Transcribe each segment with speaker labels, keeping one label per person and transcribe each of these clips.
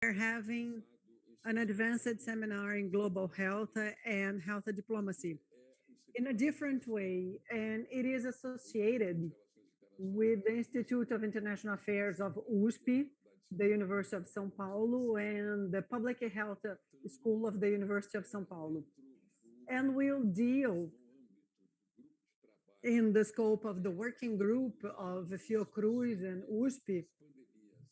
Speaker 1: We're having an advanced seminar in global health and health diplomacy in a different way, and it is associated with the Institute of International Affairs of USP, the University of São Paulo, and the Public Health School of the University of São Paulo. And we'll deal in the scope of the working group of Fiocruz and USP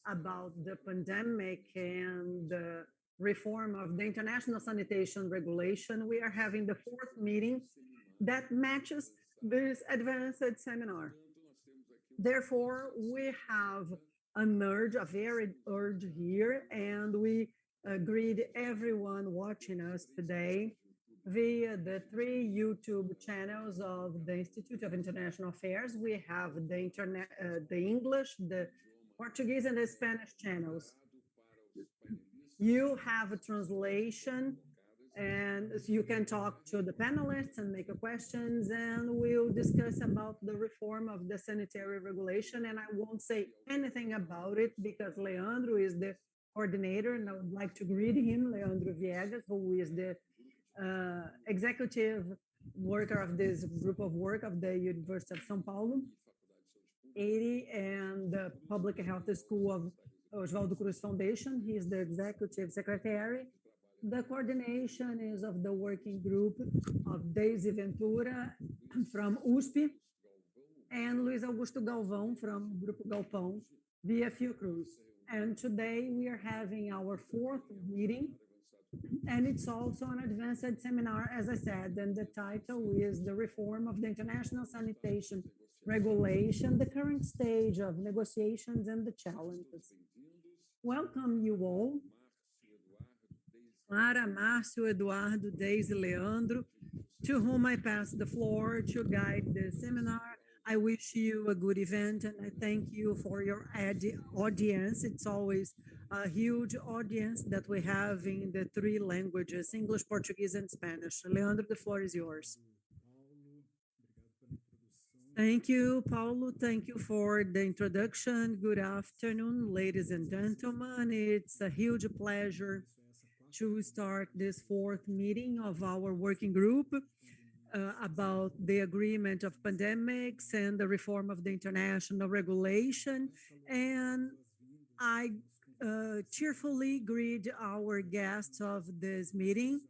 Speaker 1: about the pandemic and the reform of the international sanitation regulation. We are having the fourth meeting that matches this advanced seminar. Therefore, we have a very urge here, and we greet everyone watching us today via the three YouTube channels of the Institute of International Affairs. We have the English, the Portuguese, and the Spanish channels. You have a translation, and you can talk to the panelists and make questions, and we'll discuss about the reform of the sanitary regulation. And I won't say anything about it because Leandro is the coordinator, and I would like to greet him, Leandro Viegas, who is the executive worker of this group of work of the University of São Paulo, IRI, and the Public Health School of Oswaldo Cruz Foundation. He is the executive secretary. The coordination is of the working group of Daisy Ventura from USP and Luiz Augusto Galvão from Grupo Galpão via Fiocruz. And today we are having our fourth meeting, and it's also an advanced seminar, as I said, and the title is The Reform of the International Sanitation Regulation, the current stage of negotiations and the challenges. Welcome you all. Clara, Márcio, Eduardo, Daisy, Leandro, to whom I pass the floor to guide the seminar. I wish you a good event, and I thank you for your audience. It's always a huge audience that we have in the three languages, English, Portuguese, and Spanish. Leandro, the floor is yours. Thank you, Paulo. Thank you for the introduction. Good afternoon, ladies and gentlemen. It's a huge pleasure to start this fourth meeting of our working group about the agreement of pandemics and the reform of the international regulation. And I cheerfully greet our guests of this meeting,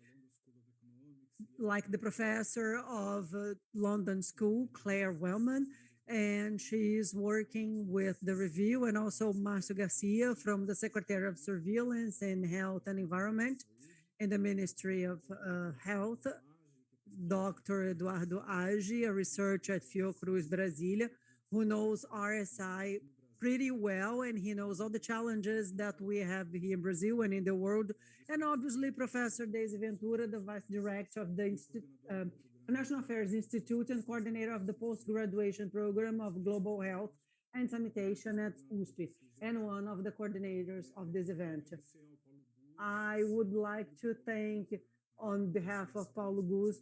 Speaker 1: like the professor of London School, Claire Wellman, and she is working with the review, and also Márcio Garcia from the Secretary of Surveillance and Health and Environment in the Ministry of Health, Dr. Eduardo Agi, a researcher at Fiocruz, Brasília, who knows RSI pretty well, and he knows all the challenges that we have here in Brazil and in the world. And obviously, Professor Daisy Ventura, the Vice Director of the International Affairs Institute and coordinator of the post-graduation program of Global Health and Sanitation at USP, and one of the coordinators of this event. I would like to thank, on behalf of Paulo Bus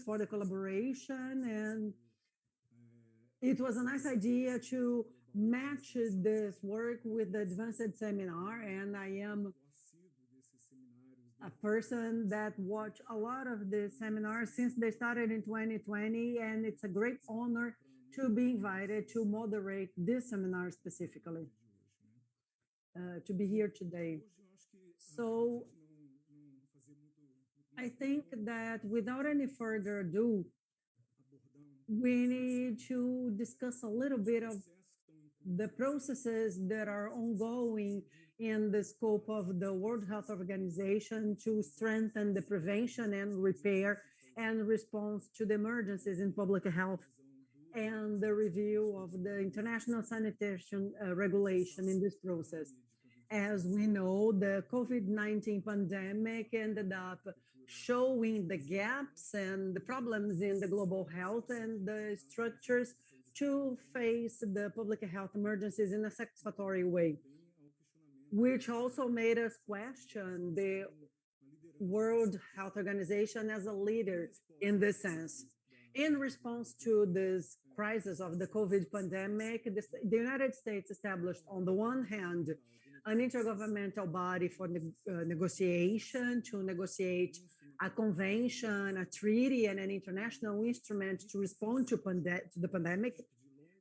Speaker 1: for the collaboration, and it was a nice idea to match this work with the advanced seminar, and I am a person that watched a lot of the seminars since they started in 2020, and it's a great honor to be invited to moderate this seminar specifically, to be here today. So I think that without any further ado, we need to discuss a little bit of the processes that are ongoing in the scope of the World Health Organization to strengthen the prevention and repair and response to the emergencies in public health, and the review of the international sanitation regulation in this process. As we know, the COVID-19 pandemic ended up showing the gaps and the problems in the global health and the structures to face the public health emergencies in a satisfactory way, which also made us question the World Health Organization as a leader in this sense. In response to this crisis of the COVID pandemic, the United States established, on the one hand, an intergovernmental body for negotiation to negotiate a convention, a treaty, and an international instrument to respond to the pandemic.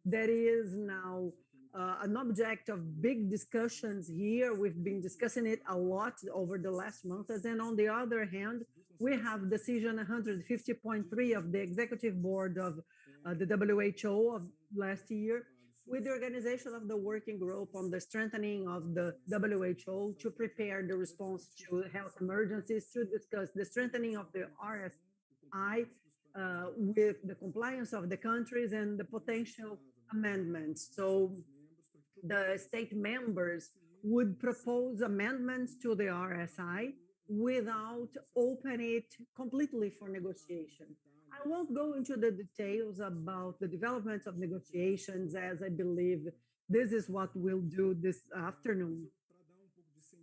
Speaker 1: That is now an object of big discussions here. We've been discussing it a lot over the last months. And on the other hand, we have decision 150.3 of the executive board of the WHO of last year, with the organization of the working group on the strengthening of the WHO to prepare the response to health emergencies, to discuss the strengthening of the RSI with the compliance of the countries and the potential amendments. So the state members would propose amendments to the RSI without opening it completely for negotiation. I won't go into the details about the developments of negotiations, as I believe this is what we'll do this afternoon.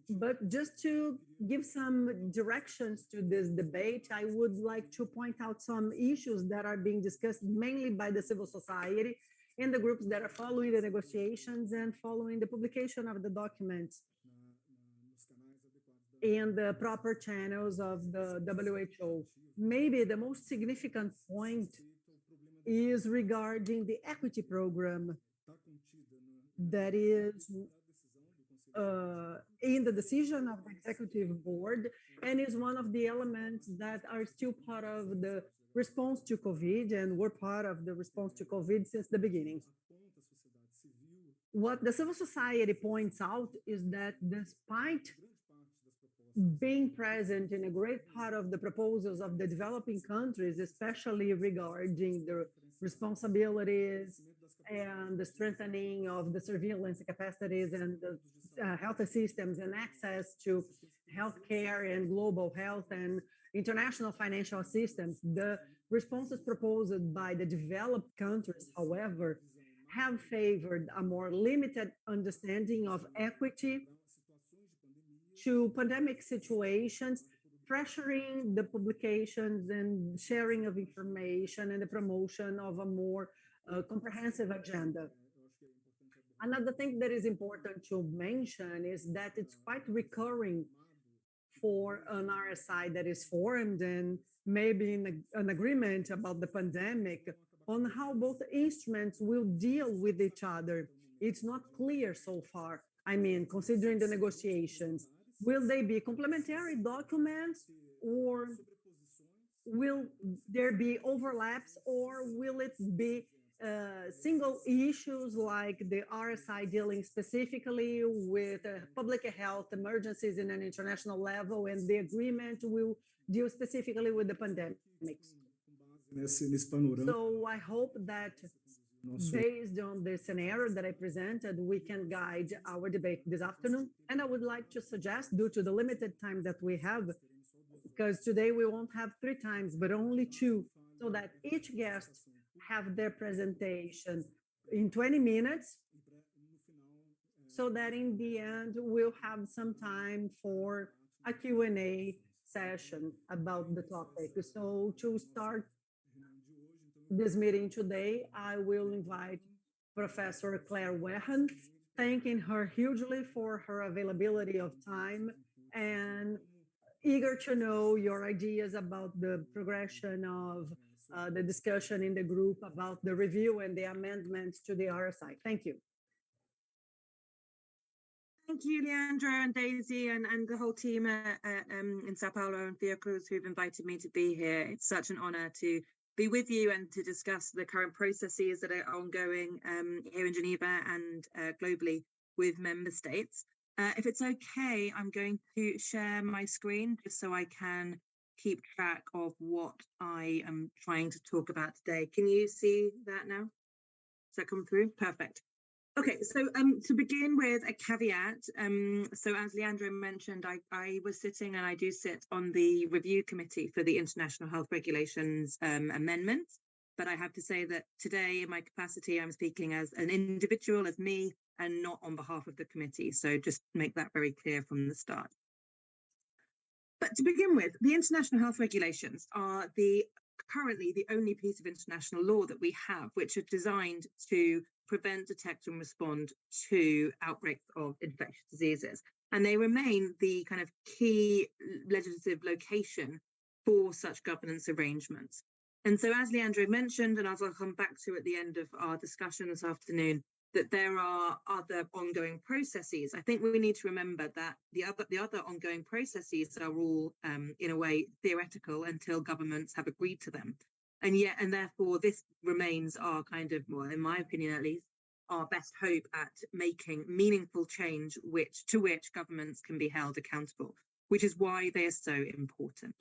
Speaker 1: But just to give some directions to this debate, I would like to point out some issues that are being discussed mainly by the civil society and the groups that are following the negotiations and following the publication of the documents in the proper channels of the WHO. Maybe the most significant point is regarding the equity program that is in the decision of the executive board, and is one of the elements that are still part of the response to COVID, and were part of the response to COVID since the beginning. What the civil society points out is that despite being present in a great part of the proposals of the developing countries, especially regarding the responsibilities and the strengthening of the surveillance capacities and the health systems and access to healthcare and global health and international financial systems, the responses proposed by the developed countries, however, have favored a more limited understanding of equity to pandemic situations, pressuring the publications and sharing of information and the promotion of a more comprehensive agenda. Another thing that is important to mention is that it's quite recurring for an RSI that is formed and maybe in an agreement about the pandemic on how both instruments will deal with each other. It's not clear so far. I mean, considering the negotiations, will they be complementary documents, or will there be overlaps, or will it be single issues like the RSI dealing specifically with public health emergencies in an international level, and the agreement will deal specifically with the pandemics? So I hope that based on the scenario that I presented, we can guide our debate this afternoon. And I would like to suggest, due to the limited time that we have, because today we won't have 3 times, but only 2, so that each guest have their presentation in 20 minutes, so that in the end, we'll have some time for a Q&A session about the topic. So to start this meeting today, I will invite Professor Claire Wehan, thanking her hugely for her availability of time and eager to know your ideas about the progression of the discussion in the group about the review and the amendments to the RSI. Thank you.
Speaker 2: Thank you, Leandro and Daisy and the whole team in Sao Paulo and Fiocruz who've invited me to be here. It's such an honor to be with you and to discuss the current processes that are ongoing here in Geneva and globally with member states. If it's okay, I'm going to share my screen just so I can keep track of what I am trying to talk about today. Can you see that now? Does that come through? Perfect. Okay, so to begin with a caveat, so as Leandro mentioned, I was sitting and I do sit on the review committee for the International Health Regulations amendments, but I have to say that today in my capacity, I'm speaking as an individual, as me, and not on behalf of the committee. So just make that very clear from the start. But to begin with, the International Health Regulations are the currently the only piece of international law that we have which are designed to prevent, detect and respond to outbreaks of infectious diseases. And they remain the kind of key legislative location for such governance arrangements. And so, as Leandro mentioned, and as I'll come back to at the end of our discussion this afternoon, that there are other ongoing processes. I think we need to remember that the other ongoing processes are all, in a way, theoretical until governments have agreed to them. And therefore, this remains our kind of, well, in my opinion at least, our best hope at making meaningful change to which governments can be held accountable, which is why they are so important.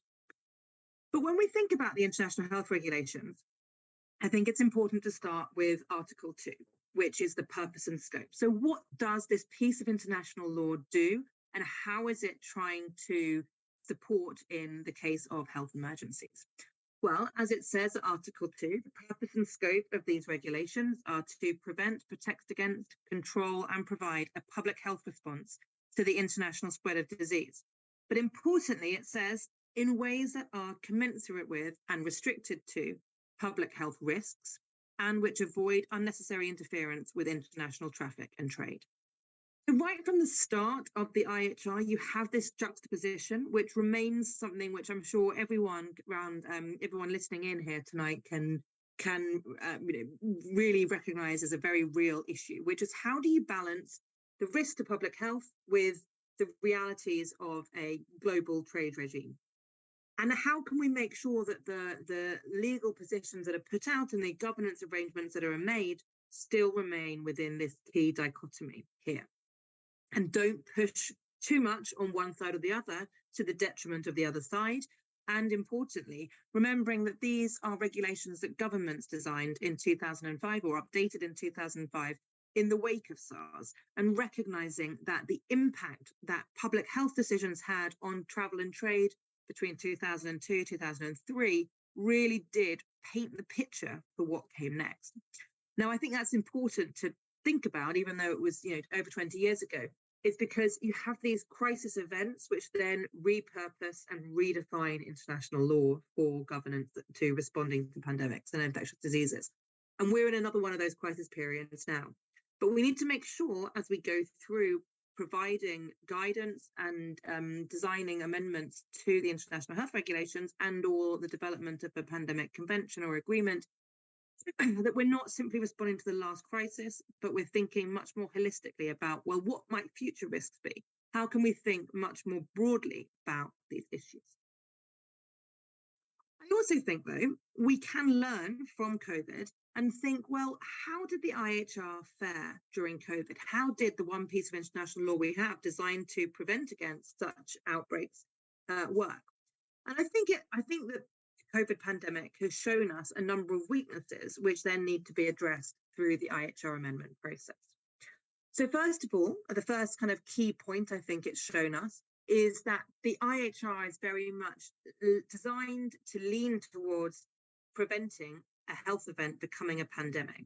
Speaker 2: But when we think about the international health regulations, I think it's important to start with Article 2, which is the purpose and scope. So what does this piece of international law do, and how is it trying to support in the case of health emergencies? Well, as it says at Article 2, the purpose and scope of these regulations are to prevent, protect against, control and provide a public health response to the international spread of disease. But importantly, it says in ways that are commensurate with and restricted to public health risks and which avoid unnecessary interference with international traffic and trade. So right from the start of the IHR, you have this juxtaposition, which remains something which I'm sure everyone listening in here tonight can really recognise as a very real issue, which is how do you balance the risk to public health with the realities of a global trade regime? And how can we make sure that the legal positions that are put out and the governance arrangements that are made still remain within this key dichotomy here? And don't push too much on one side or the other to the detriment of the other side. And importantly, remembering that these are regulations that governments designed in 2005 or updated in 2005 in the wake of SARS, and recognizing that the impact that public health decisions had on travel and trade between 2002, 2003 really did paint the picture for what came next. Now, I think that's important to think about, even though it was over 20 years ago, is because you have these crisis events which then repurpose and redefine international law for governance to responding to pandemics and infectious diseases. And we're in another one of those crisis periods now. But we need to make sure as we go through providing guidance and designing amendments to the international health regulations and or the development of a pandemic convention or agreement, that we're not simply responding to the last crisis, but we're thinking much more holistically about, well, what might future risks be? How can we think much more broadly about these issues? I also think, though, we can learn from COVID and think, well, how did the IHR fare during COVID? How did the one piece of international law we have designed to prevent against such outbreaks work? And I think that COVID pandemic has shown us a number of weaknesses which then need to be addressed through the IHR amendment process. So first of all, the first kind of key point I think it's shown us is that the IHR is very much designed to lean towards preventing a health event becoming a pandemic.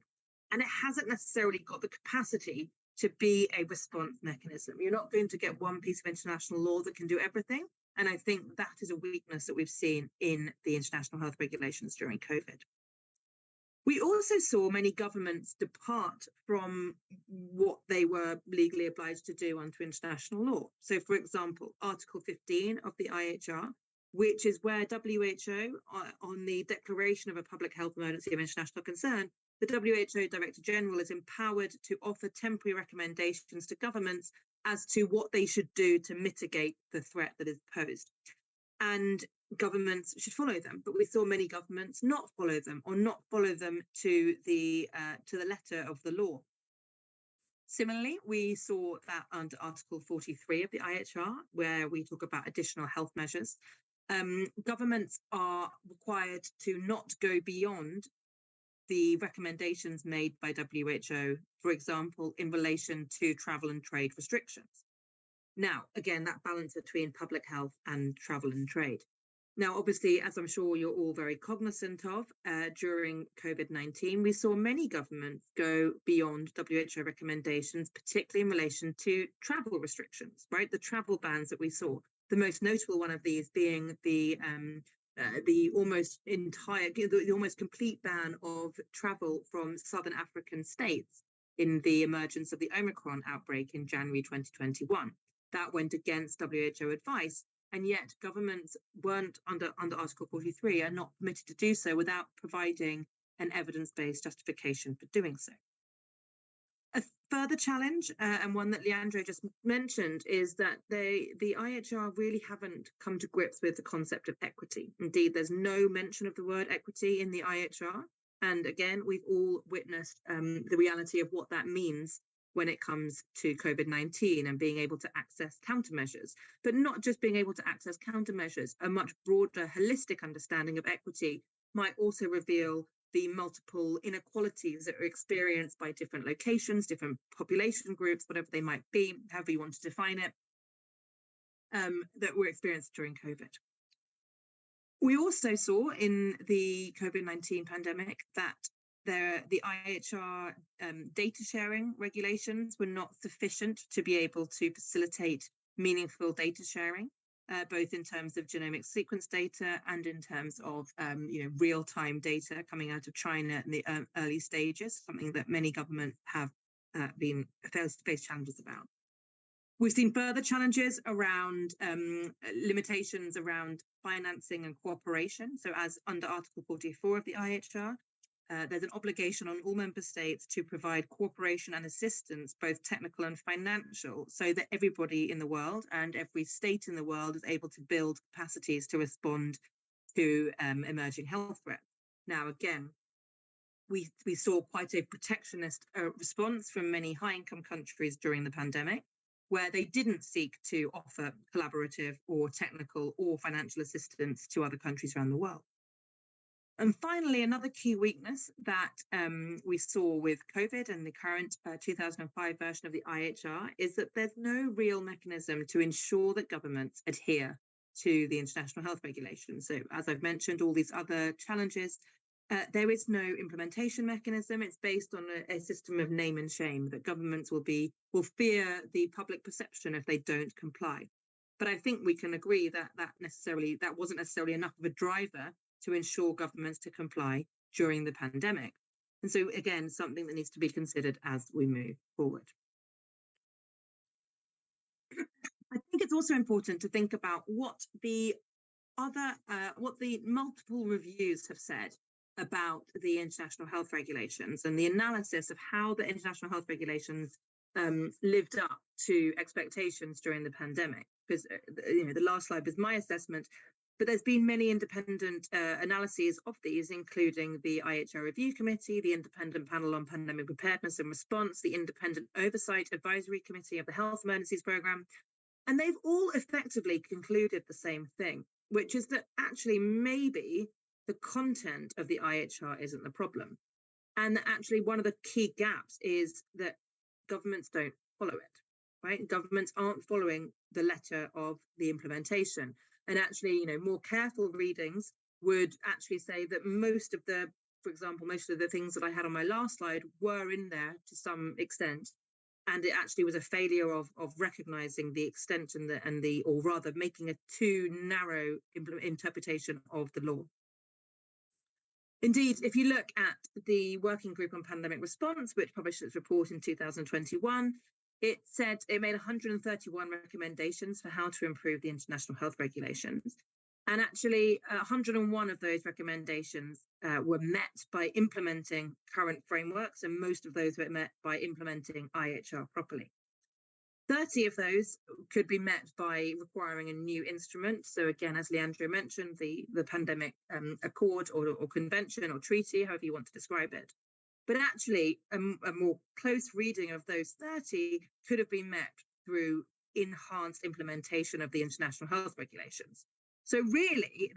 Speaker 2: And it hasn't necessarily got the capacity to be a response mechanism. You're not going to get one piece of international law that can do everything. And I think that is a weakness that we've seen in the international health regulations during COVID. We also saw many governments depart from what they were legally obliged to do under international law. So, for example, Article 15 of the IHR, which is where WHO, on the declaration of a public health emergency of international concern, the WHO Director General is empowered to offer temporary recommendations to governments as to what they should do to mitigate the threat that is posed. And governments should follow them, but we saw many governments not follow them or not follow them to the letter of the law. Similarly, we saw that under Article 43 of the IHR, where we talk about additional health measures, governments are required to not go beyond the recommendations made by WHO, for example, in relation to travel and trade restrictions. Now, again, that balance between public health and travel and trade. Now, obviously, as I'm sure you're all very cognizant of, during COVID-19, we saw many governments go beyond WHO recommendations, particularly in relation to travel restrictions, right? The travel bans that we saw, the most notable one of these being the the almost complete ban of travel from southern African states in the emergence of the Omicron outbreak in January 2021. That went against WHO advice, and yet governments weren't under Article 43 are not permitted to do so without providing an evidence-based justification for doing so. A further challenge, and one that Leandro just mentioned, is that the IHR really haven't come to grips with the concept of equity. Indeed, there's no mention of the word equity in the IHR. And again, we've all witnessed the reality of what that means when it comes to COVID-19 and being able to access countermeasures, but not just being able to access countermeasures. A much broader, holistic understanding of equity might also reveal the multiple inequalities that are experienced by different locations, different population groups, whatever they might be, however you want to define it, that were experienced during COVID. We also saw in the COVID-19 pandemic that the IHR data sharing regulations were not sufficient to be able to facilitate meaningful data sharing, both in terms of genomic sequence data and in terms of real-time data coming out of China in the early stages, something that many governments have been faced challenges about. We've seen further challenges around limitations around financing and cooperation. So as under Article 44 of the IHR, there's an obligation on all member states to provide cooperation and assistance, both technical and financial, so that everybody in the world and every state in the world is able to build capacities to respond to emerging health threats. Now, again, we saw quite a protectionist response from many high-income countries during the pandemic, where they didn't seek to offer collaborative or technical or financial assistance to other countries around the world. And finally, another key weakness that we saw with COVID and the current 2005 version of the IHR is that there's no real mechanism to ensure that governments adhere to the international health regulations. So as I've mentioned, all these other challenges, there is no implementation mechanism. It's based on a system of name and shame, that governments will fear the public perception if they don't comply. But I think we can agree that that wasn't necessarily enough of a driver to ensure governments to comply during the pandemic. And so again, something that needs to be considered as we move forward. I think it's also important to think about what the multiple reviews have said about the international health regulations and the analysis of how the international health regulations lived up to expectations during the pandemic. Because the last slide was my assessment, but there's been many independent analyses of these, including the IHR Review Committee, the Independent Panel on Pandemic Preparedness and Response, the Independent Oversight Advisory Committee of the Health Emergencies Programme. And they've all effectively concluded the same thing, which is that actually maybe the content of the IHR isn't the problem. And that actually one of the key gaps is that governments don't follow it, right? Governments aren't following the letter of the implementation. And actually, more careful readings would actually say that most of the things that I had on my last slide were in there to some extent. And it actually was a failure of recognizing the extent or rather making a too narrow interpretation of the law. Indeed, if you look at the Working Group on Pandemic Response, which published its report in 2021, it said it made 131 recommendations for how to improve the international health regulations. And actually, 101 of those recommendations were met by implementing current frameworks, and most of those were met by implementing IHR properly. 30 of those could be met by requiring a new instrument. So again, as Leandro mentioned, the pandemic accord or convention or treaty, however you want to describe it. But actually, a more close reading of those 30 could have been met through enhanced implementation of the international health regulations. So really,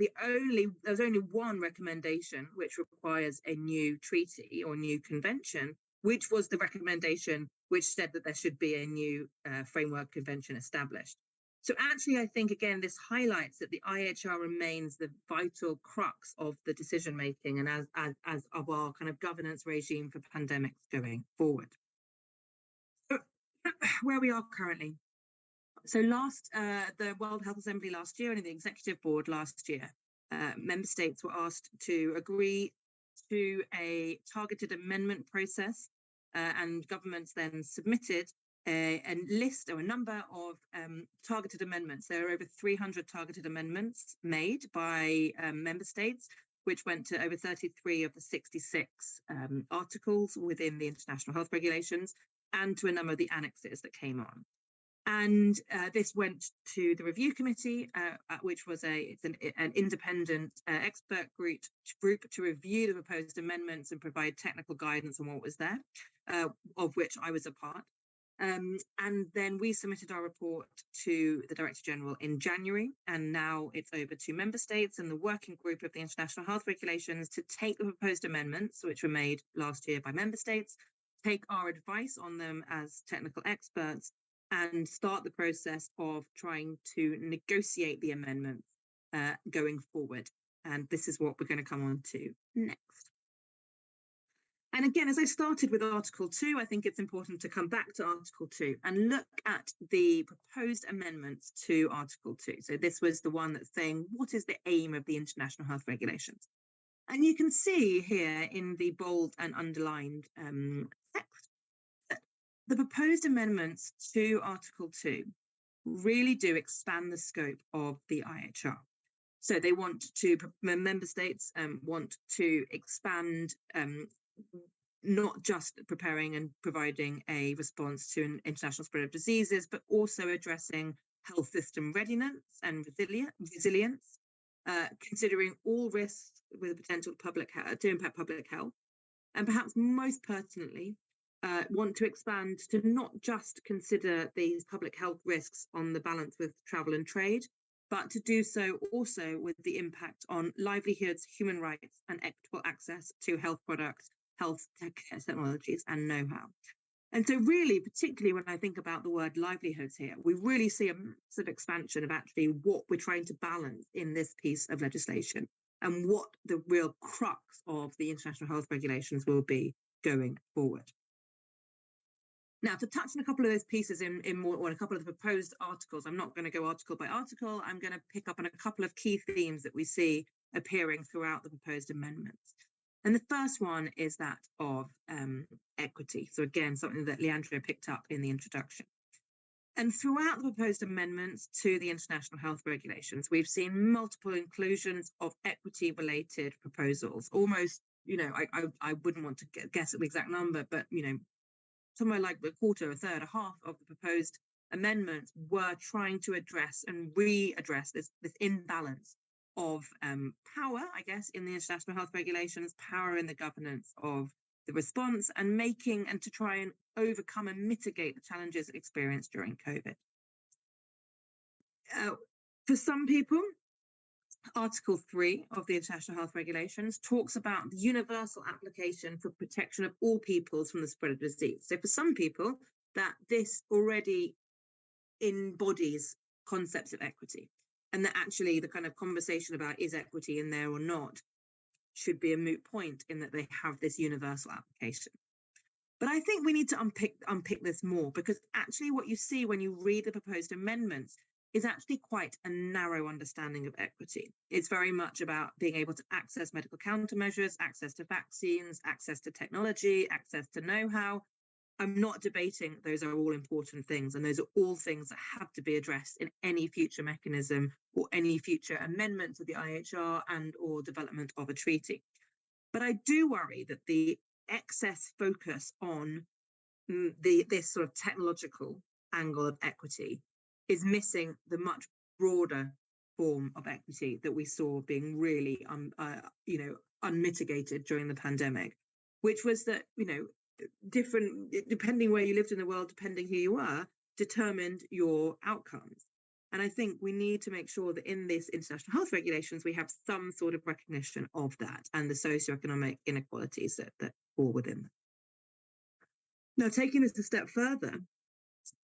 Speaker 2: there's only one recommendation which requires a new treaty or new convention, which was the recommendation which said that there should be a new framework convention established. So actually, I think, again, this highlights that the IHR remains the vital crux of the decision-making and as of our kind of governance regime for pandemics going forward. So, where we are currently. So the World Health Assembly last year and the Executive Board last year member states were asked to agree to a targeted amendment process, and governments then submitted a list or a number of targeted amendments. There are over 300 targeted amendments made by member states, which went to over 33 of the 66 articles within the international health regulations, and to a number of the annexes that came on. And this went to the review committee, which was an independent expert group to review the proposed amendments and provide technical guidance on what was there, of which I was a part. And then we submitted our report to the Director General in January, and now it's over to member states and the working group of the international health regulations to take the proposed amendments, which were made last year by member states, take our advice on them as technical experts, and start the process of trying to negotiate the amendments going forward. And this is what we're going to come on to next. And again, as I started with Article 2, I think it's important to come back to Article 2 and look at the proposed amendments to Article 2. So this was the one that's saying, what is the aim of the international health regulations? And you can see here in the bold and underlined text, the proposed amendments to Article 2 really do expand the scope of the IHR. So they want to, member states want to expand not just preparing and providing a response to an international spread of diseases, but also addressing health system readiness and resilience, considering all risks with the potential to impact public health, and perhaps most pertinently, want to expand to not just consider these public health risks on the balance with travel and trade, but to do so also with the impact on livelihoods, human rights, and equitable access to health products, health technologies, and know-how. And so really, particularly when I think about the word livelihoods here, we really see a massive expansion of actually what we're trying to balance in this piece of legislation and what the real crux of the international health regulations will be going forward. Now, to touch on a couple of those pieces in more, or a couple of the proposed articles, I'm not going to go article by article. I'm going to pick up on a couple of key themes that we see appearing throughout the proposed amendments. And the first one is that of equity. So again, something that Leandro picked up in the introduction. And throughout the proposed amendments to the international health regulations, we've seen multiple inclusions of equity-related proposals. Almost, I wouldn't want to guess at the exact number, but, somewhere like a quarter, a third, a half of the proposed amendments were trying to address and readdress this imbalance of power, I guess, in the international health regulations, power in the governance of the response, and to try and overcome and mitigate the challenges experienced during COVID. For some people, Article 3 of the International Health Regulations talks about the universal application for protection of all peoples from the spread of disease. So for some people, that this already embodies concepts of equity, and that actually the kind of conversation about is equity in there or not should be a moot point in that they have this universal application. But I think we need to unpick this more, because actually what you see when you read the proposed amendments is actually quite a narrow understanding of equity. It's very much about being able to access medical countermeasures, access to vaccines, access to technology, access to know-how. I'm not debating those are all important things, and those are all things that have to be addressed in any future mechanism or any future amendment to the IHR and or development of a treaty. But I do worry that the excess focus on this sort of technological angle of equity is missing the much broader form of equity that we saw being really, unmitigated during the pandemic, which was that, different, depending where you lived in the world, depending who you were, determined your outcomes. And I think we need to make sure that in this international health regulations, we have some sort of recognition of that and the socioeconomic inequalities that fall within them. Now, taking this a step further,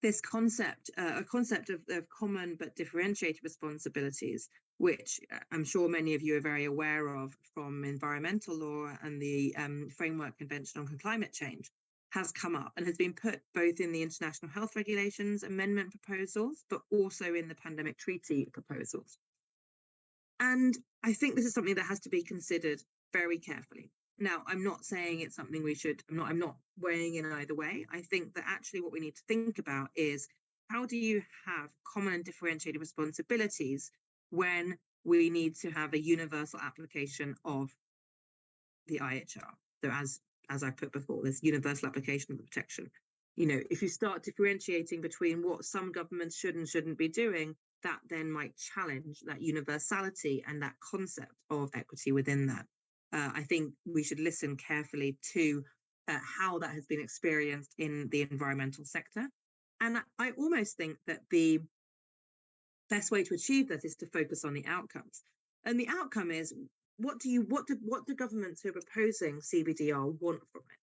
Speaker 2: this concept, a concept of common but differentiated responsibilities, which I'm sure many of you are very aware of from environmental law and the Framework Convention on Climate Change, has come up and has been put both in the International Health Regulations amendment proposals, but also in the Pandemic Treaty proposals. And I think this is something that has to be considered very carefully. Now, I'm not saying it's something we should, I'm not weighing in either way. I think that actually what we need to think about is, how do you have common and differentiated responsibilities when we need to have a universal application of the IHR? So as I put before, there's universal application of the protection. You know, if you start differentiating between what some governments should and shouldn't be doing, that then might challenge that universality and that concept of equity within that. I think we should listen carefully to how that has been experienced in the environmental sector. And I almost think that the best way to achieve this is to focus on the outcomes. And the outcome is, what do governments who are proposing CBDR want from it?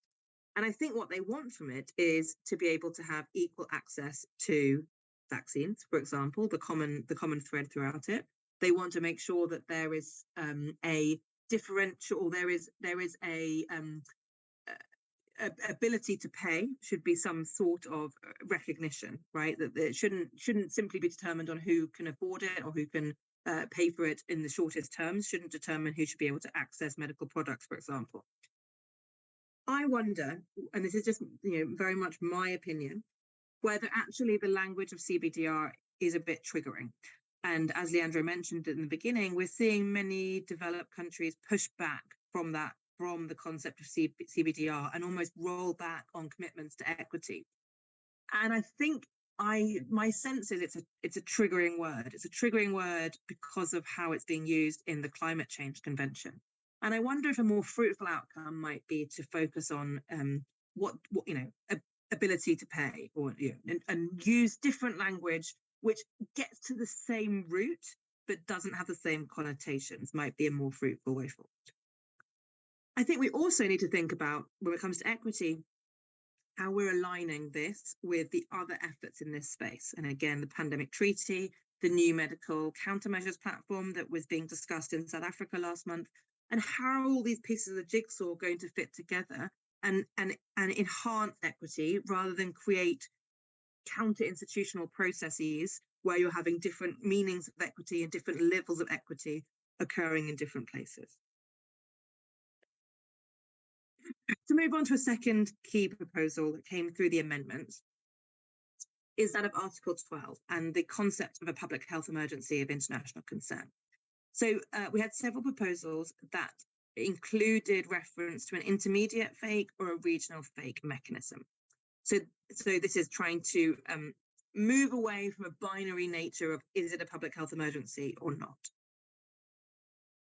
Speaker 2: And I think what they want from it is to be able to have equal access to vaccines, for example, the common thread throughout it. They want to make sure that there is a differential, or there is a ability to pay should be some sort of recognition, right? That it shouldn't simply be determined on who can afford it or who can pay for it in the shortest terms, shouldn't determine who should be able to access medical products, for example. I wonder, and this is just very much my opinion, whether actually the language of CBDR is a bit triggering. And as Leandro mentioned in the beginning, we're seeing many developed countries push back from the concept of CBDR and almost roll back on commitments to equity. And I think my sense is it's a triggering word. It's a triggering word because of how it's being used in the Climate Change Convention. And I wonder if a more fruitful outcome might be to focus on what ability to pay, or and use different language which gets to the same root but doesn't have the same connotations. Might be a more fruitful way forward. I think we also need to think about, when it comes to equity, how we're aligning this with the other efforts in this space. And again, the pandemic treaty, the new medical countermeasures platform that was being discussed in South Africa last month, and how all these pieces of the jigsaw are going to fit together and enhance equity rather than create counter-institutional processes where you're having different meanings of equity and different levels of equity occurring in different places. To move on to a second key proposal that came through the amendments is that of Article 12 and the concept of a public health emergency of international concern. So we had several proposals that included reference to an intermediate fake or a regional fake mechanism. So this is trying to move away from a binary nature of, is it a public health emergency or not?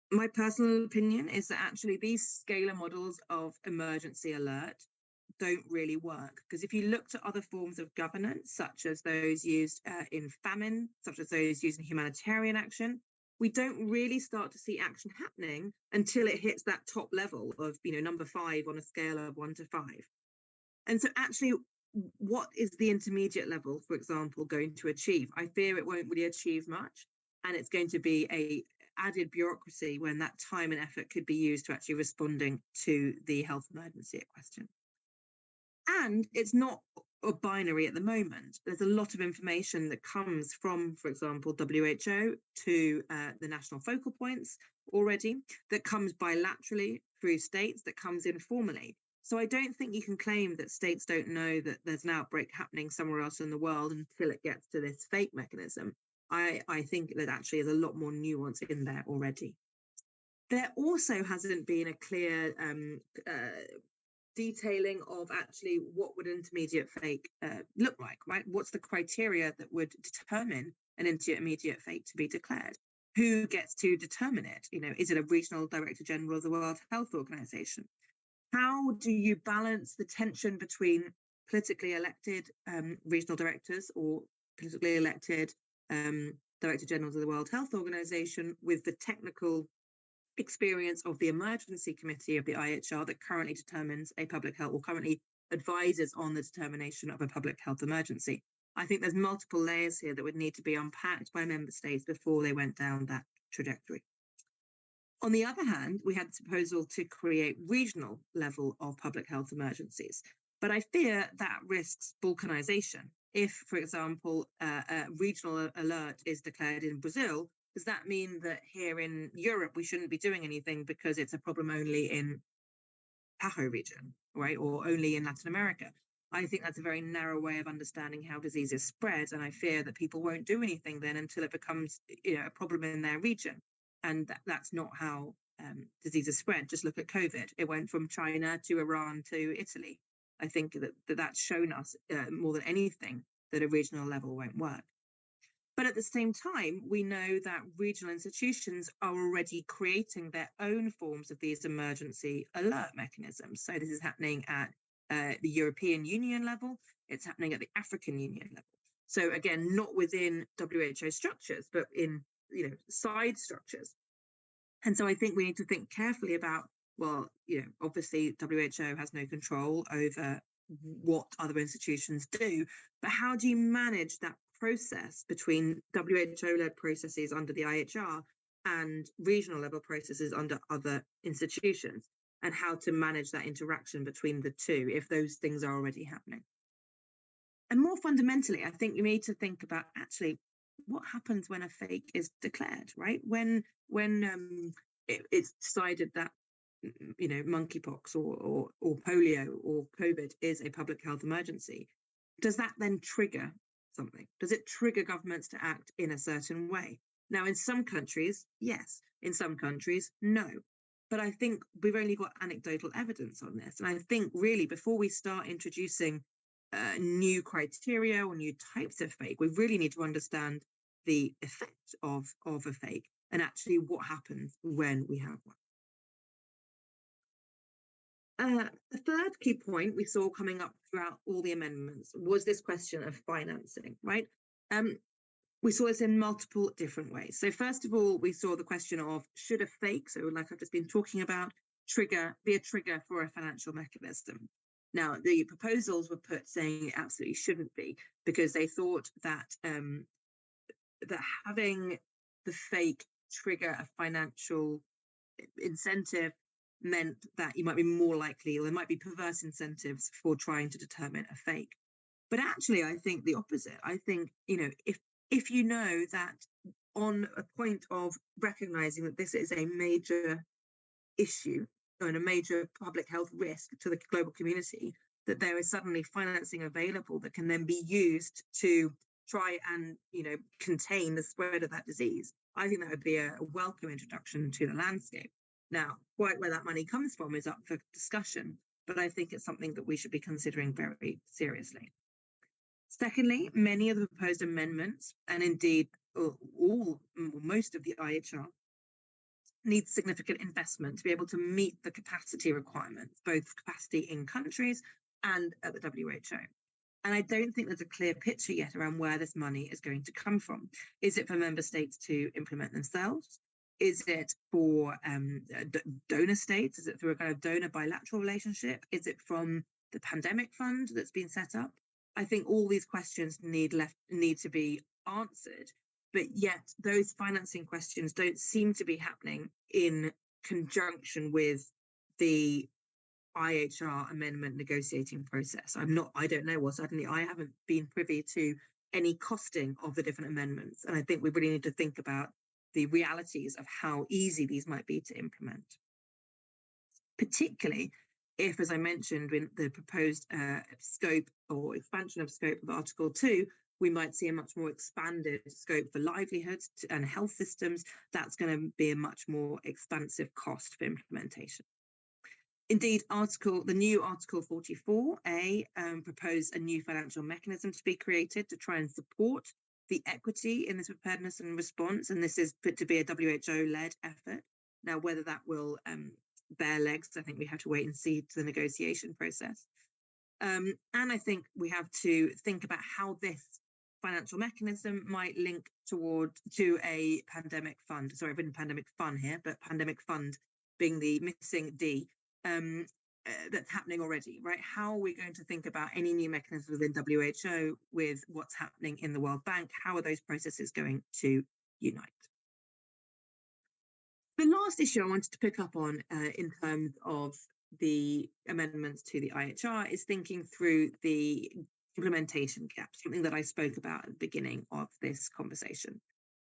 Speaker 2: My personal opinion is that actually these scalar models of emergency alert don't really work, because if you looked at other forms of governance, such as those used in famine, such as those used in humanitarian action, we don't really start to see action happening until it hits that top level of, number 5 on a scale of 1 to 5. And so actually, what is the intermediate level, for example, going to achieve? I fear it won't really achieve much, and it's going to be a added bureaucracy when that time and effort could be used to actually responding to the health emergency at question. And it's not a binary at the moment. There's a lot of information that comes from, for example, WHO to the national focal points already, that comes bilaterally through states, that comes informally. So I don't think you can claim that states don't know that there's an outbreak happening somewhere else in the world until it gets to this fake mechanism. I think that actually is a lot more nuance in there already. There also hasn't been a clear detailing of actually what would intermediate fake look like, right? What's the criteria that would determine an intermediate fake to be declared? Who gets to determine it? Is it a regional director general of the World Health Organization? How do you balance the tension between politically elected regional directors or politically elected director generals of the World Health Organization with the technical experience of the emergency committee of the IHR that currently determines a public health, or currently advises on the determination of a public health emergency? I think there's multiple layers here that would need to be unpacked by member states before they went down that trajectory. On the other hand, we had the proposal to create regional level of public health emergencies, but I fear that risks balkanization. If, for example, a regional alert is declared in Brazil, Does that mean that here in Europe, we shouldn't be doing anything because it's a problem only in PAHO region, right? Or only in Latin America? I think that's a very narrow way of understanding how diseases spread. And I fear that people won't do anything then until it becomes, a problem in their region. And that's not how diseases spread. Just look at COVID. It went from China to Iran to Italy. I think that's shown us more than anything that a regional level won't work. But at the same time, we know that regional institutions are already creating their own forms of these emergency alert mechanisms. So this is happening at the European Union level. It's happening at the African Union level. So again, not within WHO structures, but in side structures. And so I think we need to think carefully about, well, obviously WHO has no control over what other institutions do, but how do you manage that process between WHO-led processes under the IHR and regional level processes under other institutions, and how to manage that interaction between the two if those things are already happening? And more fundamentally, I think you need to think about actually what happens when a fake is declared, right? When it's decided that monkeypox or polio or COVID is a public health emergency, does that then trigger something? Does it trigger governments to act in a certain way? Now, in some countries, yes. In some countries, no. But I think we've only got anecdotal evidence on this. And I think really before we start introducing new criteria or new types of fake, we really need to understand the effect of a fake and actually what happens when we have one. The third key point we saw coming up throughout all the amendments was this question of financing, right? We saw this in multiple different ways. So first of all, we saw the question of should a fake, so like I've just been talking about, be a trigger for a financial mechanism. Now, the proposals were put saying it absolutely shouldn't be, because they thought that that having the fake trigger a financial incentive meant that you might be more likely, or there might be perverse incentives for trying to determine a fake. But actually, I think the opposite. I think, if you know that on a point of recognizing that this is a major issue and a major public health risk to the global community, that there is suddenly financing available that can then be used to try and, contain the spread of that disease, I think that would be a welcome introduction to the landscape. Now, quite where that money comes from is up for discussion, but I think it's something that we should be considering very seriously. Secondly, many of the proposed amendments, and indeed most of the IHR, needs significant investment to be able to meet the capacity requirements, both capacity in countries and at the WHO. And I don't think there's a clear picture yet around where this money is going to come from. Is it for member states to implement themselves? Is it for donor states? Is it through a kind of donor bilateral relationship? Is it from the pandemic fund that's been set up? I think all these questions need to be answered, but yet those financing questions don't seem to be happening in conjunction with the IHR amendment negotiating process. I don't know. Well, certainly I haven't been privy to any costing of the different amendments. And I think we really need to think about the realities of how easy these might be to implement. Particularly if, as I mentioned, in the proposed scope or expansion of scope of Article 2, we might see a much more expanded scope for livelihoods and health systems. That's going to be a much more expansive cost for implementation. Indeed, the new Article 44A proposed a new financial mechanism to be created to try and support the equity in this preparedness and response. And this is put to be a WHO-led effort. Now, whether that will bear legs, I think we have to wait and see to the negotiation process. And I think we have to think about how this financial mechanism might link to a pandemic fund. Sorry, I've written pandemic fund here, but pandemic fund being the missing D. That's happening already, right? How are we going to think about any new mechanisms within WHO with what's happening in the World Bank? How are those processes going to unite? The last issue I wanted to pick up on in terms of the amendments to the IHR is thinking through the implementation gap, something that I spoke about at the beginning of this conversation.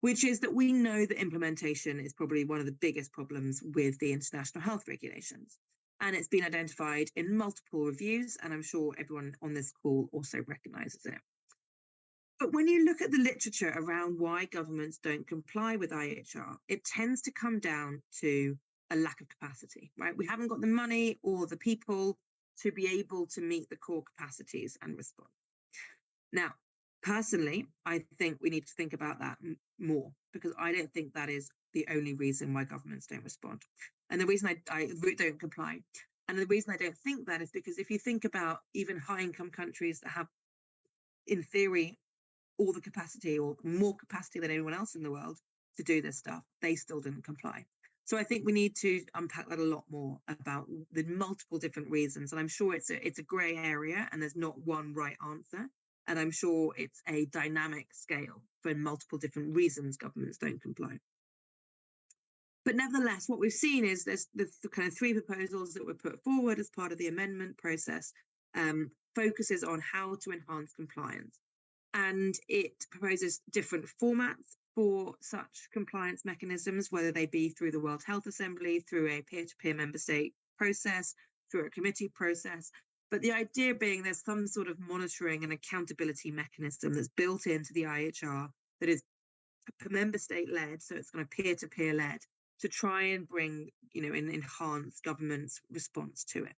Speaker 2: which is that we know that implementation is probably one of the biggest problems with the international health regulations. And it's been identified in multiple reviews, and I'm sure everyone on this call also recognises it. But when you look at the literature around why governments don't comply with IHR, it tends to come down to a lack of capacity, right? We haven't got the money or the people to be able to meet the core capacities and respond. Now, personally, I think we need to think about that more, because I don't think that is the only reason why governments don't respond. And the reason I don't comply, and the reason I don't think that is because if you think about even high-income countries that have, in theory, all the capacity or more capacity than anyone else in the world to do this stuff, they still didn't comply. So I think we need to unpack that a lot more about the multiple different reasons. And I'm sure it's a grey area and there's not one right answer. And I'm sure it's a dynamic scale for multiple different reasons governments don't comply. But nevertheless, what we've seen is there's the kind of three proposals that were put forward as part of the amendment process focuses on how to enhance compliance. And it proposes different formats for such compliance mechanisms, whether they be through the World Health Assembly, through a peer-to-peer member state process, through a committee process. But the idea being there's some sort of monitoring and accountability mechanism that's built into the IHR that is member state led, so it's kind of peer-to-peer led, to try and bring, and enhance government's response to it.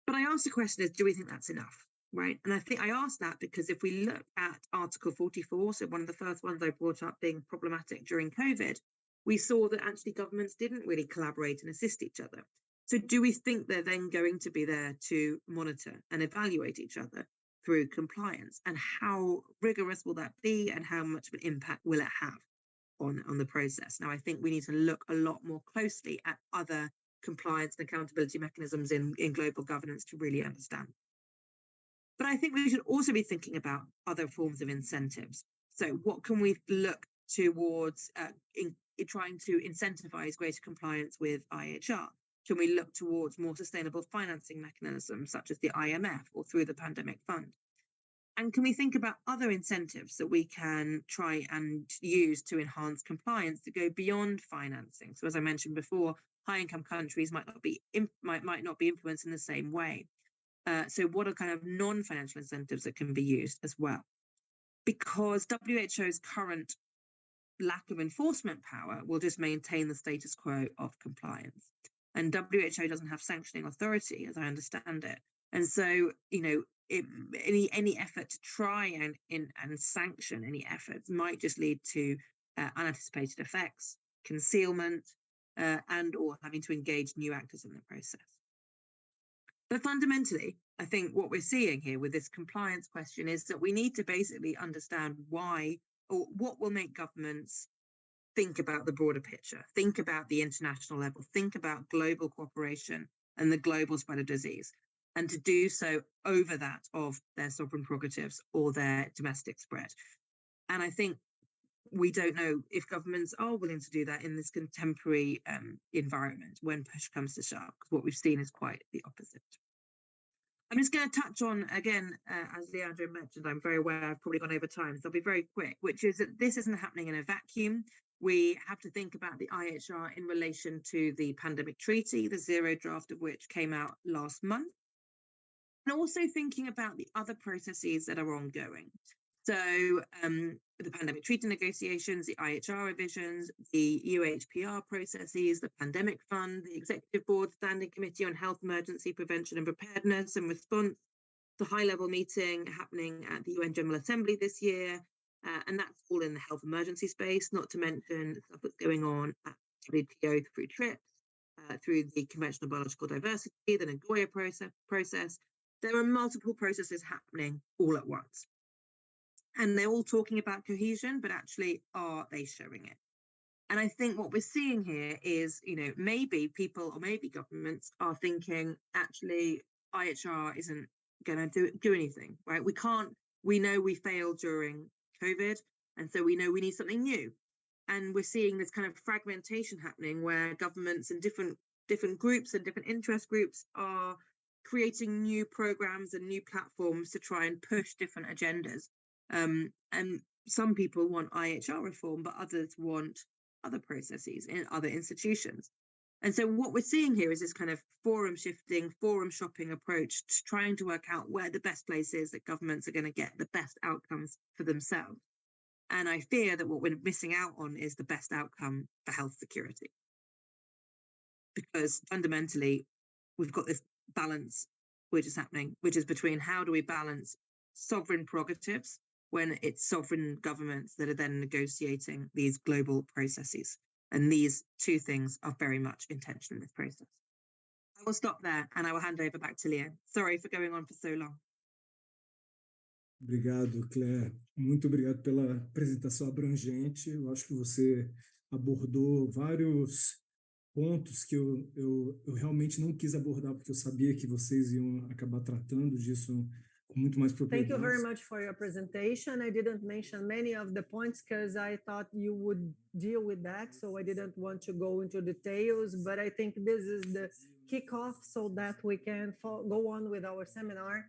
Speaker 2: But I asked the question is, do we think that's enough? Right. And I think I asked that because if we look at Article 44, so one of the first ones I brought up being problematic during COVID, we saw that actually governments didn't really collaborate and assist each other. So do we think they're then going to be there to monitor and evaluate each other through compliance? And how rigorous will that be? And how much of an impact will it have on the process? Now, I think we need to look a lot more closely at other compliance and accountability mechanisms in global governance to really understand. But I think we should also be thinking about other forms of incentives. So what can we look towards in trying to incentivize greater compliance with IHR? Can we look towards more sustainable financing mechanisms, such as the IMF or through the pandemic fund? And can we think about other incentives that we can try and use to enhance compliance to go beyond financing? So as I mentioned before, high-income countries might not be influenced in the same way. So what are kind of non-financial incentives that can be used as well? Because WHO's current lack of enforcement power will just maintain the status quo of compliance. And WHO doesn't have sanctioning authority, as I understand it. And so, any effort to try and sanction any efforts might just lead to unanticipated effects, concealment, and or having to engage new actors in the process. But fundamentally, I think what we're seeing here with this compliance question is that we need to basically understand why or what will make governments think about the broader picture, think about the international level, think about global cooperation and the global spread of disease, and to do so over that of their sovereign prerogatives or their domestic spread. And I think we don't know if governments are willing to do that in this contemporary environment when push comes to shove, because what we've seen is quite the opposite. I'm just going to touch on, again, as Leandro mentioned, I'm very aware I've probably gone over time, so I'll be very quick, which is that this isn't happening in a vacuum. We have to think about the IHR in relation to the pandemic treaty, the zero draft of which came out last month, and also thinking about the other processes that are ongoing. So the pandemic treaty negotiations, the IHR revisions, the UHPR processes, the pandemic fund, the executive board standing committee on health emergency prevention and preparedness and response, the high-level meeting happening at the UN General Assembly this year, and that's all in the health emergency space, not to mention stuff that's going on at WTO through TRIPS, through the Convention on Biological Diversity, the Nagoya process. There are multiple processes happening all at once. And they're all talking about cohesion, but actually, are they showing it? And I think what we're seeing here is, maybe people or maybe governments are thinking, actually, IHR isn't going to do anything, right? We know we failed during COVID, and so we know we need something new. And we're seeing this kind of fragmentation happening where governments and different groups and different interest groups are creating new programs and new platforms to try and push different agendas. And some people want IHR reform, but others want other processes in other institutions. And so what we're seeing here is this kind of forum shifting, forum shopping approach to trying to work out where the best place is that governments are going to get the best outcomes for themselves. And I fear that what we're missing out on is the best outcome for health security. Because fundamentally, we've got this balance which is happening, which is between how do we balance sovereign prerogatives when it's sovereign governments that are then negotiating these global processes. And these two things are very much in tension in this process. I will stop there and I will hand over back to Leo. Sorry for going on for so long.
Speaker 3: Obrigado, Claire. Muito obrigado pela apresentação abrangente. Eu acho que você abordou vários pontos que eu realmente não quis abordar, porque eu sabia que vocês iam acabar tratando disso com muito mais propriedade.
Speaker 1: Thank you very much for your presentation. I didn't mention many of the points because I thought you would deal with that, so I didn't want to go into details, but I think this is the kickoff so that we can go on with our seminar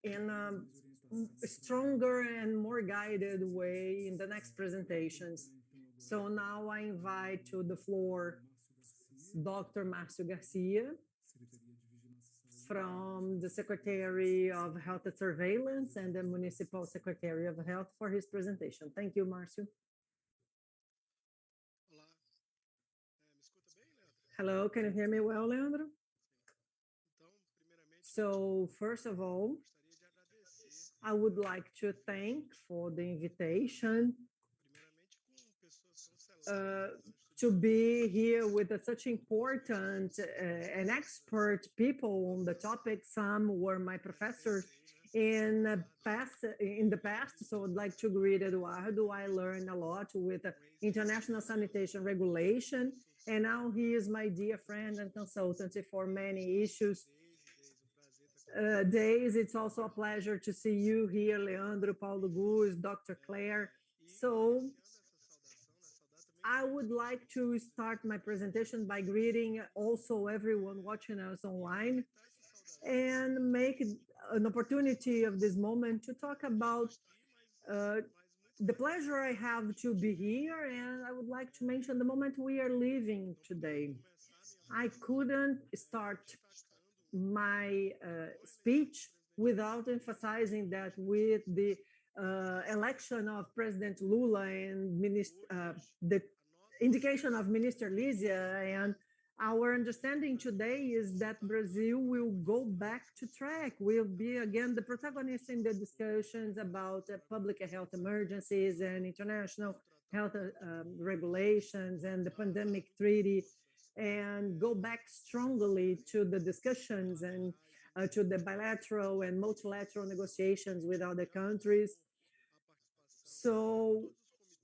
Speaker 1: in a stronger and more guided way in the next presentations. So now I invite to the floor Dr. Márcio Garcia from the Secretary of Health Surveillance and the Municipal Secretary of Health for his presentation. Thank you, Márcio. Hello, can you hear me well, Leandro? So first of all, I would like to thank for the invitation to be here with such important and expert people on the topic. Some were my professors in the past, so I'd like to greet Eduardo. I learned a lot with international sanitation regulation, and now he is my dear friend and consultant for many issues. Days, it's also a pleasure to see you here, Leandro, Paulo Gus, Dr. Claire. So I would like to start my presentation by greeting also everyone watching us online and make an opportunity of this moment to talk about the pleasure I have to be here. And I would like to mention the moment we are living today. I couldn't start my speech without emphasizing that with the election of President Lula and the indication of Minister Lízia, and our understanding today is that Brazil will go back to track, will be again the protagonist in the discussions about public health emergencies and international health regulations and the pandemic treaty, and go back strongly to the discussions and to the bilateral and multilateral negotiations with other countries. So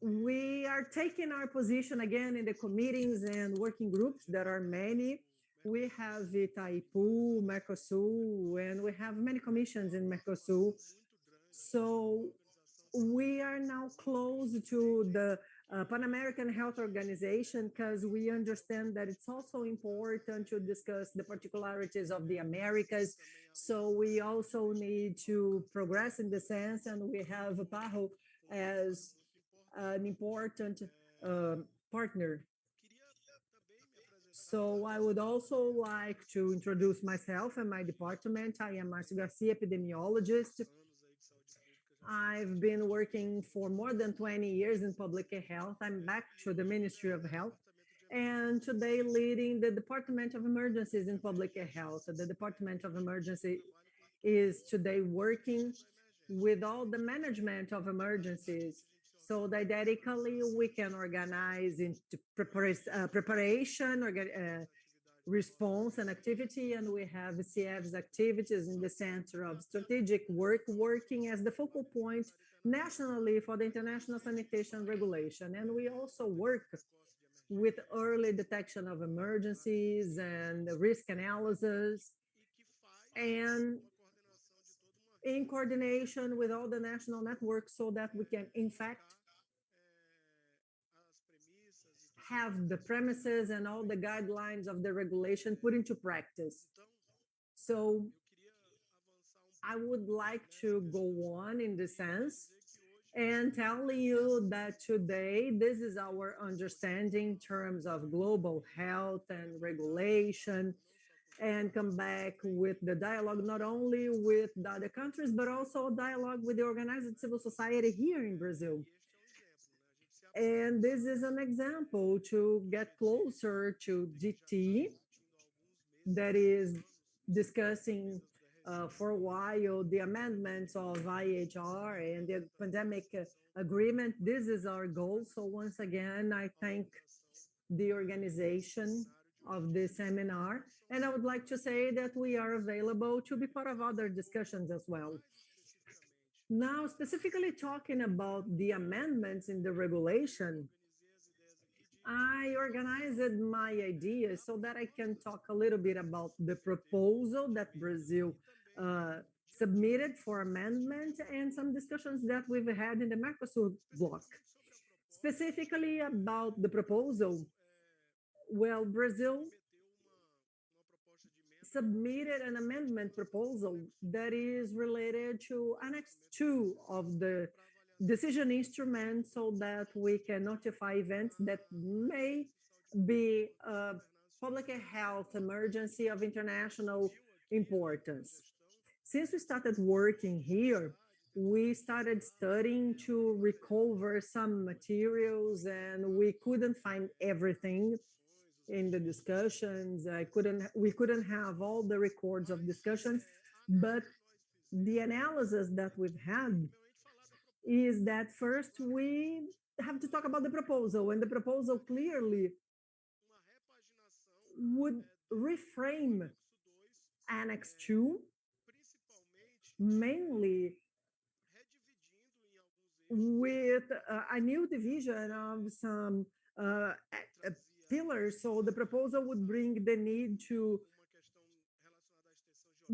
Speaker 1: we are taking our position again in the committees and working groups. There are many. We have Itaipu, Mercosul, and we have many commissions in Mercosul. So we are now close to the Pan American Health Organization because we understand that it's also important to discuss the particularities of the Americas. So we also need to progress in the sense, and we have PAHO as an important partner. So I would also like to introduce myself and my department. I am Márcio Garcia, epidemiologist. I've been working for more than 20 years in public health. I'm back to the Ministry of Health and today leading the Department of Emergencies in Public Health. The Department of Emergency is today working with all the management of emergencies so that didactically we can organize into preparation, response and activity, and we have CF's activities in the center of strategic work, working as the focal point nationally for the international sanitation regulation. And we also work with early detection of emergencies and risk analysis, and in coordination with all the national networks so that we can, in fact, have the premises and all the guidelines of the regulation put into practice. So I would like to go on in this sense and telling you that today this is our understanding in terms of global health and regulation, and come back with the dialogue not only with the other countries, but also dialogue with the organized civil society here in Brazil. And this is an example to get closer to GT, that is discussing for a while the amendments of IHR and the pandemic agreement. This is our goal. So once again, I thank the organization of this seminar. And I would like to say that we are available to be part of other discussions as well. Now, specifically talking about the amendments in the regulation, I organized my ideas so that I can talk a little bit about the proposal that Brazil submitted for amendment and some discussions that we've had in the Mercosur bloc. Specifically about the proposal, well, Brazil submitted an amendment proposal that is related to Annex 2 of the decision instrument so that we can notify events that may be a public health emergency of international importance. Since we started working here, we started studying to recover some materials and we couldn't find everything in the discussions. We couldn't have all the records of discussions, but the analysis that we've had is that first we have to talk about the proposal, and the proposal clearly would reframe Annex 2, mainly with a new division of some pillars. So the proposal would bring the need to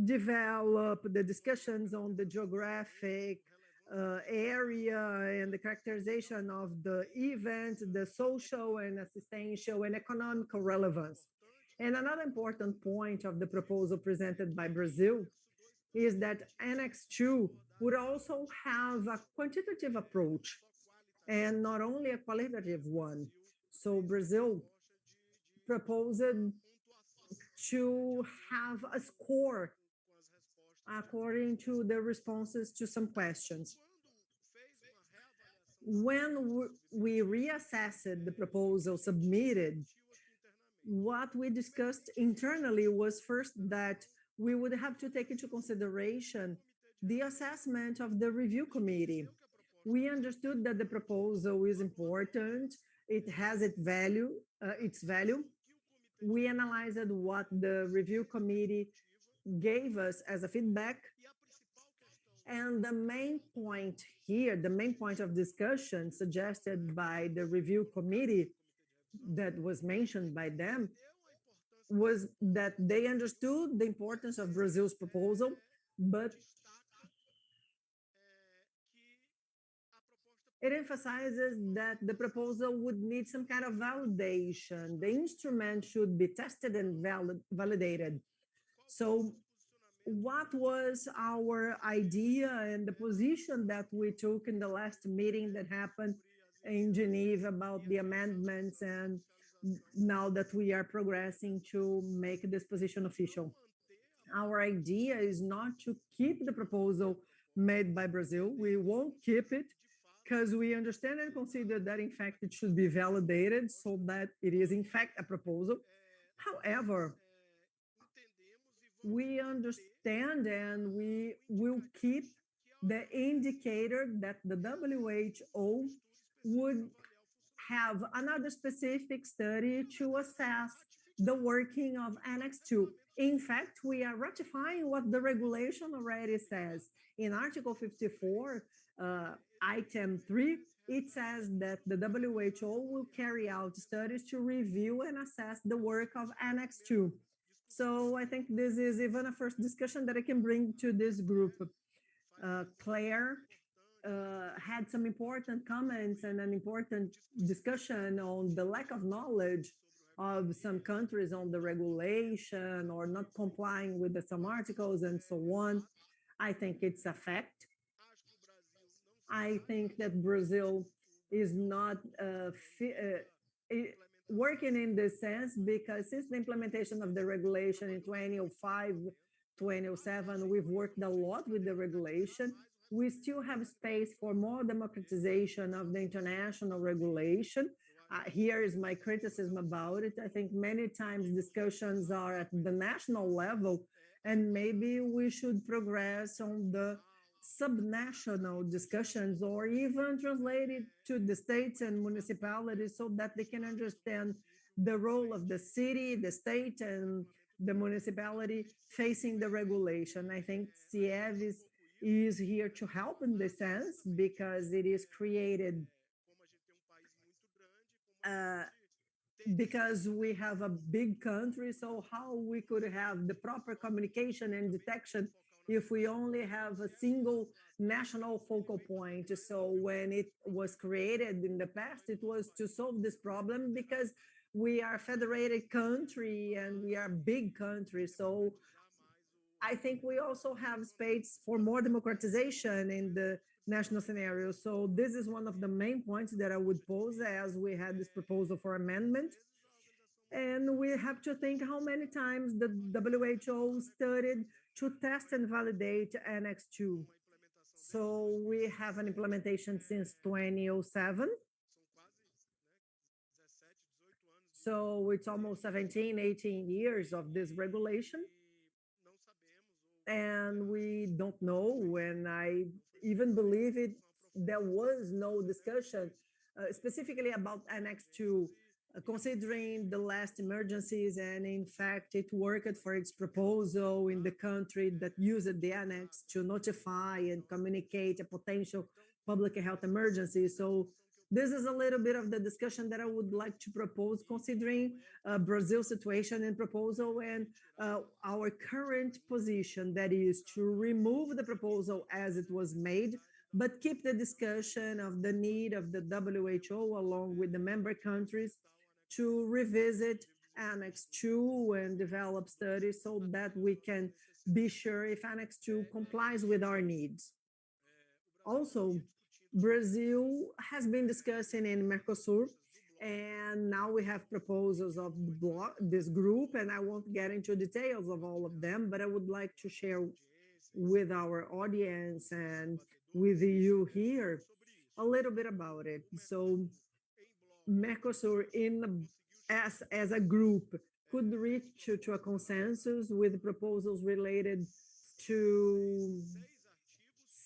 Speaker 1: develop the discussions on the geographic area and the characterization of the event, the social and assistential and economical relevance. And another important point of the proposal presented by Brazil is that Annex 2 would also have a quantitative approach and not only a qualitative one. So Brazil proposed to have a score according to the responses to some questions. When we reassessed the proposal submitted, what we discussed internally was first that we would have to take into consideration the assessment of the review committee. We understood that the proposal is important, it has its value. We analyzed what the review committee gave us as a feedback. And the main point here, the main point of discussion suggested by the review committee that was mentioned by them was that they understood the importance of Brazil's proposal, but it emphasizes that the proposal would need some kind of validation. The instrument should be tested and validated. So what was our idea and the position that we took in the last meeting that happened in Geneva about the amendments, and now that we are progressing to make this position official? Our idea is not to keep the proposal made by Brazil. We won't keep it because we understand and consider that in fact it should be validated so that it is in fact a proposal. However, we understand and we will keep the indicator that the WHO would have another specific study to assess the working of Annex 2. In fact, we are ratifying what the regulation already says. In Article 54, Item 3, it says that the WHO will carry out studies to review and assess the work of Annex 2. So I think this is even a first discussion that I can bring to this group. Claire had some important comments and an important discussion on the lack of knowledge of some countries on the regulation or not complying with some articles and so on. I think it's a fact. I think that Brazil is not working in this sense because since the implementation of the regulation in 2005, 2007, we've worked a lot with the regulation. We still have space for more democratization of the international regulation. Here is my criticism about it. I think many times discussions are at the national level, and maybe we should progress on the subnational discussions or even translate it to the states and municipalities so that they can understand the role of the city, the state, and the municipality facing the regulation. I think CIEV is here to help in this sense because it is created uh, because we have a big country. So how we could have the proper communication and detection if we only have a single national focal point? So when it was created in the past, it was to solve this problem because we are a federated country and we are a big country. So I think we also have space for more democratization in the national scenario. So this is one of the main points that I would pose as we had this proposal for amendment. And we have to think how many times the WHO studied to test and validate Annex 2. So we have an implementation since 2007. So it's almost 17, 18 years of this regulation. And we don't know when I even believe it, there was no discussion specifically about Annex 2, considering the last emergencies. And in fact, it worked for its proposal in the country that used the Annex to notify and communicate a potential public health emergency. So this is a little bit of the discussion that I would like to propose, considering Brazil's situation and proposal and our current position, that is to remove the proposal as it was made, but keep the discussion of the need of the WHO along with the member countries to revisit Annex 2 and develop studies so that we can be sure if Annex 2 complies with our needs. Also, Brazil has been discussing in Mercosur, and now we have proposals of the block, this group, and I won't get into details of all of them, but I would like to share with our audience and with you here a little bit about it. So Mercosur as a group could reach to a consensus with proposals related to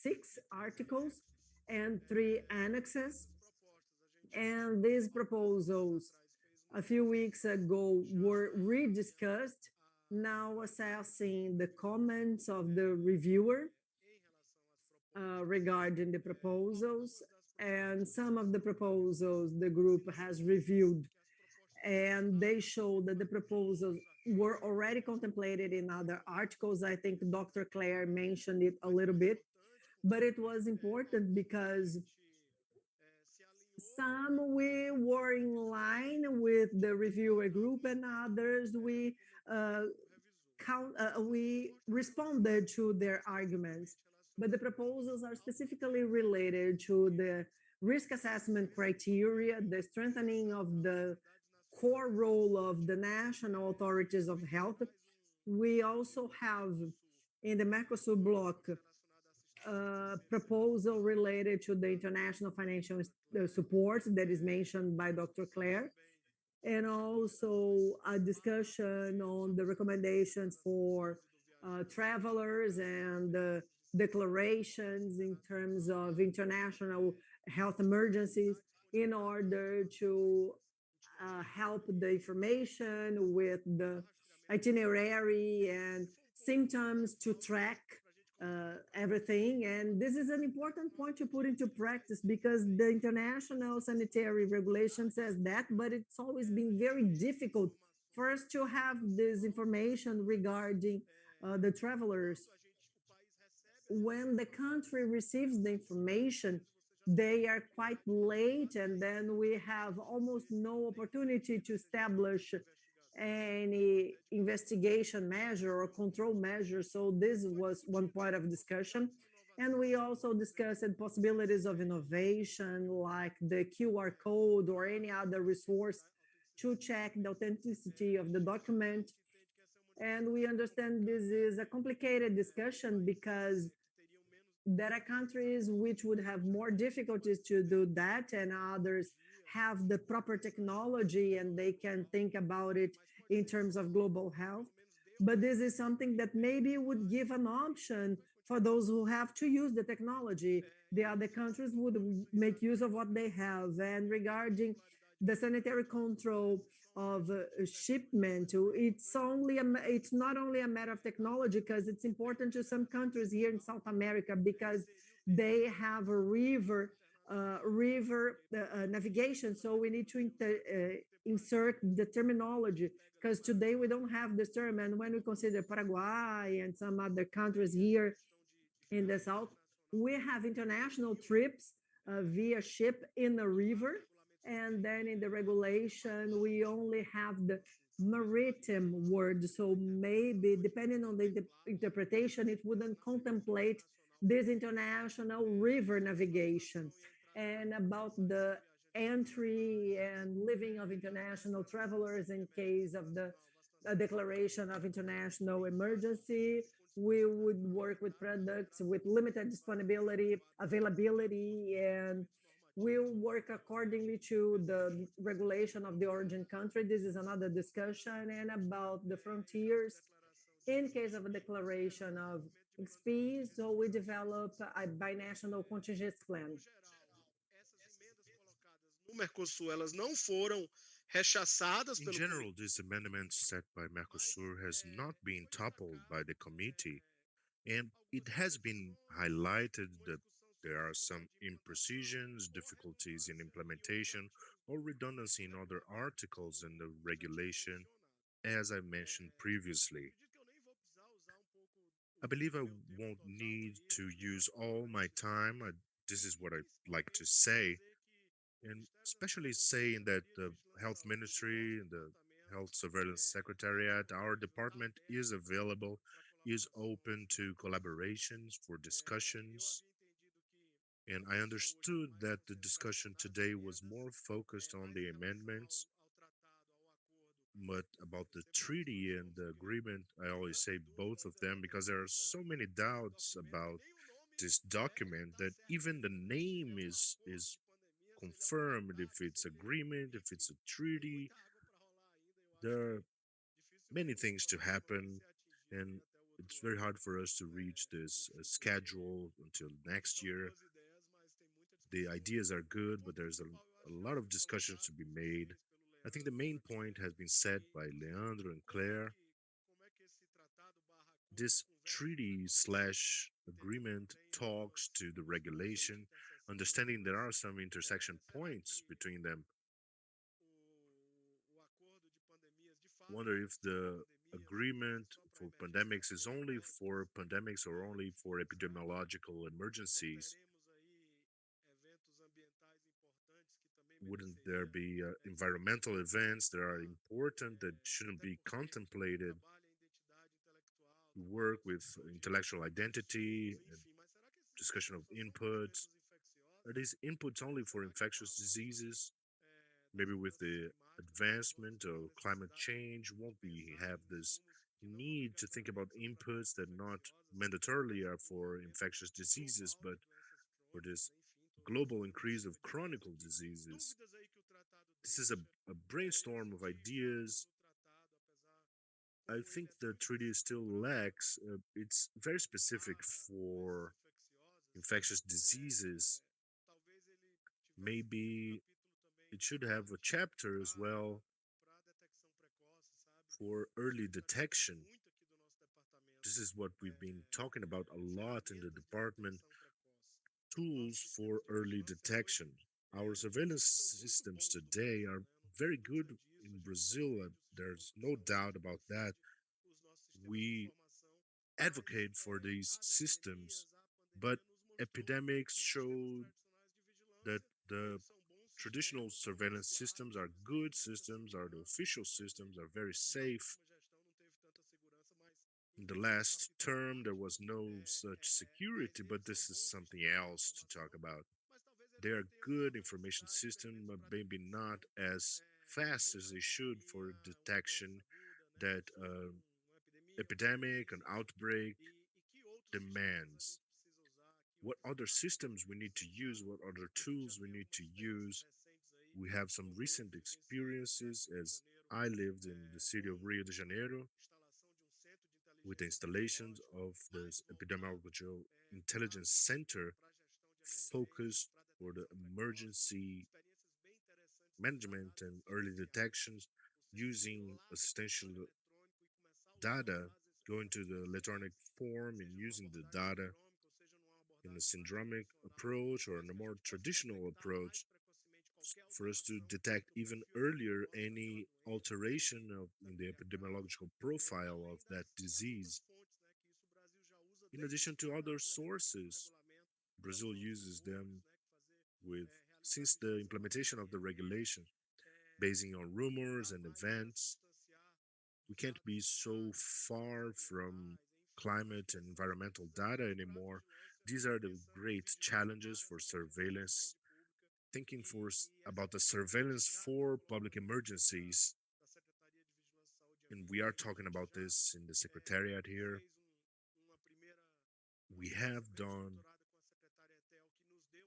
Speaker 1: 6 articles and 3 annexes. And these proposals a few weeks ago were rediscussed, now assessing the comments of the reviewer regarding the proposals. And some of the proposals the group has reviewed, and they show that the proposals were already contemplated in other articles. I think Dr. Claire mentioned it a little bit, but it was important because some we were in line with the reviewer group, and others uh, we responded to their arguments. But the proposals are specifically related to the risk assessment criteria, the strengthening of the core role of the national authorities of health. We also have in the Mercosur bloc proposal related to the international financial support that is mentioned by Dr. Claire, and also a discussion on the recommendations for travelers and declarations in terms of international health emergencies in order to help the information with the itinerary and symptoms to track everything. And this is an important point to put into practice because the international sanitary regulation says that, but it's always been very difficult for us to have this information regarding the travelers. When the country receives the information, they are quite late, and then we have almost no opportunity to establish any investigation measure or control measure. So this was one point of discussion. And we also discussed possibilities of innovation like the QR code or any other resource to check the authenticity of the document. And we understand this is a complicated discussion because there are countries which would have more difficulties to do that, and others have the proper technology and they can think about it in terms of global health. But this is something that maybe would give an option for those who have to use the technology. The other countries would make use of what they have. And regarding the sanitary control of shipment, it's not only a matter of technology, because it's important to some countries here in South America because they have a river navigation. So we need to insert the terminology, because today we don't have this term. And when we consider Paraguay and some other countries here in the south, we have international trips via ship in the river. And then in the regulation, we only have the maritime word. So maybe depending on the interpretation, it wouldn't contemplate this international river navigation. And about the entry and living of international travelers in case of the declaration of international emergency, we would work with products with limited disponibility, availability, and we'll work accordingly to the regulation of the origin country. This is another discussion. And about the frontiers, in case of a declaration of XP, so we develop a binational contingency plan.
Speaker 4: No Mercosul, elas não foram rechaçadas
Speaker 5: In
Speaker 4: pelo
Speaker 5: general, this amendment set by Mercosur has not been toppled by the committee, and it has been highlighted that there are some imprecisions, difficulties in implementation, or redundancy in other articles in the regulation, as I mentioned previously. I believe I won't need to use all my time. This is what I like to say, and especially saying that the health ministry and the health surveillance secretariat, our department is available, is open to collaborations for discussions. And I understood that the discussion today was more focused on the amendments, but about the treaty and the agreement. I always say both of them because there are so many doubts about this document that even the name is confirmed, if it's agreement, if it's a treaty. There are many things to happen, and it's very hard for us to reach this schedule until next year. The ideas are good, but there's a lot of discussions to be made. I think the main point has been said by Leandro and Claire. This treaty slash agreement talks to the regulation, understanding there are some intersection points between them. Wonder if the agreement for pandemics is only for pandemics or only for epidemiological emergencies. Wouldn't there be environmental events that are important that shouldn't be contemplated? We work with intellectual identity and discussion of inputs. Are these inputs only for infectious diseases? Maybe with the advancement of climate change, won't we have this need to think about inputs that not mandatorily are for infectious diseases, but for this global increase of chronic diseases? This is a brainstorm of ideas. I think the treaty still lacks, it's very specific for infectious diseases. Maybe it should have a chapter as well for early detection. This is what we've been talking about a lot in the department, tools for early detection. Our surveillance systems today are very good in Brazil. There's no doubt about that. We advocate for these systems, but epidemics show that the traditional surveillance systems are good systems, are the official systems, are very safe. In the last term, there was no such security, but this is something else to talk about. They are good information system, but maybe not as fast as they should for detection that epidemic and outbreak demands. What other systems we need to use, what other tools we need to use. We have some recent experiences as I lived in the city of Rio de Janeiro with the installations of this epidemiological intelligence center focused for the emergency management and early detections using assistential data, going to the electronic form and using the data in a syndromic approach or in a more traditional approach for us to detect even earlier any alteration in the epidemiological profile of that disease. In addition to other sources, Brazil uses them with since the implementation of the regulation, basing on rumors and events. We can't be so far from climate and environmental data anymore. These are the great challenges for surveillance. Thinking about the surveillance for public emergencies, and we are talking about this in the secretariat here. We have done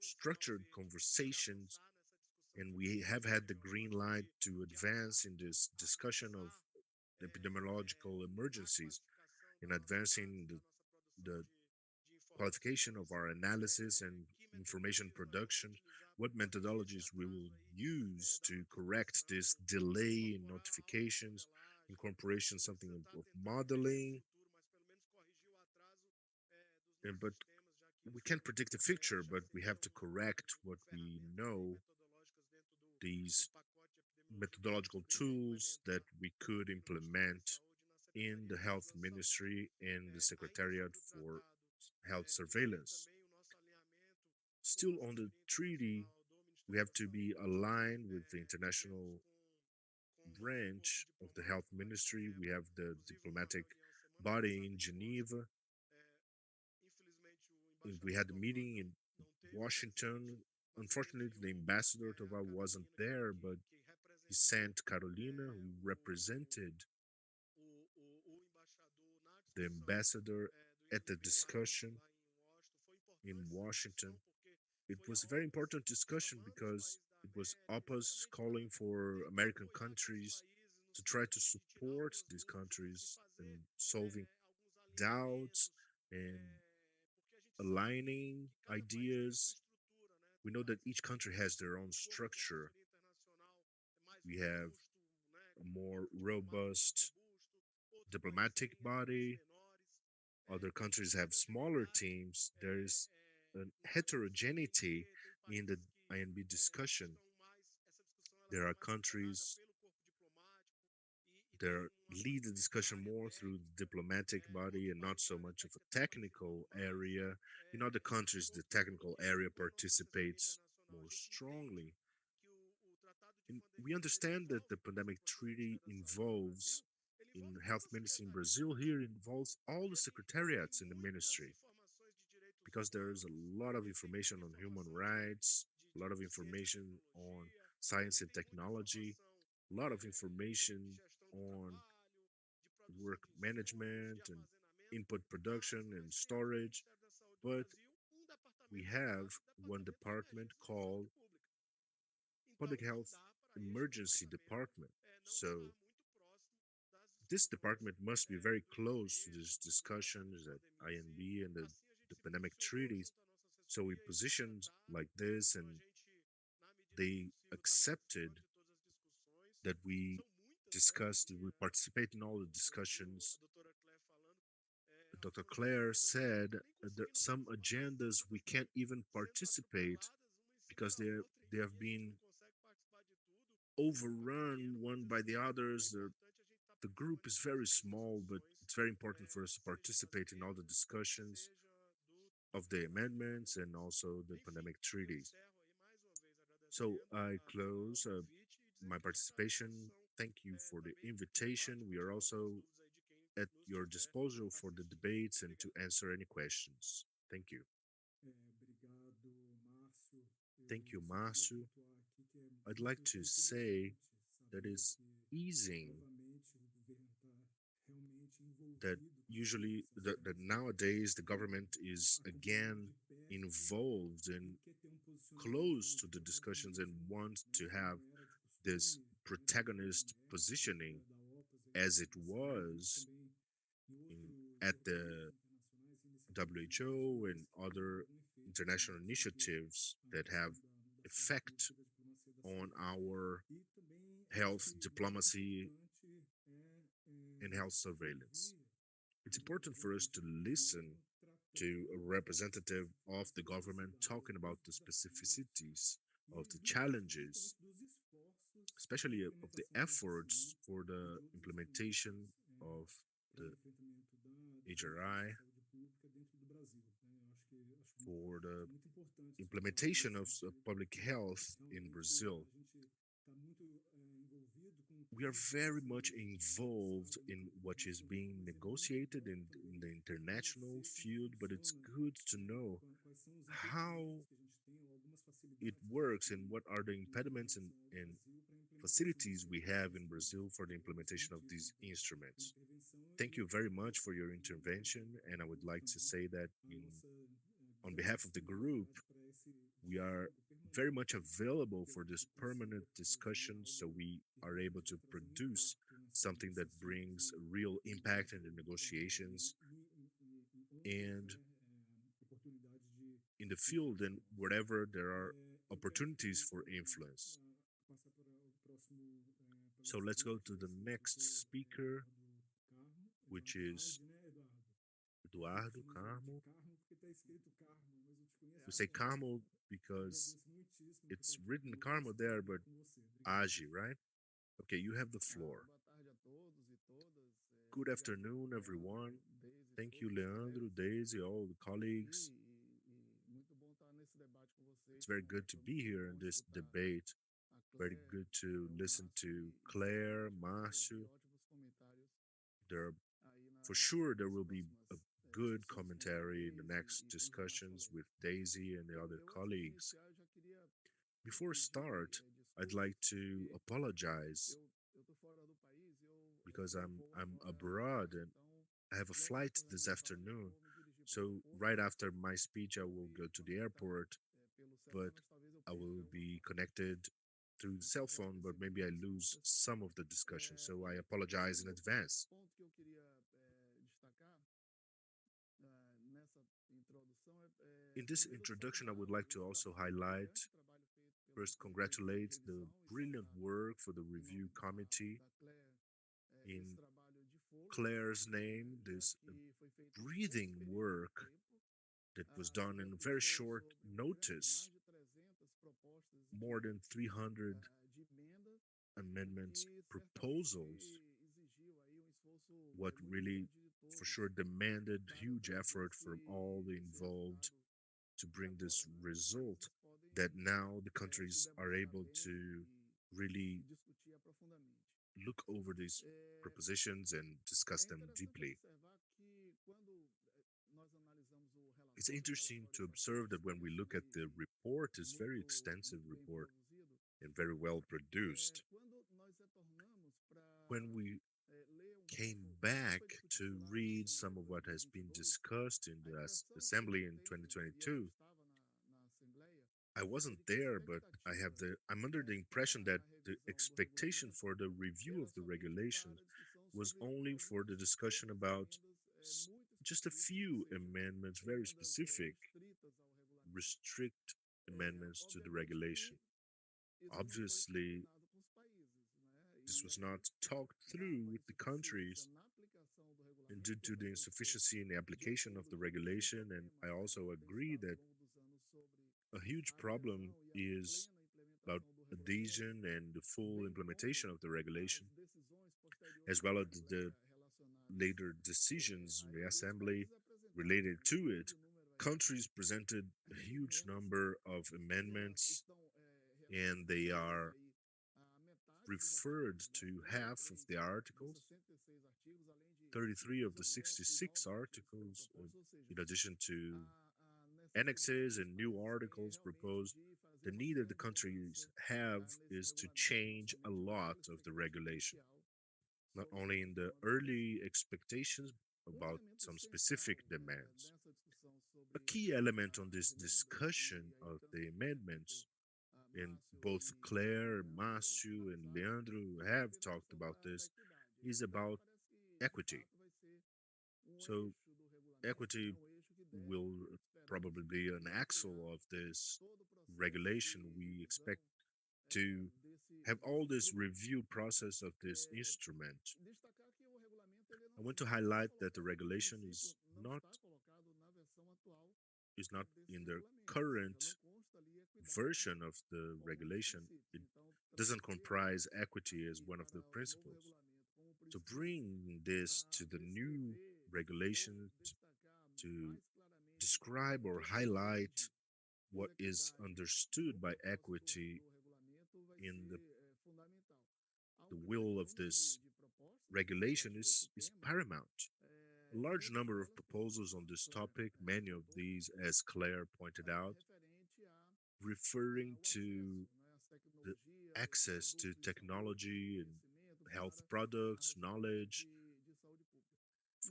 Speaker 5: structured conversations and we have had the green light to advance in this discussion of epidemiological emergencies in advancing the qualification of our analysis and information production, what methodologies we will use to correct this delay in notifications, incorporation something of modeling, but we can't predict the future, but we have to correct what we know, these methodological tools that we could implement in the health ministry and the secretariat for health surveillance. Still on the treaty, we have to be aligned with the international branch of the health ministry. We have the diplomatic body in Geneva. And we had a meeting in Washington. Unfortunately, the ambassador Toval wasn't there, but he sent Carolina, who represented the ambassador at the discussion in Washington. It was a very important discussion because it was OPAS calling for American countries to try to support these countries in solving doubts and aligning ideas. We know that each country has their own structure. We have a more robust diplomatic body. Other countries have smaller teams. There is a heterogeneity in the INB discussion. There are countries that lead the discussion more through the diplomatic body and not so much of a technical area. In other countries, the technical area participates more strongly. And we understand that the pandemic treaty involves, in health ministry in Brazil, here involves all the secretariats in the ministry because there's a lot of information on human rights, a lot of information on science and technology, a lot of information on work management and input production and storage. But we have one department called Public Health Emergency Department. So this department must be very close to these discussions at INB and the pandemic treaties. So we positioned like this, and they accepted that we discussed, we participate in all the discussions. Dr. Claire said that some agendas we can't even participate because they have been overrun one by the others. The group is very small, but it's very important for us to participate in all the discussions of the amendments and also the pandemic treaties. So I close my participation. Thank you for the invitation. We are also at your disposal for the debates and to answer any questions. Thank you. Thank you, Márcio. I'd like to say that it's easing that usually that nowadays the government is again involved and close to the discussions and wants to have this protagonist positioning as it was at the WHO and other international initiatives that have effect on our health diplomacy and health surveillance. It's important for us to listen to a representative of the government talking about the specificities of the challenges, especially of the efforts for the implementation of the HRI, for the implementation of public health in Brazil. We are very much involved in what is being negotiated in the international field, but it's good to know how it works and what are the impediments and facilities we have in Brazil for the implementation of these instruments. Thank you very much for your intervention, and I would like to say that on behalf of the group, we are very much available for this permanent discussion so we are able to produce something that brings a real impact in the negotiations and in the field and wherever there are opportunities for influence. So let's go to the next speaker, which is Eduardo Carmo. We say Carmo because it's written Carmo there, but Agi, right? Okay, you have the floor. Good afternoon, everyone. Thank you, Leandro, Daisy, all the colleagues. It's very good to be here in this debate. Very good to listen to Claire, Márcio. For sure, there will be a good commentary in the next discussions with Daisy and the other colleagues. Before start, I'd like to apologize because I'm abroad and I have a flight this afternoon. So right after my speech, I will go to the airport, but I will be connected through the cell phone, but maybe I lose some of the discussion. So I apologize in advance. In this introduction, I would like to also highlight, first, congratulate the brilliant work for the review committee in Claire's name, this breathing work that was done in very short notice, more than 300 amendments proposals, what really for sure demanded huge effort from all the involved to bring this result that now the countries are able to really look over these propositions and discuss them deeply. It's interesting to observe that when we look at the report, it's a very extensive report and very well produced. When we came back to read some of what has been discussed in the assembly in 2022, I wasn't there, but I'm under the impression that the expectation for the review of the regulations was only for the discussion about just a few amendments, very specific, restrict amendments to the regulation. Obviously, this was not talked through with the countries, and due to the insufficiency in the application of the regulation, and I also agree that a huge problem is about adhesion and the full implementation of the regulation, as well as the later decisions in the assembly related to it. Countries presented a huge number of amendments, and they are referred to half of the articles, 33 of the 66 articles, in addition to annexes and new articles proposed, the need that the countries have is to change a lot of the regulation, not only in the early expectations about some specific demands. A key element on this discussion of the amendments, and both Claire, Márcio, and Leandro have talked about this, is about equity. So, equity will probably be an axle of this regulation. We expect to have all this review process of this instrument. I want to highlight that the regulation is not in the current version of the regulation. It doesn't comprise equity as one of the principles. To bring this to the new regulation to describe or highlight what is understood by equity in the will of this regulation is paramount. A large number of proposals on this topic, many of these, as Claire pointed out, referring to the access to technology and health products, knowledge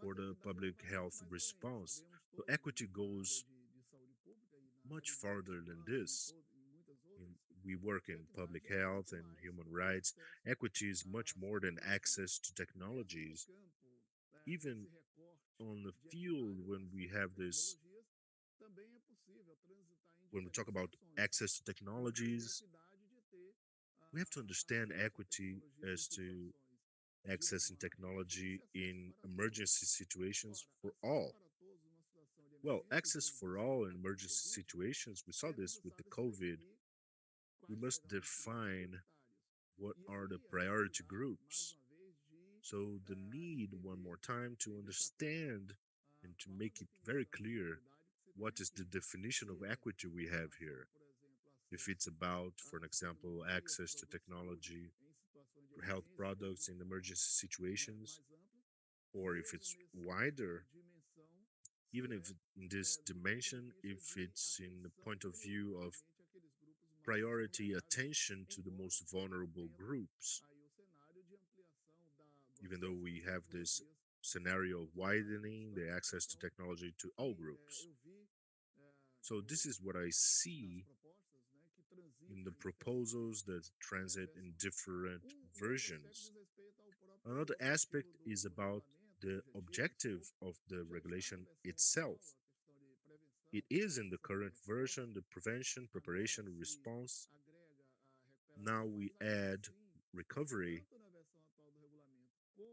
Speaker 5: for the public health response. So equity goes much farther than this. In, we work in public health and human rights. Equity is much more than access to technologies. Even on the field, when we talk about access to technologies, we have to understand equity as to accessing technology in emergency situations for all. Well, access for all in emergency situations, we saw this with the COVID. We must define what are the priority groups. So, the need, one more time, to understand and to make it very clear what is the definition of equity we have here. If it's about, for an example, access to technology, health products in emergency situations, or if it's wider, even if in this dimension, if it's in the point of view of priority attention to the most vulnerable groups, even though we have this scenario of widening the access to technology to all groups. So, this is what I see in the proposals that transit in different versions. Another aspect is about the objective of the regulation itself. It is in the current version the prevention, preparation, response. Now we add recovery,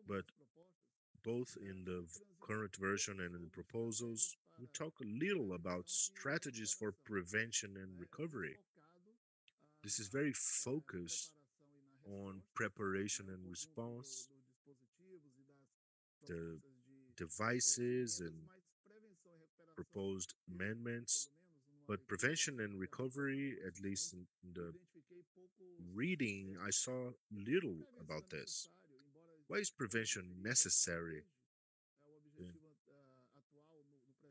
Speaker 5: but both in the current version and in the proposals, we talk a little about strategies for prevention and recovery. This is very focused on preparation and response, the devices and proposed amendments. But prevention and recovery, at least in the reading, I saw little about this. Why is prevention necessary? And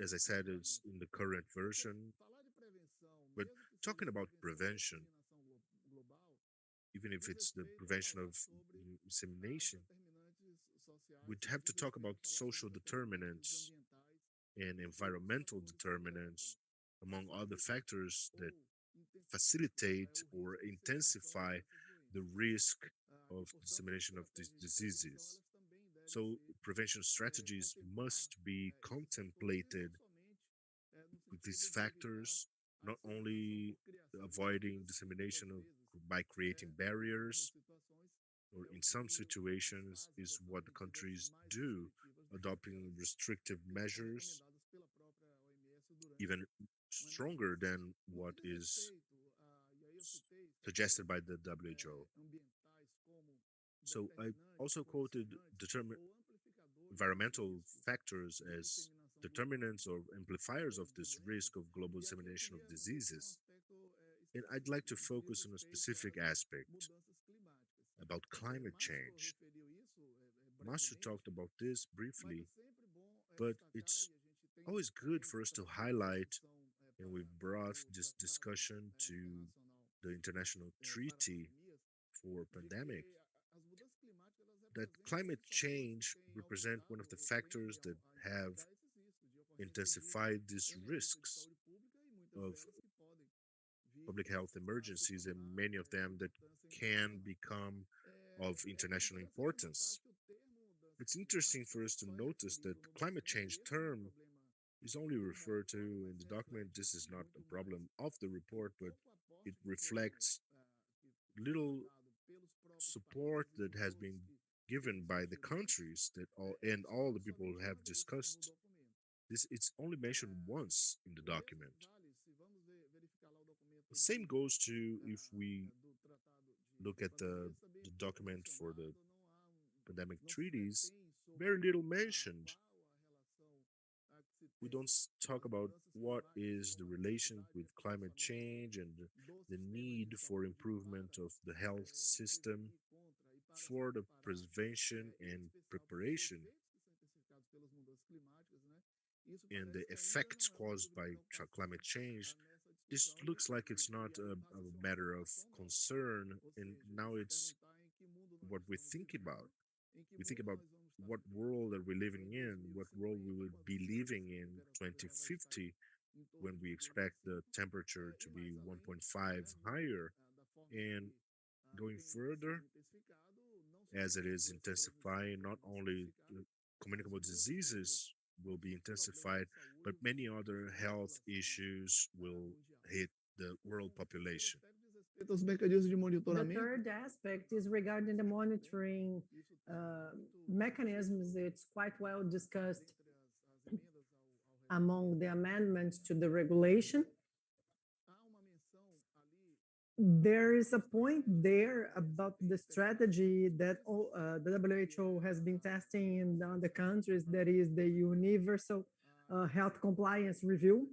Speaker 5: as I said, it's in the current version. But talking about prevention, even if it's the prevention of insemination, we'd have to talk about social determinants and environmental determinants, among other factors that facilitate or intensify the risk of dissemination of these diseases. So, prevention strategies must be contemplated with these factors, not only avoiding dissemination of, by creating barriers, or in some situations, is what the countries do, adopting restrictive measures, even stronger than what is suggested by the WHO. So I also quoted environmental factors as determinants or amplifiers of this risk of global dissemination of diseases. And I'd like to focus on a specific aspect about climate change. Márcio talked about this briefly, but it's always good for us to highlight, and we've brought this discussion to the international treaty for pandemic, that climate change represent one of the factors that have intensified these risks of public health emergencies, and many of them that can become of international importance. It's interesting for us to notice that the climate change term is only referred to in the document. This is not a problem of the report, but it reflects little support that has been given by the countries that all the people have discussed. This it's only mentioned once in the document. The same goes to if we look at the document for the pandemic treaties, very little mentioned. We don't talk about what is the relation with climate change and the need for improvement of the health system for the prevention and preparation and the effects caused by climate change. This looks like it's not a matter of concern, and now it's what we think about. We think about what world are we living in, what world we will be living in 2050 when we expect the temperature to be 1.5 higher, and going further as it is intensifying, not only communicable diseases will be intensified, but many other health issues will hit the world population.
Speaker 1: The third aspect is regarding the monitoring mechanisms. It's quite well discussed among the amendments to the regulation. There is a point there about the strategy that the WHO has been testing in the countries, that is the Universal Health Compliance Review.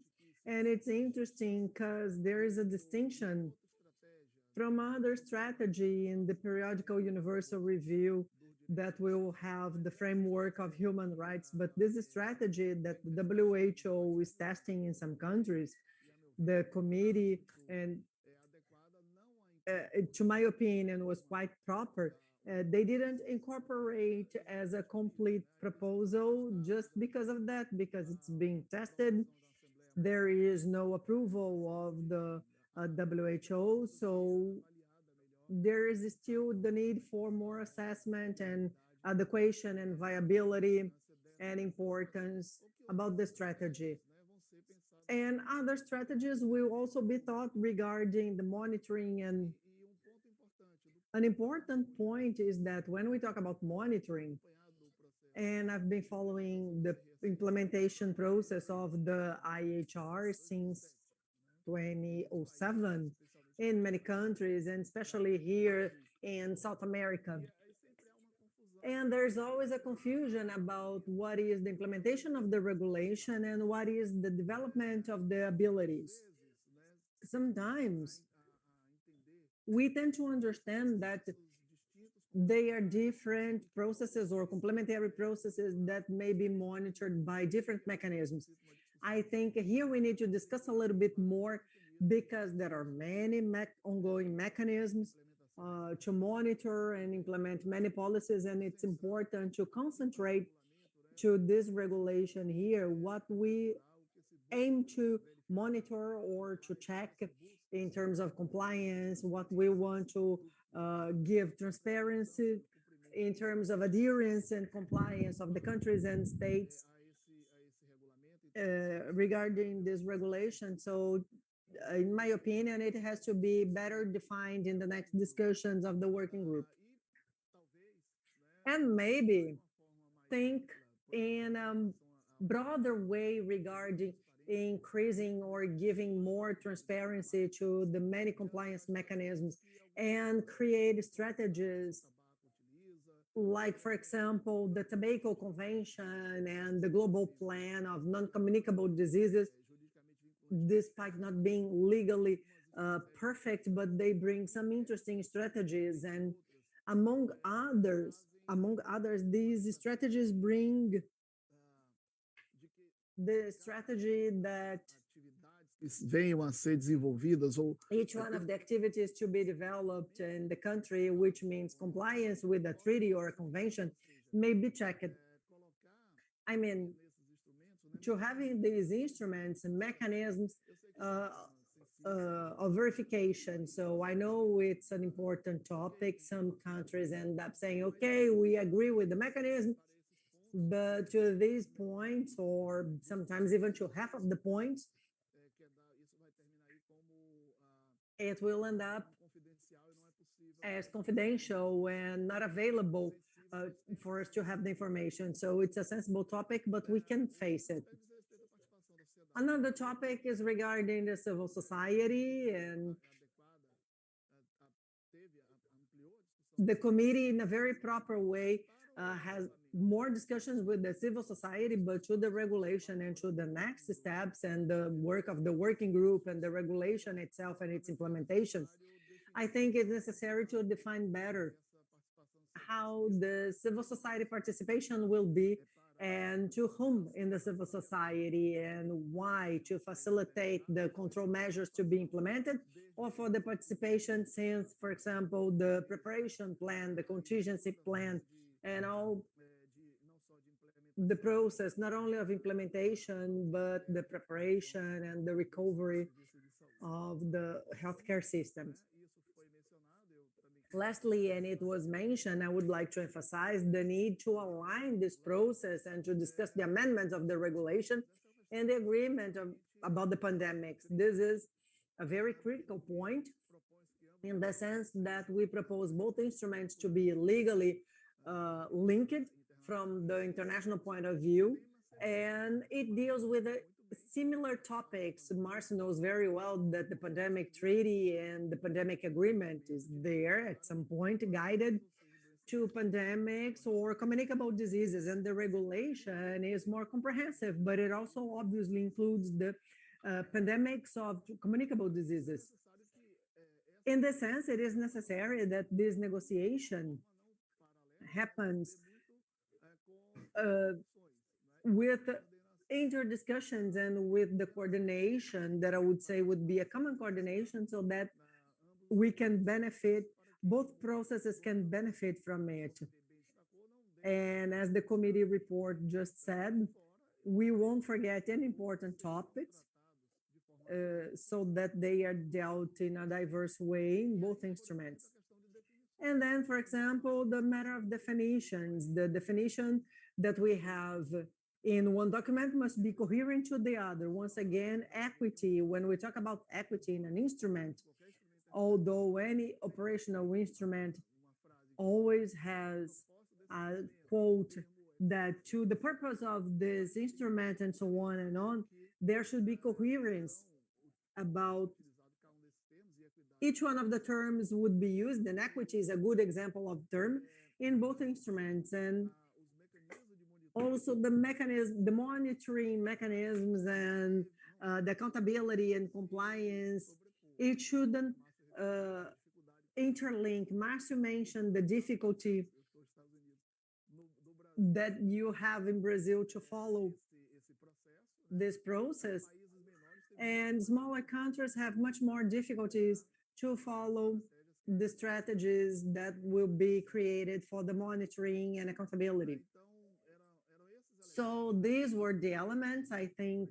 Speaker 1: And it's interesting because there is a distinction from other strategy in the periodical universal review that will have the framework of human rights. But this strategy that the WHO is testing in some countries, the committee, and to my opinion, was quite proper. They didn't incorporate as a complete proposal just because of that, because it's being tested. There is no approval of the WHO, so there is still the need for more assessment and adequation and viability and importance about the strategy. And other strategies will also be thought regarding the monitoring. And an important point is that when we talk about monitoring, and I've been following the implementation process of the IHR since 2007 in many countries, and especially here in South America. And there's always a confusion about what is the implementation of the regulation and what is the development of the abilities. Sometimes we tend to understand that they are different processes or complementary processes that may be monitored by different mechanisms. I think here we need to discuss a little bit more, because there are many ongoing mechanisms to monitor and implement many policies, and it's important to concentrate to this regulation here what we aim to monitor or to check in terms of compliance, what we want to give transparency in terms of adherence and compliance of the countries and states regarding this regulation. So in my opinion, it has to be better defined in the next discussions of the working group. And maybe think in a broader way regarding increasing or giving more transparency to the many compliance mechanisms and create strategies like, for example, the Tobacco Convention and the Global Plan of Non-Communicable Diseases, despite not being legally perfect, but they bring some interesting strategies. And among others, among others, these strategies bring the strategy that
Speaker 6: venham a ser desenvolvidas ou
Speaker 1: each one of the activities to be developed in the country, which means compliance with a treaty or a convention, may be checked. I mean, to having these instruments and mechanisms of verification. So I know it's an important topic. Some countries end up saying, okay, we agree with the mechanism, but to these points, or sometimes even to half of the points, it will end up as confidential and not available for us to have the information. So it's a sensible topic, but we can face it. Another topic is regarding the civil society, and the committee in a very proper way has more discussions with the civil society, but to the regulation and to the next steps and the work of the working group and the regulation itself and its implementation, I think it's necessary to define better how the civil society participation will be and to whom in the civil society and why, to facilitate the control measures to be implemented, or for the participation since, for example, the preparation plan, the contingency plan, and all the process, not only of implementation, but the preparation and the recovery of the healthcare systems. Lastly, and it was mentioned, I would like to emphasize the need to align this process and to discuss the amendments of the regulation and the agreement about the pandemics. This is a very critical point in the sense that we propose both instruments to be legally linked from the international point of view, and it deals with similar topics. Marcia knows very well that the pandemic treaty and the pandemic agreement is there at some point guided to pandemics or communicable diseases, and the regulation is more comprehensive, but it also obviously includes the pandemics of communicable diseases. In this sense, it is necessary that this negotiation happens with interdiscussions and with the coordination that I would say would be a common coordination so that we can benefit, both processes can benefit from it. And as the committee report just said, we won't forget any important topics so that they are dealt in a diverse way in both instruments. And then, for example, the matter of definitions, the definition that we have in one document must be coherent to the other. Once again, equity, when we talk about equity in an instrument, although any operational instrument always has a quote that to the purpose of this instrument and so on, there should be coherence about each one of the terms would be used, and equity is a good example of term in both instruments. And also the mechanism, the monitoring mechanisms and the accountability and compliance, it shouldn't interlink. Marcio mentioned the difficulty that you have in Brazil to follow this process, and smaller countries have much more difficulties to follow the strategies that will be created for the monitoring and accountability. So these were the elements. I think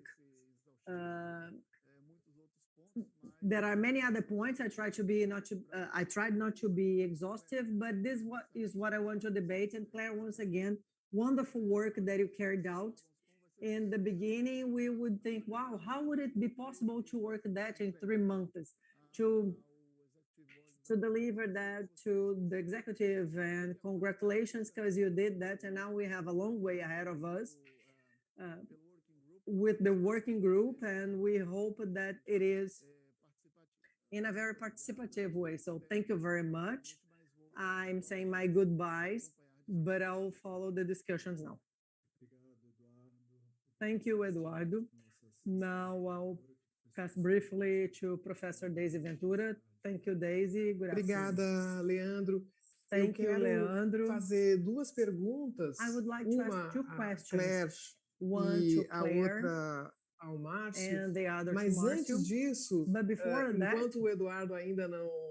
Speaker 1: there are many other points. I tried not to be exhaustive, but this is what I want to debate. And Claire, once again, wonderful work that you carried out. In the beginning, we would think, wow, how would it be possible to work that in 3 months, to deliver that to the executive? And congratulations, because you did that. And now we have a long way ahead of us with the working group. And we hope that it is in a very participative way. So thank you very much. I'm saying my goodbyes, but I'll follow the discussions now. Thank you, Eduardo. Now I'll pass briefly to Professor Daisy Ventura. Thank you, Daisy. Good afternoon.
Speaker 6: Obrigada, Leandro.
Speaker 1: Thank you,
Speaker 7: quero
Speaker 1: Leandro.
Speaker 7: fazer duas perguntas,
Speaker 1: I would like to ask
Speaker 7: uma
Speaker 1: two
Speaker 7: a
Speaker 1: questions.
Speaker 7: Claire
Speaker 1: One
Speaker 7: e
Speaker 1: to
Speaker 7: a
Speaker 1: Claire
Speaker 7: outra ao Márcio.
Speaker 1: and the other to
Speaker 7: Mas
Speaker 1: Márcio.
Speaker 7: antes disso,
Speaker 1: But before that,
Speaker 7: enquanto o Eduardo ainda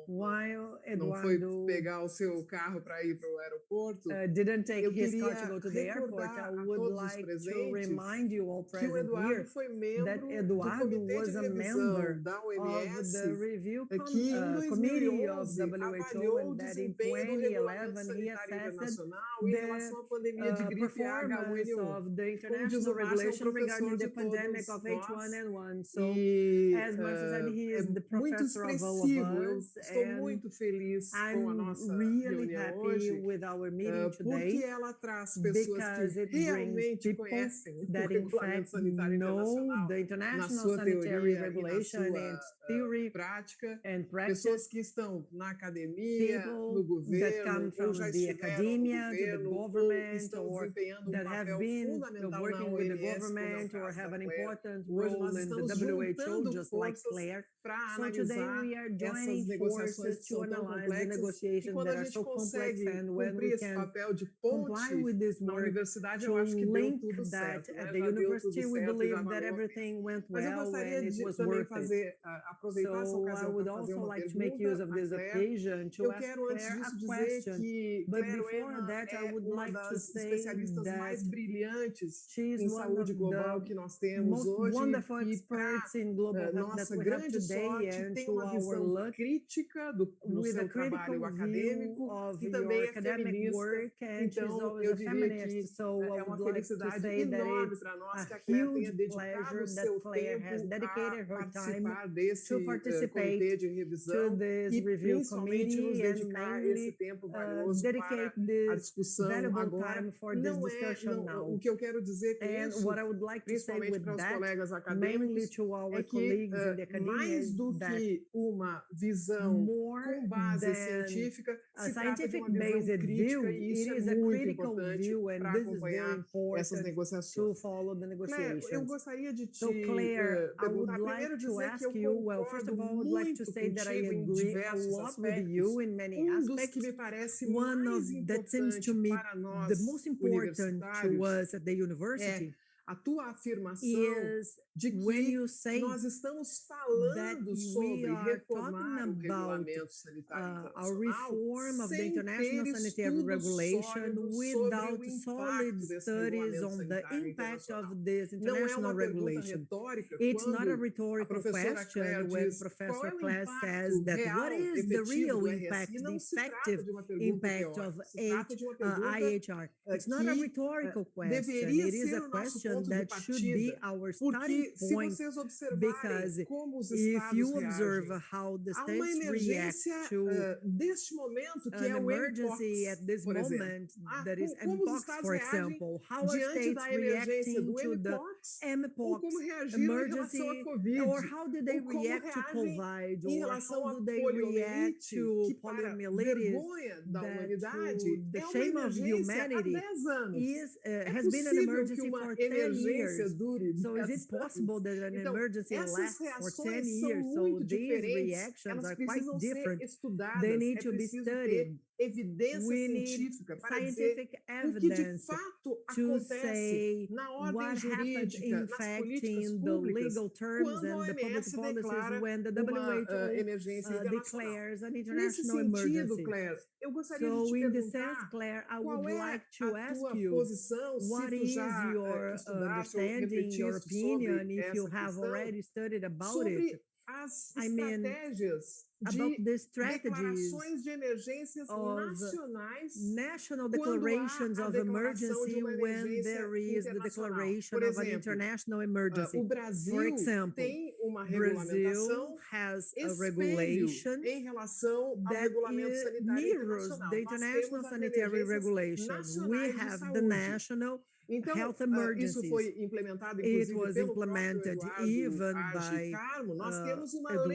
Speaker 1: while
Speaker 7: não foi
Speaker 1: Eduardo
Speaker 7: pegar o seu carro para ir para o aeroporto,
Speaker 1: didn't take
Speaker 7: eu
Speaker 1: his car
Speaker 7: queria
Speaker 1: to go to the airport,
Speaker 7: recordar
Speaker 1: I
Speaker 7: a
Speaker 1: would
Speaker 7: todos os
Speaker 1: like to
Speaker 7: presentes
Speaker 1: remind you all
Speaker 7: que o
Speaker 1: present
Speaker 7: Eduardo
Speaker 1: here
Speaker 7: foi
Speaker 1: that
Speaker 7: membro do
Speaker 1: Eduardo
Speaker 7: comitê
Speaker 1: was
Speaker 7: de
Speaker 1: a
Speaker 7: revisão
Speaker 1: member
Speaker 7: da
Speaker 1: of
Speaker 7: OMS,
Speaker 1: the review
Speaker 7: que em
Speaker 1: committee of
Speaker 7: 2011
Speaker 1: WHO,
Speaker 7: avaliou o
Speaker 1: and that in
Speaker 7: desempenho do regulamento
Speaker 1: 2011 he
Speaker 7: sanitário
Speaker 1: assessed
Speaker 7: internacional em
Speaker 1: the
Speaker 7: relação à pandemia de gripe
Speaker 1: performance
Speaker 7: H1N1.
Speaker 1: of the
Speaker 7: Como diz
Speaker 1: international
Speaker 7: o Márcio, é um
Speaker 1: regulation regarding
Speaker 7: professor
Speaker 1: the
Speaker 7: de
Speaker 1: pandemic
Speaker 7: todos
Speaker 1: of
Speaker 7: nós
Speaker 1: H1N1. So,
Speaker 7: e
Speaker 1: as Marcia said, he
Speaker 7: é
Speaker 1: is the
Speaker 7: muito
Speaker 1: professor of all of
Speaker 7: expressivo. Eu
Speaker 1: us,
Speaker 7: estou
Speaker 1: and
Speaker 7: muito feliz com a
Speaker 1: I'm
Speaker 7: nossa
Speaker 1: really
Speaker 7: reunião
Speaker 1: happy
Speaker 7: hoje,
Speaker 1: with our meeting
Speaker 7: porque
Speaker 1: today
Speaker 7: ela traz pessoas
Speaker 1: because
Speaker 7: que
Speaker 1: it brings
Speaker 7: realmente
Speaker 1: people
Speaker 7: conhecem o
Speaker 1: that in
Speaker 7: regulamento
Speaker 1: fact
Speaker 7: sanitário
Speaker 1: know
Speaker 7: internacional
Speaker 1: the
Speaker 7: na
Speaker 1: international
Speaker 7: sua
Speaker 1: sanitary
Speaker 7: teoria e na
Speaker 1: regulation
Speaker 7: sua
Speaker 1: and theory
Speaker 7: prática,
Speaker 1: and
Speaker 7: pessoas
Speaker 1: practice,
Speaker 7: que estão na academia, no
Speaker 1: people that come
Speaker 7: governo, ou
Speaker 1: from
Speaker 7: já
Speaker 1: the
Speaker 7: estiveram no
Speaker 1: academia to the
Speaker 7: governo, ou
Speaker 1: government,
Speaker 7: estão
Speaker 1: or
Speaker 7: desempenhando
Speaker 1: that have
Speaker 7: papel
Speaker 1: been
Speaker 7: fundamental na
Speaker 1: working with the
Speaker 7: OMS, como é o
Speaker 1: government, or
Speaker 7: caso
Speaker 1: have
Speaker 7: da
Speaker 1: an
Speaker 7: Claire.
Speaker 1: important
Speaker 7: Hoje nós
Speaker 1: role in the
Speaker 7: estamos
Speaker 1: WHO,
Speaker 7: juntando
Speaker 1: just like
Speaker 7: forças
Speaker 1: Claire.
Speaker 7: para
Speaker 1: So today
Speaker 7: analisar
Speaker 1: we are
Speaker 7: essas
Speaker 1: joining
Speaker 7: negociações
Speaker 1: forces
Speaker 7: que
Speaker 1: to
Speaker 7: são tão
Speaker 1: analyze the
Speaker 7: complexas, e
Speaker 1: negotiations
Speaker 7: quando
Speaker 1: that
Speaker 7: a
Speaker 1: are
Speaker 7: gente
Speaker 1: so complex,
Speaker 7: consegue
Speaker 1: and when
Speaker 7: cumprir
Speaker 1: we
Speaker 7: esse
Speaker 1: can
Speaker 7: papel de
Speaker 1: comply
Speaker 7: ponte
Speaker 1: with this
Speaker 7: na
Speaker 1: work
Speaker 7: universidade, eu
Speaker 1: to
Speaker 7: acho que deu
Speaker 1: link
Speaker 7: tudo
Speaker 1: that
Speaker 7: certo, né?
Speaker 1: at the
Speaker 7: Já deu tudo
Speaker 1: university, we
Speaker 7: certo, já
Speaker 1: believe that
Speaker 7: valeu a pena.
Speaker 1: everything went
Speaker 7: Mas eu
Speaker 1: well
Speaker 7: gostaria
Speaker 1: and it
Speaker 7: de
Speaker 1: was
Speaker 7: também
Speaker 1: worth it.
Speaker 7: fazer, aproveitar essa
Speaker 1: So I
Speaker 7: ocasião
Speaker 1: would
Speaker 7: para fazer
Speaker 1: also
Speaker 7: uma
Speaker 1: like to make
Speaker 7: pergunta
Speaker 1: use of
Speaker 7: à
Speaker 1: this
Speaker 7: Claire.
Speaker 1: occasion to
Speaker 7: Eu
Speaker 1: ask
Speaker 7: quero, antes
Speaker 1: Claire
Speaker 7: disso,
Speaker 1: a
Speaker 7: dizer
Speaker 1: question.
Speaker 7: que
Speaker 1: But
Speaker 7: Claire
Speaker 1: before
Speaker 7: Wehmann
Speaker 1: that, I
Speaker 7: é
Speaker 1: would
Speaker 7: uma
Speaker 1: like to
Speaker 7: das
Speaker 1: say
Speaker 7: especialistas
Speaker 1: that
Speaker 7: mais brilhantes
Speaker 1: she's
Speaker 7: em
Speaker 1: one
Speaker 7: saúde
Speaker 1: of
Speaker 7: global
Speaker 1: the
Speaker 7: que nós temos
Speaker 1: most
Speaker 7: hoje,
Speaker 1: wonderful
Speaker 7: e para
Speaker 1: experts in global health that
Speaker 7: nossa
Speaker 1: we have
Speaker 7: grande
Speaker 1: today,
Speaker 7: sorte,
Speaker 1: and
Speaker 7: tem
Speaker 1: to
Speaker 7: uma
Speaker 1: our
Speaker 7: visão
Speaker 1: luck,
Speaker 7: crítica no
Speaker 1: with a
Speaker 7: seu trabalho
Speaker 1: critical view
Speaker 7: acadêmico
Speaker 1: of
Speaker 7: e
Speaker 1: your
Speaker 7: também é
Speaker 1: academic
Speaker 7: feminista.
Speaker 1: work, and she's
Speaker 7: Então,
Speaker 1: always
Speaker 7: eu
Speaker 1: a
Speaker 7: diria
Speaker 1: feminist.
Speaker 7: que
Speaker 1: So I
Speaker 7: é uma
Speaker 1: would like to
Speaker 7: felicidade
Speaker 1: say that
Speaker 7: enorme
Speaker 1: it's
Speaker 7: para nós
Speaker 1: a
Speaker 7: que a Claire tenha
Speaker 1: huge
Speaker 7: dedicado
Speaker 1: pleasure
Speaker 7: o
Speaker 1: that
Speaker 7: seu
Speaker 1: Claire has
Speaker 7: tempo a
Speaker 1: dedicated her time
Speaker 7: participar
Speaker 1: to
Speaker 7: desse
Speaker 1: participate
Speaker 7: comitê de
Speaker 1: to
Speaker 7: revisão
Speaker 1: this
Speaker 7: e
Speaker 1: review
Speaker 7: principalmente nos
Speaker 1: committee, and
Speaker 7: dedicar esse
Speaker 1: mainly
Speaker 7: tempo valioso
Speaker 1: dedicate
Speaker 7: para a
Speaker 1: this
Speaker 7: discussão
Speaker 1: valuable
Speaker 7: agora.
Speaker 1: time for this
Speaker 7: Não
Speaker 1: discussion now.
Speaker 7: o que eu quero dizer com
Speaker 1: And
Speaker 7: isso,
Speaker 1: what I would like to say
Speaker 7: principalmente
Speaker 1: with
Speaker 7: para os
Speaker 1: that,
Speaker 7: colegas
Speaker 1: mainly
Speaker 7: acadêmicos,
Speaker 1: to our
Speaker 7: é que
Speaker 1: colleagues in the academia,
Speaker 7: mais
Speaker 1: is
Speaker 7: do
Speaker 1: that
Speaker 7: que uma visão
Speaker 1: more
Speaker 7: com base
Speaker 1: than
Speaker 7: científica,
Speaker 1: a
Speaker 7: se trata de uma visão
Speaker 1: scientific-based view,
Speaker 7: crítica, e
Speaker 1: it
Speaker 7: isso é
Speaker 1: is a
Speaker 7: muito
Speaker 1: critical
Speaker 7: importante
Speaker 1: view, and
Speaker 7: para
Speaker 1: this is very
Speaker 7: acompanhar essas
Speaker 1: important to
Speaker 7: negociações.
Speaker 1: follow the
Speaker 7: Claire, eu
Speaker 1: negotiations.
Speaker 7: gostaria de te
Speaker 1: So Claire, I would
Speaker 7: perguntar,
Speaker 1: like
Speaker 7: primeiro
Speaker 1: to
Speaker 7: dizer que
Speaker 1: ask
Speaker 7: eu
Speaker 1: you, well, first
Speaker 7: concordo
Speaker 1: of all, I would like to
Speaker 7: muito
Speaker 1: say that I
Speaker 7: contigo em
Speaker 1: agree a
Speaker 7: diversos
Speaker 1: lot with
Speaker 7: aspectos.
Speaker 1: you in many
Speaker 7: Dos
Speaker 1: aspects.
Speaker 7: que me parece
Speaker 1: One of
Speaker 7: mais
Speaker 1: that seems to
Speaker 7: importante
Speaker 1: me
Speaker 7: para nós
Speaker 1: the most important to
Speaker 7: universitários
Speaker 1: us at the university
Speaker 7: a tua afirmação
Speaker 1: is
Speaker 7: de
Speaker 1: when
Speaker 7: que
Speaker 1: you say
Speaker 7: nós estamos
Speaker 1: that
Speaker 7: falando
Speaker 1: we
Speaker 7: sobre
Speaker 1: are
Speaker 7: reformar
Speaker 1: talking
Speaker 7: o
Speaker 1: about
Speaker 7: regulamento sanitário
Speaker 1: our
Speaker 7: internacional
Speaker 1: reform of the
Speaker 7: sem
Speaker 1: international
Speaker 7: ter
Speaker 1: sanitary
Speaker 7: estudos
Speaker 1: regulation
Speaker 7: sólidos sobre
Speaker 1: without
Speaker 7: o
Speaker 1: solid
Speaker 7: impacto desse
Speaker 1: studies
Speaker 7: regulamento
Speaker 1: on the
Speaker 7: sanitário
Speaker 1: impact
Speaker 7: internacional.
Speaker 1: of this
Speaker 7: Não é
Speaker 1: international
Speaker 7: uma pergunta
Speaker 1: regulation.
Speaker 7: retórica
Speaker 1: It's not a
Speaker 7: quando a
Speaker 1: rhetorical
Speaker 7: professora Claire
Speaker 1: question when
Speaker 7: diz qual
Speaker 1: Professor
Speaker 7: é o
Speaker 1: Class says
Speaker 7: impacto
Speaker 1: that what
Speaker 7: real,
Speaker 1: is the
Speaker 7: efetivo
Speaker 1: real
Speaker 7: do
Speaker 1: impact,
Speaker 7: RSI.
Speaker 1: the
Speaker 7: Não se trata
Speaker 1: effective
Speaker 7: de uma pergunta
Speaker 1: impact of
Speaker 7: teórica, se trata de uma pergunta
Speaker 1: IHR. It's not a
Speaker 7: que
Speaker 1: rhetorical question.
Speaker 7: deveria
Speaker 1: It is
Speaker 7: ser
Speaker 1: a
Speaker 7: o nosso
Speaker 1: question
Speaker 7: ponto de
Speaker 1: that should be
Speaker 7: partida,
Speaker 1: our starting
Speaker 7: porque se
Speaker 1: point,
Speaker 7: vocês
Speaker 1: because
Speaker 7: observarem como os
Speaker 1: if
Speaker 7: estados
Speaker 1: you observe
Speaker 7: reagem
Speaker 1: how the
Speaker 7: há uma
Speaker 1: states react
Speaker 7: emergência
Speaker 1: to
Speaker 7: deste momento, que
Speaker 1: an
Speaker 7: é o
Speaker 1: emergency
Speaker 7: MPOX,
Speaker 1: at this
Speaker 7: por exemplo.
Speaker 1: moment, that is
Speaker 7: Como os
Speaker 1: MPOX,
Speaker 7: estados
Speaker 1: for
Speaker 7: reagem
Speaker 1: example, how are
Speaker 7: diante
Speaker 1: states
Speaker 7: da emergência do
Speaker 1: reacting to the
Speaker 7: MPOX, ou
Speaker 1: MPOX
Speaker 7: como reagiram em relação à
Speaker 1: emergency,
Speaker 7: Covid,
Speaker 1: or how did they
Speaker 7: ou como
Speaker 1: react to
Speaker 7: reagem
Speaker 1: COVID,
Speaker 7: em
Speaker 1: or
Speaker 7: relação
Speaker 1: how
Speaker 7: à
Speaker 1: do they react
Speaker 7: poliomielite,
Speaker 1: to
Speaker 7: que para
Speaker 1: poliomyelitis,
Speaker 7: vergonha da
Speaker 1: that
Speaker 7: humanidade
Speaker 1: to the
Speaker 7: é uma
Speaker 1: shame of
Speaker 7: emergência há
Speaker 1: humanity
Speaker 7: 10 anos.
Speaker 1: is
Speaker 7: É
Speaker 1: has been an
Speaker 7: possível que
Speaker 1: emergency
Speaker 7: uma
Speaker 1: for 10
Speaker 7: emergência
Speaker 1: years.
Speaker 7: dure
Speaker 1: So is
Speaker 7: 10
Speaker 1: it possible
Speaker 7: anos.
Speaker 1: that an
Speaker 7: Então,
Speaker 1: emergency
Speaker 7: essas
Speaker 1: lasts for 10
Speaker 7: reações são
Speaker 1: years? So
Speaker 7: muito
Speaker 1: these
Speaker 7: diferentes,
Speaker 1: reactions
Speaker 7: elas
Speaker 1: are quite
Speaker 7: precisam ser
Speaker 1: different.
Speaker 7: estudadas,
Speaker 1: They need
Speaker 7: é
Speaker 1: to be
Speaker 7: preciso ter
Speaker 1: studied.
Speaker 7: evidência
Speaker 1: We need
Speaker 7: científica para dizer
Speaker 1: scientific
Speaker 7: o que de
Speaker 1: evidence
Speaker 7: fato
Speaker 1: to
Speaker 7: acontece
Speaker 1: say
Speaker 7: na ordem
Speaker 1: what happened
Speaker 7: jurídica,
Speaker 1: in
Speaker 7: nas
Speaker 1: fact
Speaker 7: políticas
Speaker 1: in the
Speaker 7: públicas,
Speaker 1: legal terms
Speaker 7: quando a
Speaker 1: and the public
Speaker 7: OMS
Speaker 1: policies
Speaker 7: declara
Speaker 1: when the
Speaker 7: uma
Speaker 1: WHO
Speaker 7: emergência internacional.
Speaker 1: declares an
Speaker 7: Nesse
Speaker 1: international
Speaker 7: sentido,
Speaker 1: emergency.
Speaker 7: Claire, eu gostaria de
Speaker 1: So
Speaker 7: te
Speaker 1: in the sense,
Speaker 7: perguntar
Speaker 1: Claire, I
Speaker 7: qual
Speaker 1: would
Speaker 7: é
Speaker 1: like to
Speaker 7: a
Speaker 1: ask
Speaker 7: tua
Speaker 1: you,
Speaker 7: posição, se
Speaker 1: what
Speaker 7: tu
Speaker 1: is
Speaker 7: já
Speaker 1: your
Speaker 7: estudaste ou
Speaker 1: understanding, your
Speaker 7: repetiste
Speaker 1: opinion,
Speaker 7: sobre
Speaker 1: if you
Speaker 7: essa
Speaker 1: have
Speaker 7: questão,
Speaker 1: already studied about
Speaker 7: sobre
Speaker 1: it,
Speaker 7: as
Speaker 1: I mean,
Speaker 7: estratégias
Speaker 1: about
Speaker 7: de
Speaker 1: the strategies
Speaker 7: declarações de emergências
Speaker 1: of
Speaker 7: nacionais
Speaker 1: national
Speaker 7: quando há
Speaker 1: declarations
Speaker 7: a
Speaker 1: of
Speaker 7: declaração de
Speaker 1: emergency
Speaker 7: uma
Speaker 1: when
Speaker 7: emergência
Speaker 1: there is the
Speaker 7: internacional.
Speaker 1: declaration
Speaker 7: Por
Speaker 1: of an
Speaker 7: exemplo,
Speaker 1: international emergency.
Speaker 7: o
Speaker 1: For
Speaker 7: Brasil
Speaker 1: example,
Speaker 7: tem uma
Speaker 1: Brazil
Speaker 7: regulamentação
Speaker 1: has a
Speaker 7: espelho
Speaker 1: regulation
Speaker 7: em relação ao
Speaker 1: that
Speaker 7: regulamento sanitário
Speaker 1: mirrors
Speaker 7: internacional.
Speaker 1: the
Speaker 7: Nós
Speaker 1: international
Speaker 7: temos as
Speaker 1: sanitary
Speaker 7: emergências
Speaker 1: regulation. We
Speaker 7: nacionais de
Speaker 1: have the
Speaker 7: saúde.
Speaker 1: national
Speaker 7: Então,
Speaker 1: health
Speaker 7: isso
Speaker 1: emergencies.
Speaker 7: foi implementado,
Speaker 1: It
Speaker 7: inclusive,
Speaker 1: was
Speaker 7: pelo próprio
Speaker 1: implemented
Speaker 7: Eduardo
Speaker 1: even
Speaker 7: Age
Speaker 1: by
Speaker 7: Carmo. Nós temos uma
Speaker 1: Eduardo,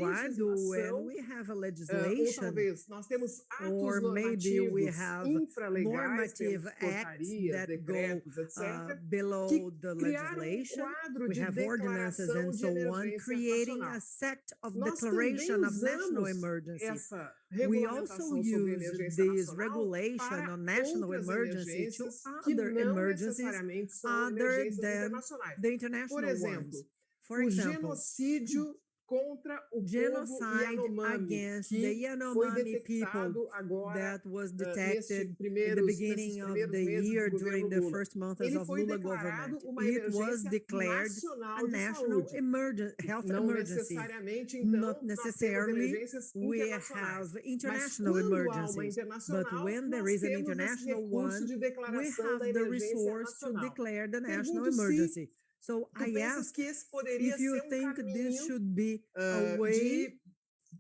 Speaker 1: and
Speaker 7: legislação,
Speaker 1: we have a
Speaker 7: ou
Speaker 1: legislation,
Speaker 7: talvez nós temos
Speaker 1: or
Speaker 7: atos
Speaker 1: maybe we
Speaker 7: normativos
Speaker 1: have
Speaker 7: infralegais,
Speaker 1: normative
Speaker 7: temos
Speaker 1: acts
Speaker 7: portarias,
Speaker 1: that go
Speaker 7: decretos, etc.,
Speaker 1: below
Speaker 7: que
Speaker 1: the
Speaker 7: criaram
Speaker 1: legislation.
Speaker 7: quadro
Speaker 1: We
Speaker 7: de
Speaker 1: have ordinances
Speaker 7: declaração
Speaker 1: and
Speaker 7: de
Speaker 1: so on,
Speaker 7: emergência
Speaker 1: creating a
Speaker 7: nacional.
Speaker 1: set of
Speaker 7: Nós
Speaker 1: declaration
Speaker 7: também
Speaker 1: of national
Speaker 7: usamos
Speaker 1: emergency.
Speaker 7: essa
Speaker 1: We also
Speaker 7: regulamentação sobre
Speaker 1: use
Speaker 7: emergência
Speaker 1: this
Speaker 7: nacional
Speaker 1: regulation
Speaker 7: para
Speaker 1: on national
Speaker 7: outras
Speaker 1: emergency to
Speaker 7: emergências que
Speaker 1: other
Speaker 7: não
Speaker 1: emergencies
Speaker 7: necessariamente são
Speaker 1: other
Speaker 7: emergências
Speaker 1: than
Speaker 7: internacionais.
Speaker 1: the
Speaker 7: Por
Speaker 1: international
Speaker 7: exemplo,
Speaker 1: ones. For
Speaker 7: o
Speaker 1: example,
Speaker 7: genocídio contra o povo
Speaker 1: genocide
Speaker 7: Yanomami,
Speaker 1: against the
Speaker 7: que foi
Speaker 1: Yanomami
Speaker 7: detectado
Speaker 1: people
Speaker 7: agora
Speaker 1: that was
Speaker 7: nesses
Speaker 1: detected in the
Speaker 7: nesses
Speaker 1: beginning of
Speaker 7: primeiros
Speaker 1: the
Speaker 7: meses
Speaker 1: year
Speaker 7: do
Speaker 1: during
Speaker 7: governo
Speaker 1: the
Speaker 7: Lula.
Speaker 1: first months
Speaker 7: Ele
Speaker 1: of
Speaker 7: foi
Speaker 1: Lula
Speaker 7: declarado
Speaker 1: government.
Speaker 7: uma
Speaker 1: It was
Speaker 7: emergência
Speaker 1: declared a
Speaker 7: nacional de
Speaker 1: national
Speaker 7: saúde.
Speaker 1: health
Speaker 7: Não
Speaker 1: emergency.
Speaker 7: necessariamente, então,
Speaker 1: Not
Speaker 7: nós temos
Speaker 1: necessarily
Speaker 7: emergências
Speaker 1: we
Speaker 7: internacionais.
Speaker 1: have
Speaker 7: Mas
Speaker 1: international
Speaker 7: quando há uma
Speaker 1: emergencies, but
Speaker 7: internacional,
Speaker 1: when there
Speaker 7: nós
Speaker 1: is an
Speaker 7: temos esse
Speaker 1: international
Speaker 7: recurso
Speaker 1: one,
Speaker 7: de
Speaker 1: we
Speaker 7: declaração
Speaker 1: have
Speaker 7: da
Speaker 1: the
Speaker 7: emergência
Speaker 1: resource to
Speaker 7: nacional.
Speaker 1: declare the national
Speaker 7: Pergunto se
Speaker 1: emergency. So
Speaker 7: tu
Speaker 1: I
Speaker 7: pensas
Speaker 1: ask
Speaker 7: que esse poderia
Speaker 1: if you
Speaker 7: ser
Speaker 1: think this
Speaker 7: caminho
Speaker 1: should be a way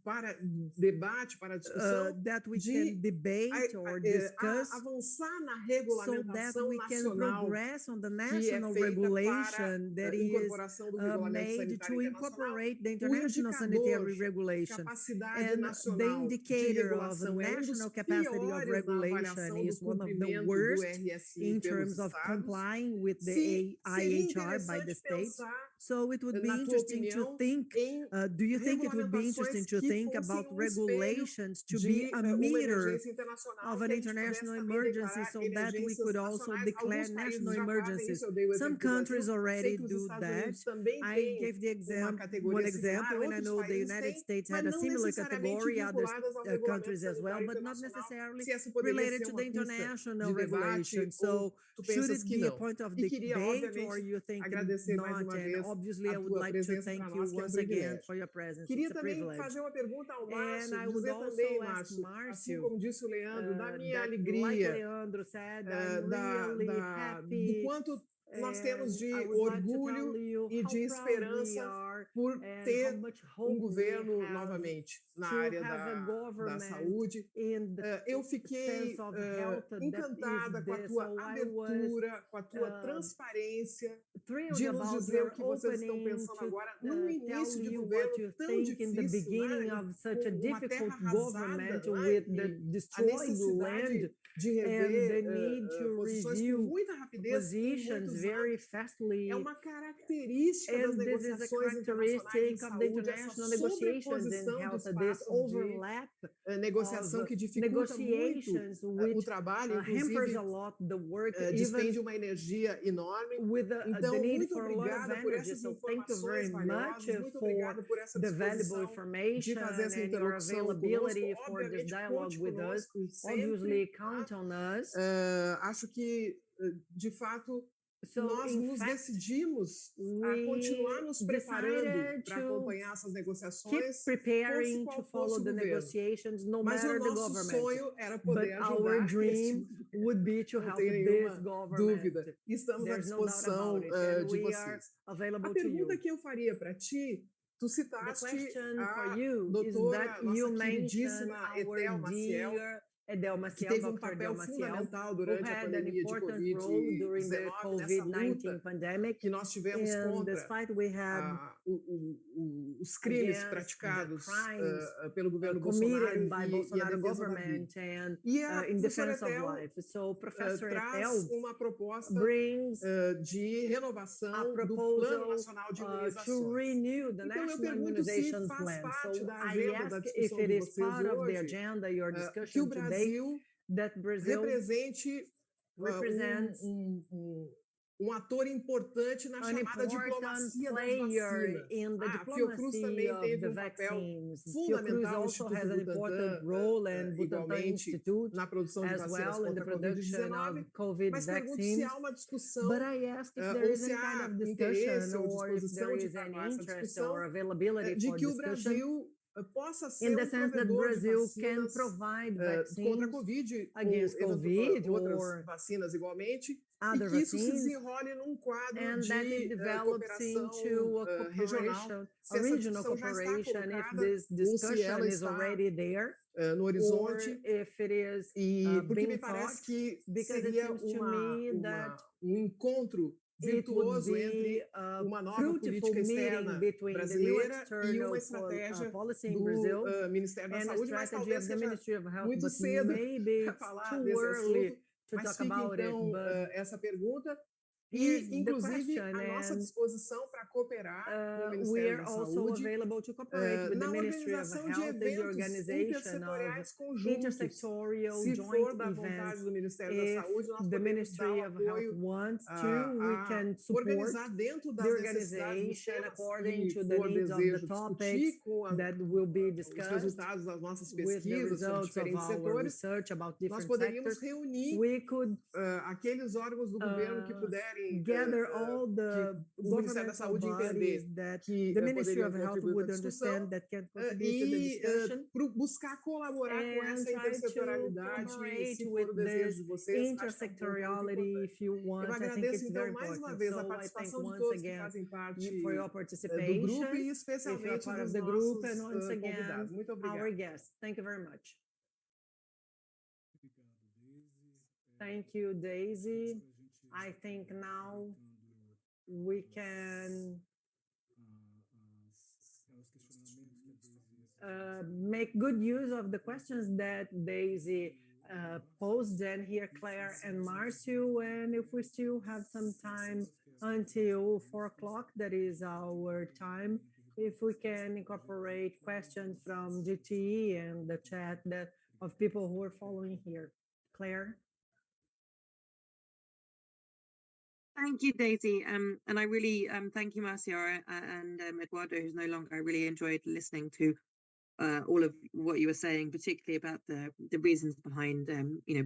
Speaker 7: para debate, para discussão,
Speaker 1: that we
Speaker 7: de
Speaker 1: can debate or discuss
Speaker 7: avançar na
Speaker 1: so that
Speaker 7: regulamentação
Speaker 1: we can
Speaker 7: nacional
Speaker 1: progress on the
Speaker 7: que é
Speaker 1: national
Speaker 7: feita
Speaker 1: regulation
Speaker 7: para
Speaker 1: that
Speaker 7: a
Speaker 1: is
Speaker 7: incorporação do regulamento
Speaker 1: made
Speaker 7: sanitário
Speaker 1: to
Speaker 7: internacional,
Speaker 1: incorporate the
Speaker 7: o
Speaker 1: international
Speaker 7: indicador
Speaker 1: sanitary regulation.
Speaker 7: capacidade
Speaker 1: And the
Speaker 7: nacional de
Speaker 1: indicator of
Speaker 7: regulação é um dos
Speaker 1: national capacity of
Speaker 7: piores na
Speaker 1: regulation
Speaker 7: avaliação do
Speaker 1: is one of the
Speaker 7: cumprimento do
Speaker 1: worst
Speaker 7: RSI
Speaker 1: in
Speaker 7: pelos
Speaker 1: terms of
Speaker 7: estados.
Speaker 1: complying with the
Speaker 7: Seria
Speaker 1: IHR by the
Speaker 7: interessante
Speaker 1: states.
Speaker 7: pensar,
Speaker 1: So it would be
Speaker 7: na tua
Speaker 1: interesting to
Speaker 7: opinião,
Speaker 1: think,
Speaker 7: em
Speaker 1: do you think it would be interesting
Speaker 7: regulamentações
Speaker 1: to
Speaker 7: que
Speaker 1: think
Speaker 7: fossem
Speaker 1: about
Speaker 7: espelho
Speaker 1: regulations to be
Speaker 7: de
Speaker 1: a
Speaker 7: uma
Speaker 1: meter
Speaker 7: emergência internacional
Speaker 1: of
Speaker 7: que
Speaker 1: an
Speaker 7: a gente pudesse
Speaker 1: international
Speaker 7: também
Speaker 1: emergency
Speaker 7: declarar
Speaker 1: so that we
Speaker 7: emergências
Speaker 1: could also
Speaker 7: nacionais?
Speaker 1: declare
Speaker 7: Alguns países
Speaker 1: national
Speaker 7: já fazem
Speaker 1: emergencies.
Speaker 7: isso, eu dei o
Speaker 1: Some
Speaker 7: exemplo do
Speaker 1: countries
Speaker 7: Brasil, sei
Speaker 1: already
Speaker 7: que os
Speaker 1: do
Speaker 7: Estados
Speaker 1: that.
Speaker 7: Unidos também
Speaker 1: I
Speaker 7: têm
Speaker 1: gave the
Speaker 7: uma
Speaker 1: example,
Speaker 7: categoria
Speaker 1: one example,
Speaker 7: similar,
Speaker 1: and I
Speaker 7: outros
Speaker 1: know the
Speaker 7: países
Speaker 1: United
Speaker 7: têm,
Speaker 1: States
Speaker 7: mas
Speaker 1: had a
Speaker 7: não
Speaker 1: similar
Speaker 7: necessariamente
Speaker 1: category, other
Speaker 7: vinculadas ao regulamento
Speaker 1: countries as well,
Speaker 7: sanitário
Speaker 1: but not
Speaker 7: internacional.
Speaker 1: necessarily
Speaker 7: Se essa poderia
Speaker 1: related
Speaker 7: ser
Speaker 1: to
Speaker 7: uma
Speaker 1: the
Speaker 7: pista
Speaker 1: international
Speaker 7: de debate,
Speaker 1: regulation.
Speaker 7: ou
Speaker 1: So
Speaker 7: tu
Speaker 1: should
Speaker 7: pensas
Speaker 1: it
Speaker 7: que
Speaker 1: be a
Speaker 7: não?
Speaker 1: point of
Speaker 7: E queria,
Speaker 1: debate, or
Speaker 7: obviamente,
Speaker 1: you think
Speaker 7: agradecer mais
Speaker 1: not?
Speaker 7: uma
Speaker 1: And
Speaker 7: vez
Speaker 1: obviously,
Speaker 7: a
Speaker 1: I would
Speaker 7: tua
Speaker 1: like to
Speaker 7: presença
Speaker 1: thank
Speaker 7: para
Speaker 1: you
Speaker 7: nós, que é
Speaker 1: once again
Speaker 7: privilégio.
Speaker 1: for your presence.
Speaker 7: Queria
Speaker 1: It's a
Speaker 7: também
Speaker 1: privilege.
Speaker 7: fazer uma pergunta ao
Speaker 1: And
Speaker 7: Márcio,
Speaker 1: I would
Speaker 7: dizer
Speaker 1: also
Speaker 7: também,
Speaker 1: ask
Speaker 7: Márcio, assim
Speaker 1: Márcio,
Speaker 7: como disse o Leandro, da minha
Speaker 1: that like
Speaker 7: alegria,
Speaker 1: Leandro said, I'm really
Speaker 7: do
Speaker 1: happy,
Speaker 7: quanto nós temos
Speaker 1: and
Speaker 7: de
Speaker 1: I would like to
Speaker 7: orgulho
Speaker 1: tell you
Speaker 7: e
Speaker 1: how
Speaker 7: de
Speaker 1: proud we
Speaker 7: esperança
Speaker 1: are
Speaker 7: por
Speaker 1: and how
Speaker 7: ter
Speaker 1: much hope we
Speaker 7: governo
Speaker 1: have
Speaker 7: novamente na
Speaker 1: to
Speaker 7: área
Speaker 1: have a
Speaker 7: da
Speaker 1: government
Speaker 7: saúde.
Speaker 1: in the
Speaker 7: Eu fiquei
Speaker 1: sense of health that
Speaker 7: encantada
Speaker 1: is
Speaker 7: com a
Speaker 1: this.
Speaker 7: tua
Speaker 1: So I was
Speaker 7: abertura, com a tua transparência,
Speaker 1: thrilled
Speaker 7: de nos
Speaker 1: about
Speaker 7: dizer o
Speaker 1: your
Speaker 7: que vocês estão
Speaker 1: opening
Speaker 7: pensando
Speaker 1: to
Speaker 7: agora num
Speaker 1: tell
Speaker 7: início de
Speaker 1: you
Speaker 7: governo
Speaker 1: what you
Speaker 7: tão
Speaker 1: think in the
Speaker 7: difícil,
Speaker 1: beginning
Speaker 7: né?
Speaker 1: of such a
Speaker 7: Com uma terra
Speaker 1: difficult government
Speaker 7: arrasada, né?
Speaker 1: with the
Speaker 7: E a
Speaker 1: destroyed land
Speaker 7: necessidade de
Speaker 1: and the
Speaker 7: rever
Speaker 1: need to
Speaker 7: posições com
Speaker 1: review
Speaker 7: muita rapidez em
Speaker 1: positions
Speaker 7: muitos
Speaker 1: very
Speaker 7: anos.
Speaker 1: fastly.
Speaker 7: É uma característica das
Speaker 1: And this is a
Speaker 7: negociações internacionais em
Speaker 1: characteristic of the
Speaker 7: saúde, essa
Speaker 1: international negotiations in
Speaker 7: sobreposição de
Speaker 1: health, this
Speaker 7: espaços de
Speaker 1: overlap
Speaker 7: negociação
Speaker 1: of
Speaker 7: que dificulta muito
Speaker 1: negotiations
Speaker 7: o
Speaker 1: which
Speaker 7: trabalho,
Speaker 1: hampers
Speaker 7: inclusive
Speaker 1: a lot the work,
Speaker 7: despende
Speaker 1: even
Speaker 7: uma energia enorme.
Speaker 1: with
Speaker 7: Então,
Speaker 1: the need
Speaker 7: muito
Speaker 1: for a lot of
Speaker 7: obrigada por
Speaker 1: energy.
Speaker 7: essas
Speaker 1: So thank you very
Speaker 7: informações
Speaker 1: much
Speaker 7: valiosas, muito
Speaker 1: for
Speaker 7: obrigada por essa
Speaker 1: the valuable
Speaker 7: disposição de
Speaker 1: information
Speaker 7: fazer essa
Speaker 1: and your
Speaker 7: interlocução
Speaker 1: availability
Speaker 7: conosco.
Speaker 1: for this
Speaker 7: Obviamente,
Speaker 1: dialogue
Speaker 7: conte
Speaker 1: with us.
Speaker 7: conosco sempre.
Speaker 1: Obviously,
Speaker 7: Tá?
Speaker 1: count on us.
Speaker 7: Acho que, de fato,
Speaker 1: So,
Speaker 7: nós
Speaker 1: in
Speaker 7: nos
Speaker 1: fact,
Speaker 7: decidimos a
Speaker 1: we
Speaker 7: continuar nos preparando
Speaker 1: decided
Speaker 7: para
Speaker 1: to
Speaker 7: acompanhar essas
Speaker 1: keep
Speaker 7: negociações, fosse
Speaker 1: preparing
Speaker 7: qual
Speaker 1: to
Speaker 7: fosse
Speaker 1: follow
Speaker 7: o
Speaker 1: the
Speaker 7: governo.
Speaker 1: negotiations, no
Speaker 7: Mas o
Speaker 1: matter the
Speaker 7: nosso
Speaker 1: government.
Speaker 7: sonho era
Speaker 1: But
Speaker 7: poder
Speaker 1: our
Speaker 7: ajudar
Speaker 1: dream
Speaker 7: este
Speaker 1: would be to
Speaker 7: não
Speaker 1: help
Speaker 7: tem
Speaker 1: this
Speaker 7: nenhuma
Speaker 1: government.
Speaker 7: dúvida. Estamos à
Speaker 1: There's no doubt
Speaker 7: disposição
Speaker 1: about it, and
Speaker 7: de
Speaker 1: we are
Speaker 7: vocês. A
Speaker 1: available to
Speaker 7: pergunta
Speaker 1: you.
Speaker 7: que eu faria para ti, tu
Speaker 1: The
Speaker 7: citaste
Speaker 1: question
Speaker 7: a
Speaker 1: for you is
Speaker 7: doutora,
Speaker 1: that you
Speaker 7: nossa
Speaker 1: mentioned
Speaker 7: queridíssima
Speaker 1: our
Speaker 7: Etel Maciel,
Speaker 1: dear Edel
Speaker 7: que
Speaker 1: Maciel,
Speaker 7: teve
Speaker 1: Dr.
Speaker 7: papel
Speaker 1: Edel Maciel,
Speaker 7: fundamental
Speaker 1: who
Speaker 7: durante a
Speaker 1: had an
Speaker 7: pandemia de
Speaker 1: important role during the
Speaker 7: Covid-19, nessa
Speaker 1: COVID-19
Speaker 7: luta
Speaker 1: pandemic.
Speaker 7: que nós tivemos
Speaker 1: In
Speaker 7: contra
Speaker 1: this fight we had
Speaker 7: os crimes
Speaker 1: against
Speaker 7: praticados
Speaker 1: the crimes
Speaker 7: pelo governo
Speaker 1: committed
Speaker 7: Bolsonaro
Speaker 1: by
Speaker 7: e a
Speaker 1: Bolsonaro
Speaker 7: defesa da
Speaker 1: government
Speaker 7: vida.
Speaker 1: and
Speaker 7: E a
Speaker 1: in
Speaker 7: professora
Speaker 1: defense of
Speaker 7: Etel
Speaker 1: life. So Professor
Speaker 7: traz
Speaker 1: Etel
Speaker 7: uma proposta
Speaker 1: brings
Speaker 7: de
Speaker 1: a
Speaker 7: renovação do Plano
Speaker 1: proposal
Speaker 7: Nacional de
Speaker 1: to
Speaker 7: Imunizações.
Speaker 1: renew the
Speaker 7: Então, eu
Speaker 1: national
Speaker 7: pergunto se
Speaker 1: immunization
Speaker 7: faz
Speaker 1: plan.
Speaker 7: parte
Speaker 1: So
Speaker 7: da
Speaker 1: I
Speaker 7: agenda da
Speaker 1: ask if
Speaker 7: discussão
Speaker 1: it
Speaker 7: de
Speaker 1: is
Speaker 7: vocês
Speaker 1: part of the
Speaker 7: hoje,
Speaker 1: agenda, your
Speaker 7: que o
Speaker 1: discussion today,
Speaker 7: Brasil
Speaker 1: that Brazil
Speaker 7: represente
Speaker 1: represents
Speaker 7: ator importante na
Speaker 1: an
Speaker 7: chamada
Speaker 1: important
Speaker 7: diplomacia das
Speaker 1: player
Speaker 7: vacinas.
Speaker 1: in the
Speaker 7: A Fiocruz
Speaker 1: diplomacy
Speaker 7: também
Speaker 1: of
Speaker 7: teve
Speaker 1: the
Speaker 7: papel
Speaker 1: vaccines. Fiocruz
Speaker 7: fundamental, o
Speaker 1: also has an
Speaker 7: Instituto
Speaker 1: important
Speaker 7: Butantan,
Speaker 1: role, and Butantan
Speaker 7: igualmente,
Speaker 1: Institute
Speaker 7: na produção de
Speaker 1: as
Speaker 7: vacinas
Speaker 1: well in the
Speaker 7: contra a
Speaker 1: production
Speaker 7: Covid-19.
Speaker 1: of COVID
Speaker 7: Mas pergunto se
Speaker 1: vaccines.
Speaker 7: há uma discussão
Speaker 1: But I ask if there
Speaker 7: ou
Speaker 1: is
Speaker 7: se
Speaker 1: any kind
Speaker 7: há
Speaker 1: of
Speaker 7: interesse
Speaker 1: discussion
Speaker 7: ou
Speaker 1: or if
Speaker 7: disposição
Speaker 1: there
Speaker 7: de
Speaker 1: is any
Speaker 7: travar essa
Speaker 1: interest
Speaker 7: discussão
Speaker 1: or availability
Speaker 7: de
Speaker 1: for
Speaker 7: que o
Speaker 1: discussion
Speaker 7: Brasil possa ser
Speaker 1: in the sense that
Speaker 7: provedor de
Speaker 1: Brazil can
Speaker 7: vacinas
Speaker 1: provide
Speaker 7: contra a
Speaker 1: vaccines
Speaker 7: Covid
Speaker 1: against
Speaker 7: ou
Speaker 1: COVID
Speaker 7: outras
Speaker 1: or
Speaker 7: vacinas igualmente, e
Speaker 1: other
Speaker 7: que isso se
Speaker 1: vaccines,
Speaker 7: desenrole num quadro
Speaker 1: and that it
Speaker 7: de
Speaker 1: develops
Speaker 7: cooperação
Speaker 1: into a
Speaker 7: regional,
Speaker 1: cooperation,
Speaker 7: se
Speaker 1: a
Speaker 7: essa
Speaker 1: regional
Speaker 7: discussão já está
Speaker 1: cooperation, if
Speaker 7: colocada
Speaker 1: this
Speaker 7: ou se
Speaker 1: discussion
Speaker 7: ela
Speaker 1: is
Speaker 7: está
Speaker 1: already there,
Speaker 7: no
Speaker 1: or
Speaker 7: horizonte,
Speaker 1: if it is
Speaker 7: e porque me
Speaker 1: being
Speaker 7: parece
Speaker 1: taught,
Speaker 7: que
Speaker 1: because it
Speaker 7: seria
Speaker 1: seems to me that
Speaker 7: encontro
Speaker 1: it would
Speaker 7: virtuoso
Speaker 1: be
Speaker 7: entre
Speaker 1: a
Speaker 7: uma nova
Speaker 1: fruitful
Speaker 7: política
Speaker 1: meeting
Speaker 7: externa
Speaker 1: between the new
Speaker 7: brasileira e uma
Speaker 1: external
Speaker 7: estratégia
Speaker 1: policy in
Speaker 7: do
Speaker 1: Brazil
Speaker 7: Ministério da
Speaker 1: and the
Speaker 7: Saúde, mas
Speaker 1: strategy
Speaker 7: talvez
Speaker 1: of the
Speaker 7: seja
Speaker 1: Ministry of Health,
Speaker 7: muito
Speaker 1: but
Speaker 7: cedo
Speaker 1: maybe
Speaker 7: para
Speaker 1: it's
Speaker 7: falar
Speaker 1: too
Speaker 7: desse
Speaker 1: early
Speaker 7: assunto,
Speaker 1: to
Speaker 7: mas
Speaker 1: talk
Speaker 7: fica
Speaker 1: about it.
Speaker 7: então
Speaker 1: But
Speaker 7: essa pergunta.
Speaker 1: here's
Speaker 7: E,
Speaker 1: the
Speaker 7: inclusive,
Speaker 1: question,
Speaker 7: a nossa
Speaker 1: and
Speaker 7: disposição para cooperar com o
Speaker 1: we
Speaker 7: Ministério
Speaker 1: are
Speaker 7: da
Speaker 1: also
Speaker 7: Saúde
Speaker 1: available to cooperate with the
Speaker 7: na
Speaker 1: Ministry of
Speaker 7: organização de
Speaker 1: Health and the
Speaker 7: eventos
Speaker 1: organization of
Speaker 7: intersetoriais conjuntos.
Speaker 1: intersectorial
Speaker 7: Se
Speaker 1: joint
Speaker 7: for da
Speaker 1: events.
Speaker 7: vontade do Ministério da
Speaker 1: If
Speaker 7: Saúde, nós
Speaker 1: the
Speaker 7: podemos dar
Speaker 1: Ministry
Speaker 7: o
Speaker 1: of Health
Speaker 7: apoio
Speaker 1: wants to, we
Speaker 7: a
Speaker 1: can support
Speaker 7: organizar dentro
Speaker 1: the
Speaker 7: das necessidades dos
Speaker 1: organization
Speaker 7: temas
Speaker 1: according
Speaker 7: que
Speaker 1: to the
Speaker 7: for
Speaker 1: needs of the
Speaker 7: desejo
Speaker 1: topics
Speaker 7: discutir com
Speaker 1: that will be
Speaker 7: os
Speaker 1: discussed
Speaker 7: resultados das nossas
Speaker 1: with the
Speaker 7: pesquisas sobre
Speaker 1: results of
Speaker 7: diferentes
Speaker 1: our
Speaker 7: setores.
Speaker 1: research about
Speaker 7: Nós
Speaker 1: different
Speaker 7: poderíamos
Speaker 1: sectors.
Speaker 7: reunir
Speaker 1: We could
Speaker 7: aqueles órgãos do governo que puderem,
Speaker 1: gather all the
Speaker 7: que o Ministério da
Speaker 1: governmental
Speaker 7: Saúde
Speaker 1: bodies
Speaker 7: entender
Speaker 1: that
Speaker 7: que
Speaker 1: the Ministry
Speaker 7: poderiam
Speaker 1: of Health
Speaker 7: contribuir para
Speaker 1: would
Speaker 7: a discussão
Speaker 1: understand that can contribute to the
Speaker 7: e
Speaker 1: discussion
Speaker 7: buscar colaborar com
Speaker 1: and
Speaker 7: essa
Speaker 1: try to
Speaker 7: intersetorialidade,
Speaker 1: cooperate
Speaker 7: se
Speaker 1: with
Speaker 7: for o desejo
Speaker 1: this
Speaker 7: de vocês, acho que é um ponto muito
Speaker 1: intersectoriality
Speaker 7: importante.
Speaker 1: if you
Speaker 7: Eu
Speaker 1: want. I think
Speaker 7: agradeço,
Speaker 1: it's
Speaker 7: então,
Speaker 1: very
Speaker 7: mais uma
Speaker 1: important.
Speaker 7: vez a
Speaker 1: So I thank
Speaker 7: participação de
Speaker 1: once
Speaker 7: todos que
Speaker 1: again
Speaker 7: fazem parte
Speaker 1: for your
Speaker 7: do grupo
Speaker 1: participation,
Speaker 7: e
Speaker 1: if you're
Speaker 7: especialmente
Speaker 1: part of
Speaker 7: dos
Speaker 1: the group, and
Speaker 7: nossos
Speaker 1: once again,
Speaker 7: convidados. Muito
Speaker 1: our
Speaker 7: obrigado.
Speaker 1: guests. Thank you very much. Thank you, Daisy. I think now we can make good use of the questions that Daisy posed, and here Claire and Marcio, and if we still have some time until 4 o'clock, that is our time, if we can incorporate questions from GTE and the chat that of people who are following here. Claire?
Speaker 2: Thank you, Daisy. And I really thank you, Marcio and Eduardo, who's no longer. I really enjoyed listening to all of what you were saying, particularly about the reasons behind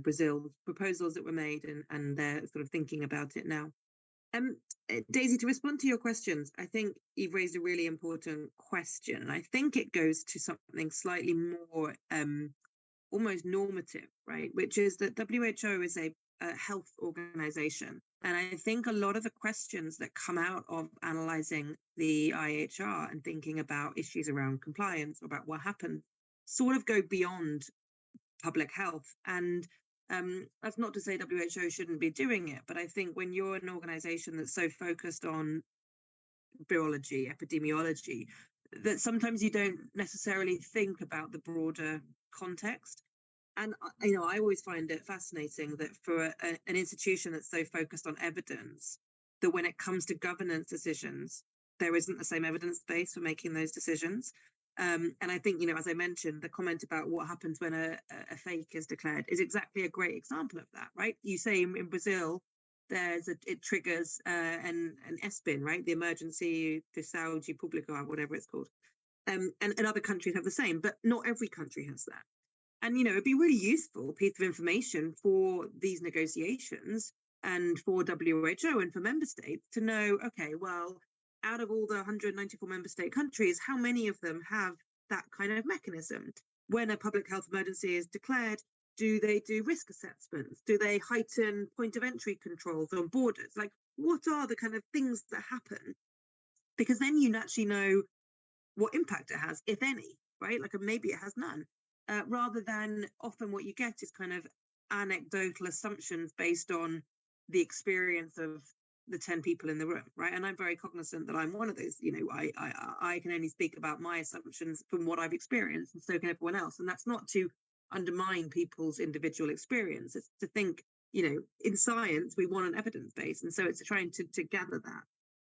Speaker 2: Brazil's proposals that were made and their sort of thinking about it now. Daisy, to respond to your questions, I think you've raised a really important question, and I think it goes to something slightly more almost normative, right? Which is that WHO is a health organization. And I think a lot of the questions that come out of analyzing the IHR and thinking about issues around compliance, about what happened, sort of go beyond public health. And that's not to say WHO shouldn't be doing it, but I think when you're an organization that's so focused on virology, epidemiology, that sometimes you don't necessarily think about the broader context. And I always find it fascinating that for an institution that's so focused on evidence, that when it comes to governance decisions, there isn't the same evidence base for making those decisions. And I think, as I mentioned, the comment about what happens when a fake is declared is exactly a great example of that, right? You say in Brazil, it triggers an ESPIN, right? The Emergency de Saúde Pública, whatever it's called. And other countries have the same, but not every country has that. And, it'd be really useful piece of information for these negotiations and for WHO and for member states to know, okay, well, out of all the 194 member state countries, how many of them have that kind of mechanism? When a public health emergency is declared, do they do risk assessments? Do they heighten point of entry controls on borders? Like, what are the kind of things that happen? Because then you actually know what impact it has, if any, right? Like, maybe it has none. Rather than often what you get is kind of anecdotal assumptions based on the experience of the 10 people in the room, right? And I'm very cognizant that I'm one of those. I can only speak about my assumptions from what I've experienced, and so can everyone else. And that's not to undermine people's individual experience. It's to think, in science, we want an evidence base. And so it's trying to gather that.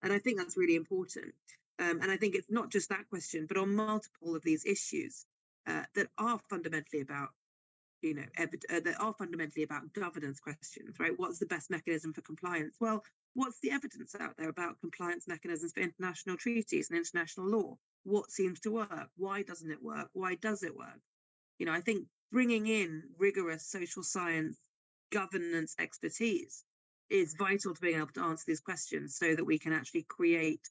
Speaker 2: And I think that's really important. And I think it's not just that question, but on multiple of these issues, that are fundamentally about, that are fundamentally about governance questions, right? What's the best mechanism for compliance? Well, what's the evidence out there about compliance mechanisms for international treaties and international law? What seems to work? Why doesn't it work? Why does it work? I think bringing in rigorous social science governance expertise is vital to being able to answer these questions so that we can actually create,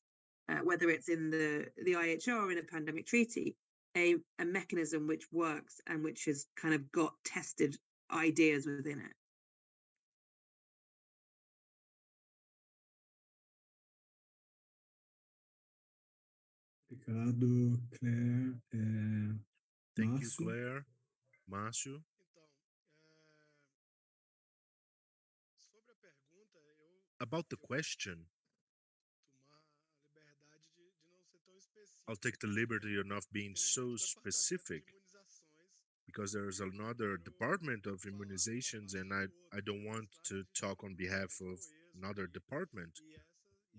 Speaker 2: whether it's in the IHR or in a pandemic treaty, a mechanism which works and which has kind of got tested ideas within it.
Speaker 3: Obrigado, Claire.
Speaker 5: Thank you,
Speaker 3: Márcio?
Speaker 5: Claire. Márcio,
Speaker 4: Então, sobre a pergunta,
Speaker 5: about the
Speaker 4: eu vou
Speaker 5: question,
Speaker 4: tomar a liberdade de não ser tão
Speaker 5: I'll
Speaker 4: específico,
Speaker 5: take the
Speaker 4: porque
Speaker 5: liberty of not being
Speaker 4: tem um
Speaker 5: so
Speaker 4: outro departamento de
Speaker 5: specific
Speaker 4: imunizações
Speaker 5: because there's
Speaker 4: e eu
Speaker 5: another
Speaker 4: quero
Speaker 5: department of
Speaker 4: falar pela
Speaker 5: immunizations,
Speaker 4: parte
Speaker 5: and
Speaker 4: do
Speaker 5: I
Speaker 4: outro.
Speaker 5: don't
Speaker 4: Mas
Speaker 5: want
Speaker 4: claro que a
Speaker 5: to
Speaker 4: gente é um
Speaker 5: talk on
Speaker 4: grupo
Speaker 5: behalf
Speaker 4: bem
Speaker 5: of
Speaker 4: coeso
Speaker 5: another
Speaker 4: aqui
Speaker 5: department.
Speaker 4: e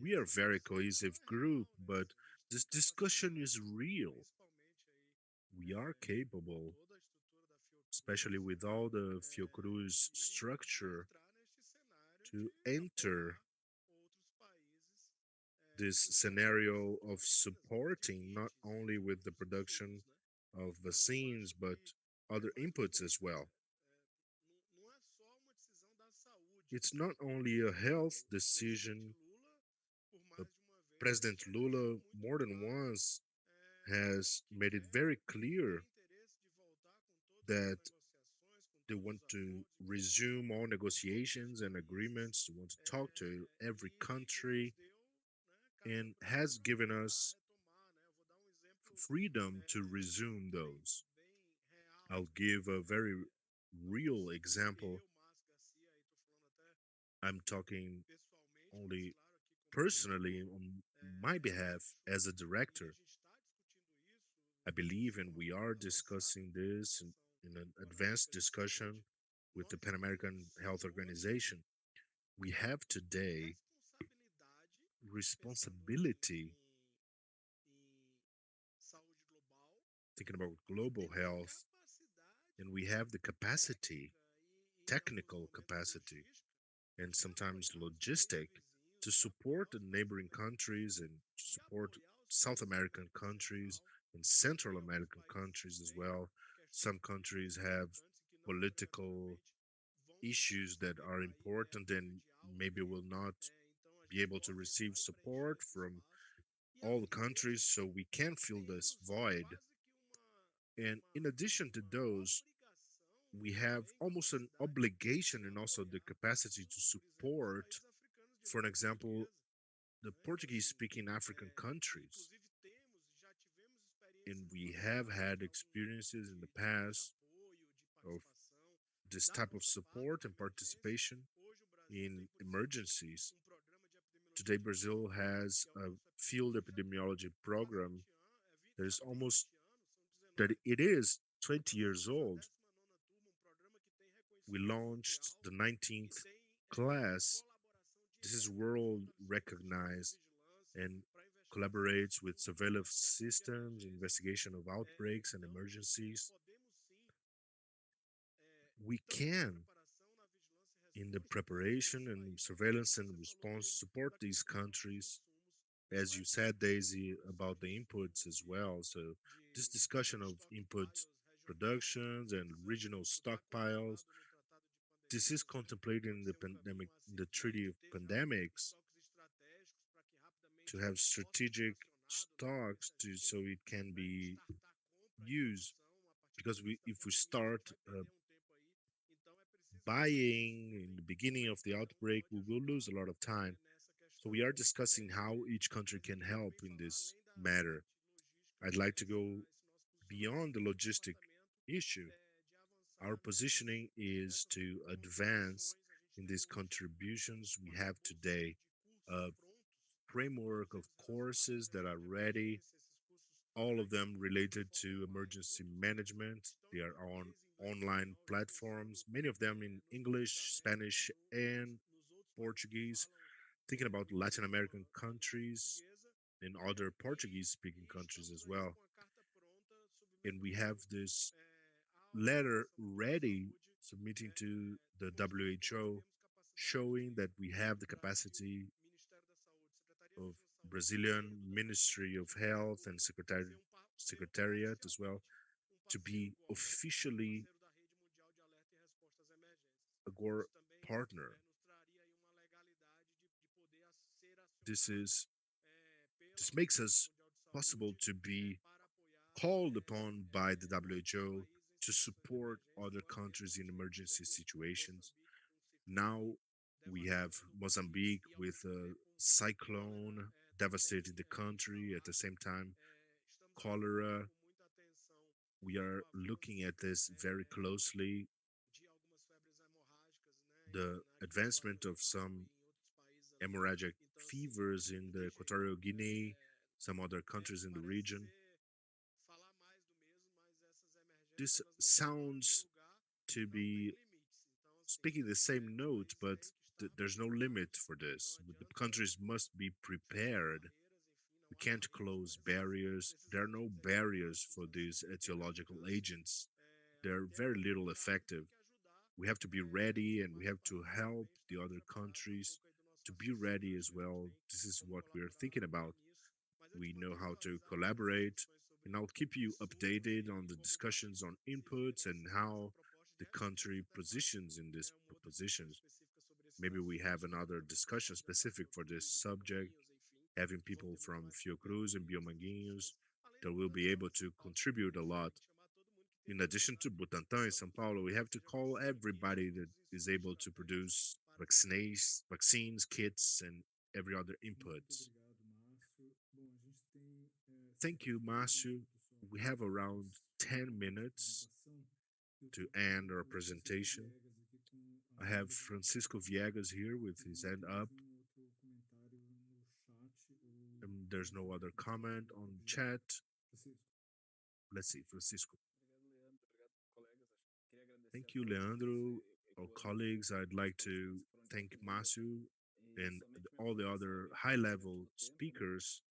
Speaker 5: We are
Speaker 4: essa
Speaker 5: very
Speaker 4: discussão ela
Speaker 5: cohesive
Speaker 4: é
Speaker 5: group,
Speaker 4: real, né?
Speaker 5: but
Speaker 4: Assim, a gente tem
Speaker 5: this discussion
Speaker 4: capacidade,
Speaker 5: is real.
Speaker 4: principalmente aí
Speaker 5: We are
Speaker 4: com
Speaker 5: capable,
Speaker 4: toda a estrutura da
Speaker 5: especially
Speaker 4: Fiocruz,
Speaker 5: with all the
Speaker 4: de
Speaker 5: Fiocruz structure,
Speaker 4: entrar neste cenário
Speaker 5: to
Speaker 4: de
Speaker 5: enter
Speaker 4: apoiar outros países,
Speaker 5: this
Speaker 4: não só na produção
Speaker 5: scenario
Speaker 4: de
Speaker 5: of
Speaker 4: vacinas, mas de
Speaker 5: supporting not
Speaker 4: kits e
Speaker 5: only
Speaker 4: de
Speaker 5: with the
Speaker 4: outros
Speaker 5: production
Speaker 4: insumos, né?
Speaker 5: of
Speaker 4: Então, eu
Speaker 5: vaccines,
Speaker 4: acho
Speaker 5: but
Speaker 4: que
Speaker 5: other
Speaker 4: mais uma
Speaker 5: inputs as
Speaker 4: vez,
Speaker 5: well.
Speaker 4: não é só uma decisão da saúde.
Speaker 5: It's not only a health
Speaker 4: O presidente
Speaker 5: decision.
Speaker 4: Lula, por
Speaker 5: uh,
Speaker 4: mais de uma vez,
Speaker 5: President
Speaker 4: deixou
Speaker 5: Lula,
Speaker 4: muito
Speaker 5: more than
Speaker 4: claro
Speaker 5: once, has
Speaker 4: que
Speaker 5: made it
Speaker 4: quer
Speaker 5: very
Speaker 4: e que tem
Speaker 5: clear
Speaker 4: interesse de voltar com todas as
Speaker 5: that
Speaker 4: negociações, com
Speaker 5: they
Speaker 4: todos
Speaker 5: want
Speaker 4: os
Speaker 5: to
Speaker 4: acordos, conversar
Speaker 5: resume all
Speaker 4: com todos os
Speaker 5: negotiations and
Speaker 4: países,
Speaker 5: agreements, they want to talk to every
Speaker 4: e nos
Speaker 5: country,
Speaker 4: deu, né, carta
Speaker 5: and
Speaker 4: branca
Speaker 5: has
Speaker 4: para
Speaker 5: given
Speaker 4: voltar,
Speaker 5: us
Speaker 4: retomar, né? Eu vou dar um exemplo
Speaker 5: freedom to resume
Speaker 4: bem,
Speaker 5: those.
Speaker 4: bem real,
Speaker 5: I'll give a very
Speaker 4: não
Speaker 5: real
Speaker 4: somente
Speaker 5: example.
Speaker 4: eu, Márcio Garcia, aí estou falando até
Speaker 5: I'm talking
Speaker 4: pessoalmente, mas
Speaker 5: only
Speaker 4: claro aqui como
Speaker 5: personally
Speaker 4: diretor,
Speaker 5: on my behalf as a
Speaker 4: e a
Speaker 5: director.
Speaker 4: gente está discutindo isso,
Speaker 5: I
Speaker 4: vocês
Speaker 5: believe
Speaker 4: estão
Speaker 5: and
Speaker 4: numa
Speaker 5: we are
Speaker 4: fase avançada
Speaker 5: discussing
Speaker 4: na
Speaker 5: this
Speaker 4: Organização
Speaker 5: in an advanced
Speaker 4: Pan-Americana de
Speaker 5: discussion
Speaker 4: Saúde.
Speaker 5: with the
Speaker 4: Nós
Speaker 5: Pan American
Speaker 4: temos
Speaker 5: Health
Speaker 4: hoje
Speaker 5: Organization. We have today
Speaker 4: responsabilidade, pensando
Speaker 5: responsibility,
Speaker 4: em saúde global,
Speaker 5: thinking about
Speaker 4: e
Speaker 5: global
Speaker 4: temos a
Speaker 5: health,
Speaker 4: capacidade
Speaker 5: and we have the capacity,
Speaker 4: técnica e em alguns
Speaker 5: technical
Speaker 4: momentos
Speaker 5: capacity,
Speaker 4: logística,
Speaker 5: and
Speaker 4: de
Speaker 5: sometimes
Speaker 4: apoiar os países
Speaker 5: logistic
Speaker 4: vizinhos,
Speaker 5: to
Speaker 4: de
Speaker 5: support
Speaker 4: apoiar
Speaker 5: the
Speaker 4: os países da
Speaker 5: neighboring
Speaker 4: América do Sul,
Speaker 5: countries and to
Speaker 4: de
Speaker 5: support
Speaker 4: apoiar os
Speaker 5: South
Speaker 4: países da
Speaker 5: American
Speaker 4: América
Speaker 5: countries
Speaker 4: Central,
Speaker 5: and
Speaker 4: de ter
Speaker 5: Central
Speaker 4: alguns
Speaker 5: American
Speaker 4: países que
Speaker 5: countries as
Speaker 4: têm
Speaker 5: well. Some
Speaker 4: questões
Speaker 5: countries
Speaker 4: políticas
Speaker 5: have
Speaker 4: importantes que não
Speaker 5: political
Speaker 4: obrigatoriamente vão poder
Speaker 5: issues that
Speaker 4: receber
Speaker 5: are important
Speaker 4: apoio
Speaker 5: and
Speaker 4: de
Speaker 5: maybe
Speaker 4: algo,
Speaker 5: will not
Speaker 4: então a
Speaker 5: be
Speaker 4: gente
Speaker 5: able to
Speaker 4: pode
Speaker 5: receive
Speaker 4: entrar e preencher
Speaker 5: support
Speaker 4: esse
Speaker 5: from
Speaker 4: espaço. E
Speaker 5: all the
Speaker 4: além
Speaker 5: countries,
Speaker 4: disso,
Speaker 5: so we can fill this
Speaker 4: temos
Speaker 5: void.
Speaker 4: quase que
Speaker 5: And in addition to those,
Speaker 4: obrigação e
Speaker 5: we have
Speaker 4: também
Speaker 5: almost an
Speaker 4: capacidade
Speaker 5: obligation
Speaker 4: de
Speaker 5: and also the
Speaker 4: apoiar,
Speaker 5: capacity to
Speaker 4: por exemplo, os
Speaker 5: support,
Speaker 4: países africanos de
Speaker 5: for an
Speaker 4: língua
Speaker 5: example,
Speaker 4: portuguesa,
Speaker 5: the
Speaker 4: né?
Speaker 5: Portuguese
Speaker 4: Assim,
Speaker 5: speaking African countries.
Speaker 4: inclusive já tivemos
Speaker 5: And
Speaker 4: experiências no
Speaker 5: we have
Speaker 4: passado
Speaker 5: had
Speaker 4: de algum tipo
Speaker 5: experiences in the
Speaker 4: de
Speaker 5: past
Speaker 4: apoio, de
Speaker 5: of
Speaker 4: participação
Speaker 5: this
Speaker 4: da
Speaker 5: type of
Speaker 4: nossa parte
Speaker 5: support
Speaker 4: de
Speaker 5: and
Speaker 4: emergência.
Speaker 5: participation
Speaker 4: Hoje o Brasil tem,
Speaker 5: in
Speaker 4: por exemplo,
Speaker 5: emergencies.
Speaker 4: programa de epidemiologia
Speaker 5: Today,
Speaker 4: de
Speaker 5: Brazil
Speaker 4: campo,
Speaker 5: has
Speaker 4: que é o
Speaker 5: a
Speaker 4: nosso
Speaker 5: field
Speaker 4: EPICUS, e já tem
Speaker 5: epidemiology
Speaker 4: quase
Speaker 5: program
Speaker 4: 20 anos,
Speaker 5: that
Speaker 4: já
Speaker 5: is
Speaker 4: tem
Speaker 5: almost
Speaker 4: 20 anos, são
Speaker 5: that
Speaker 4: 19
Speaker 5: it
Speaker 4: anos.
Speaker 5: is 20
Speaker 4: Nós
Speaker 5: years
Speaker 4: estamos na
Speaker 5: old.
Speaker 4: 19ª turma, um programa que tem
Speaker 5: We
Speaker 4: reconhecimento
Speaker 5: launched
Speaker 4: mundial
Speaker 5: the
Speaker 4: e
Speaker 5: 19th
Speaker 4: tem
Speaker 5: class.
Speaker 4: colaboração
Speaker 5: This is
Speaker 4: direta com os
Speaker 5: world
Speaker 4: fortalecimentos dos sistemas de
Speaker 5: recognized
Speaker 4: vigilância
Speaker 5: and
Speaker 4: para investigação
Speaker 5: collaborates
Speaker 4: de
Speaker 5: with surveillance
Speaker 4: investigação de
Speaker 5: systems,
Speaker 4: emergências.
Speaker 5: investigation of outbreaks and
Speaker 4: Então,
Speaker 5: emergencies.
Speaker 4: podemos sim,
Speaker 5: We
Speaker 4: tanto na
Speaker 5: can,
Speaker 4: preparação, na vigilância e
Speaker 5: in the
Speaker 4: resposta, apoiar
Speaker 5: preparation
Speaker 4: os
Speaker 5: and
Speaker 4: países, assim como
Speaker 5: surveillance and
Speaker 4: você falou
Speaker 5: response,
Speaker 4: mesmo,
Speaker 5: support
Speaker 4: da
Speaker 5: these
Speaker 4: questão dos
Speaker 5: countries,
Speaker 4: insumos. Não
Speaker 5: as
Speaker 4: é
Speaker 5: you
Speaker 4: só a
Speaker 5: said,
Speaker 4: questão de
Speaker 5: Daisy,
Speaker 4: produção
Speaker 5: about
Speaker 4: de
Speaker 5: the inputs
Speaker 4: insumos,
Speaker 5: as well. So, this discussion
Speaker 4: de
Speaker 5: of input
Speaker 4: stockpiles regionais, como
Speaker 5: productions and regional
Speaker 4: isso está
Speaker 5: stockpiles,
Speaker 4: contemplado no Tratado de
Speaker 5: this is
Speaker 4: Pandemias, né?
Speaker 5: contemplated in
Speaker 4: Pode
Speaker 5: the
Speaker 4: ser um caminho
Speaker 5: pandemic,
Speaker 4: a
Speaker 5: the
Speaker 4: seguir,
Speaker 5: Treaty
Speaker 4: de
Speaker 5: of
Speaker 4: ter já
Speaker 5: Pandemics,
Speaker 4: estoques estratégicos para que
Speaker 5: to
Speaker 4: rapidamente
Speaker 5: have
Speaker 4: possa ser
Speaker 5: strategic
Speaker 4: acionado, né? Porque
Speaker 5: stocks
Speaker 4: se a
Speaker 5: to
Speaker 4: gente,
Speaker 5: so it can be
Speaker 4: startar a compra e
Speaker 5: used.
Speaker 4: produção a partir do
Speaker 5: Because
Speaker 4: início da
Speaker 5: if we
Speaker 4: pandemia, a gente
Speaker 5: start
Speaker 4: vai perder um tempo aí. Então é preciso que os países
Speaker 5: buying in
Speaker 4: estudem
Speaker 5: the
Speaker 4: como
Speaker 5: beginning
Speaker 4: é
Speaker 5: of
Speaker 4: que
Speaker 5: the
Speaker 4: cada um
Speaker 5: outbreak,
Speaker 4: pode
Speaker 5: we will lose
Speaker 4: ajudar
Speaker 5: a lot of time.
Speaker 4: nessa
Speaker 5: So we
Speaker 4: questão.
Speaker 5: are discussing how each country can help in this
Speaker 4: Além da
Speaker 5: matter.
Speaker 4: parte logística,
Speaker 5: I'd
Speaker 4: ter
Speaker 5: like to go
Speaker 4: esse nosso
Speaker 5: beyond
Speaker 4: posicionamento
Speaker 5: the
Speaker 4: como
Speaker 5: logistic
Speaker 4: departamento
Speaker 5: issue.
Speaker 4: de
Speaker 5: Our
Speaker 4: avançar
Speaker 5: positioning is
Speaker 4: nessas
Speaker 5: to advance
Speaker 4: contribuições. A gente
Speaker 5: in
Speaker 4: tem
Speaker 5: these
Speaker 4: hoje
Speaker 5: contributions. We
Speaker 4: um
Speaker 5: have
Speaker 4: arcabouço
Speaker 5: today
Speaker 4: de cursos
Speaker 5: a
Speaker 4: prontos,
Speaker 5: framework
Speaker 4: todos
Speaker 5: of
Speaker 4: eles relacionados à
Speaker 5: courses that
Speaker 4: gestão
Speaker 5: are
Speaker 4: de
Speaker 5: ready,
Speaker 4: emergência. Esses cursos
Speaker 5: all
Speaker 4: já
Speaker 5: of them
Speaker 4: estão todos de
Speaker 5: related
Speaker 4: forma
Speaker 5: to
Speaker 4: online,
Speaker 5: emergency
Speaker 4: muitos deles
Speaker 5: management.
Speaker 4: estão
Speaker 5: They
Speaker 4: em
Speaker 5: are on
Speaker 4: português, inglês,
Speaker 5: online
Speaker 4: espanhol, já
Speaker 5: platforms,
Speaker 4: pensando
Speaker 5: many of them in
Speaker 4: nos países da
Speaker 5: English,
Speaker 4: América,
Speaker 5: Spanish, and
Speaker 4: nos outros países que
Speaker 5: Portuguese,
Speaker 4: falam
Speaker 5: thinking about Latin American
Speaker 4: a língua
Speaker 5: countries
Speaker 4: portuguesa,
Speaker 5: and other Portuguese speaking
Speaker 4: e
Speaker 5: countries
Speaker 4: estamos
Speaker 5: as
Speaker 4: aí
Speaker 5: well.
Speaker 4: com a carta pronta,
Speaker 5: And we have
Speaker 4: submetendo
Speaker 5: this
Speaker 4: à
Speaker 5: letter
Speaker 4: Organização Mundial de
Speaker 5: ready
Speaker 4: Saúde,
Speaker 5: submitting to the
Speaker 4: mostrando que nós
Speaker 5: WHO
Speaker 4: temos capacidade
Speaker 5: showing that we have the
Speaker 4: Brasil,
Speaker 5: capacity
Speaker 4: Ministério da Saúde, Secretaria
Speaker 5: of
Speaker 4: Regional de Saúde,
Speaker 5: Brazilian
Speaker 4: Governo do Departamento
Speaker 5: Ministry
Speaker 4: de
Speaker 5: of
Speaker 4: Vigilância
Speaker 5: Health and
Speaker 4: Pública,
Speaker 5: Secretariat as well
Speaker 4: oficialmente
Speaker 5: to
Speaker 4: parceiro
Speaker 5: be
Speaker 4: GOR,
Speaker 5: officially
Speaker 4: parceiro da Rede Mundial de Alerta e Resposta às Emergências.
Speaker 5: a GOR
Speaker 4: Isso também
Speaker 5: partner.
Speaker 4: nos traria aí uma legalidade de poder ser
Speaker 5: This
Speaker 4: acionado
Speaker 5: is
Speaker 4: pela
Speaker 5: this makes
Speaker 4: Organização
Speaker 5: us
Speaker 4: Mundial de
Speaker 5: possible
Speaker 4: Saúde
Speaker 5: to be
Speaker 4: para apoiar
Speaker 5: called upon by the
Speaker 4: outros
Speaker 5: WHO
Speaker 4: países em
Speaker 5: to
Speaker 4: situações de
Speaker 5: support
Speaker 4: emergência
Speaker 5: other
Speaker 4: ou até
Speaker 5: countries in
Speaker 4: mesmo, por
Speaker 5: emergency
Speaker 4: exemplo,
Speaker 5: situations.
Speaker 4: Moçambique com um
Speaker 5: Now
Speaker 4: ciclone
Speaker 5: we have
Speaker 4: devastando o país
Speaker 5: Mozambique
Speaker 4: e ao
Speaker 5: with
Speaker 4: mesmo
Speaker 5: a
Speaker 4: tempo cólera
Speaker 5: cyclone devastating
Speaker 4: também
Speaker 5: the country. At the
Speaker 4: instalado.
Speaker 5: same time,
Speaker 4: Estamos acompanhando
Speaker 5: cholera
Speaker 4: com muita atenção
Speaker 5: We are looking at this very closely. The advancement of some hemorrhagic fevers in the Equatorial Guinea, some other countries in the region. This sounds to be speaking the same note, but there's no limit for this. The countries must be prepared. We can't close barriers. There are no barriers for these etiological agents. They're very little effective. We have to be ready and we have to help the other countries to be ready as well. This is what we're thinking about. We know how to collaborate, and I'll keep you updated on the discussions on inputs and how the country positions in these propositions. Maybe we have another discussion specific for this subject, having people from Fiocruz and Biomanguinhos that will be able to contribute a lot. In addition to Butantan in São Paulo, we have to call everybody that is able to produce vaccines, kits, and every other inputs. Thank you, Márcio. We have around 10 minutes to end our presentation. I have Francisco Viegas here with his hand up. There's no other comment on chat. Let's see, Francisco. Thank you, Leandro. Our colleagues, I'd like to thank Márcio and all the other high-level speakers.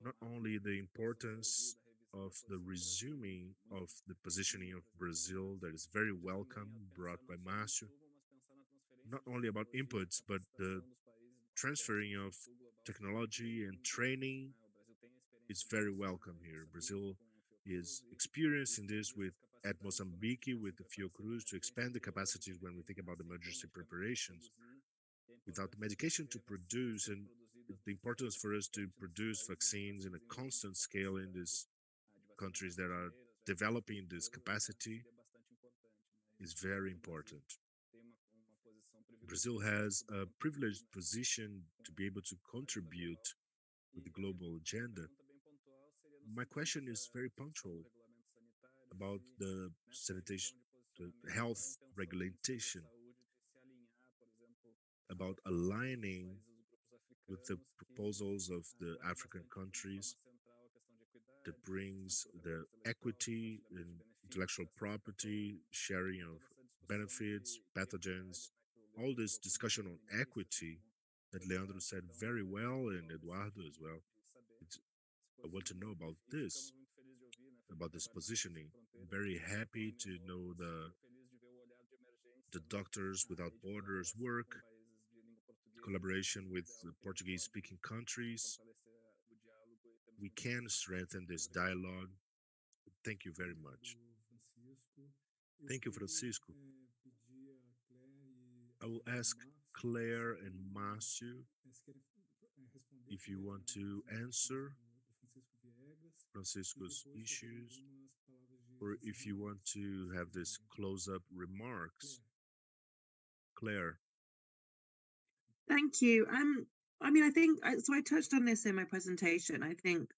Speaker 5: Not only the importance of the resuming of the positioning of Brazil that is very welcome, brought by Márcio, not only about inputs, but the transferring of technology and training is very welcome here. Brazil is experiencing this at Mozambique with the Fiocruz to expand the capacities when we think about emergency preparations. Without the medication to produce and the importance for us to produce vaccines in a constant scale in these countries that are developing this capacity is very important. Brazil has a privileged position to be able to contribute with the global agenda. My question is very punctual about the sanitation, the health regulation, about aligning with the proposals of the African countries that brings the equity in intellectual property, sharing of benefits, pathogens, all this discussion on equity that Leandro said very well and Eduardo as well. I want to know about this positioning. I'm very happy to know the Doctors Without Borders work, collaboration with the Portuguese-speaking countries. We can strengthen this dialogue. Thank you very much. Thank you, Francisco. I will ask Claire and Márcio if you want to answer Francisco's issues, or if you want to have this close-up remarks. Claire.
Speaker 2: Thank you. I mean, I think so. I touched on this in my presentation. I think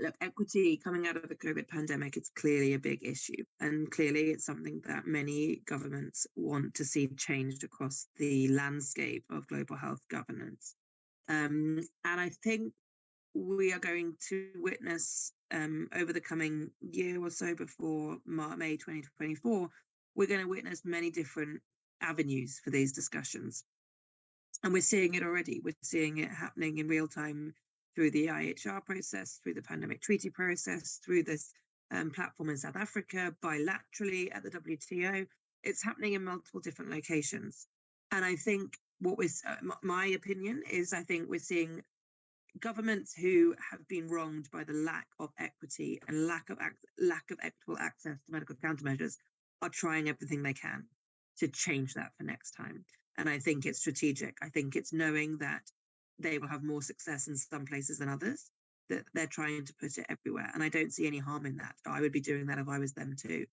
Speaker 2: look, equity coming out of the COVID pandemic, it's clearly a big issue, and clearly it's something that many governments want to see changed across the landscape of global health governance. And I think we are going to witness over the coming year or so before May 2024, we're going to witness many different avenues for these discussions. And we're seeing it already. We're seeing it happening in real time through the IHR process, through the pandemic treaty process, through this platform in South Africa, bilaterally at the WTO. It's happening in multiple different locations. And I think my opinion is, I think we're seeing governments who have been wronged by the lack of equity and lack of equitable access to medical countermeasures are trying everything they can to change that for next time. And I think it's strategic. I think it's knowing that they will have more success in some places than others, that they're trying to put it everywhere. And I don't see any harm in that. I would be doing that if I was them too.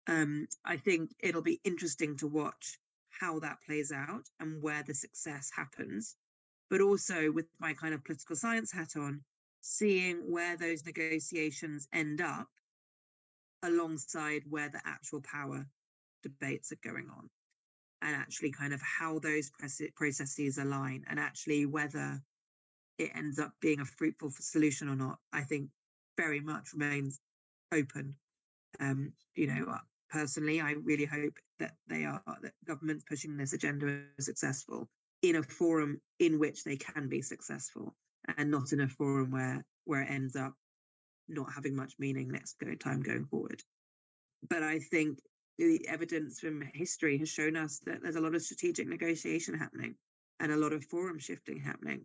Speaker 2: I think it'll be interesting to watch how that plays out and where the success happens. But also with my kind of political science hat on, seeing where those negotiations end up alongside where the actual power debates are going on, and actually kind of how those processes align, and actually whether it ends up being a fruitful solution or not, I think very much remains open. Personally, I really hope that that governments pushing this agenda are successful in a forum in which they can be successful, and not in a forum where it ends up not having much meaning next time going forward. But I think the evidence from history has shown us that there's a lot of strategic negotiation happening and a lot of forum shifting happening.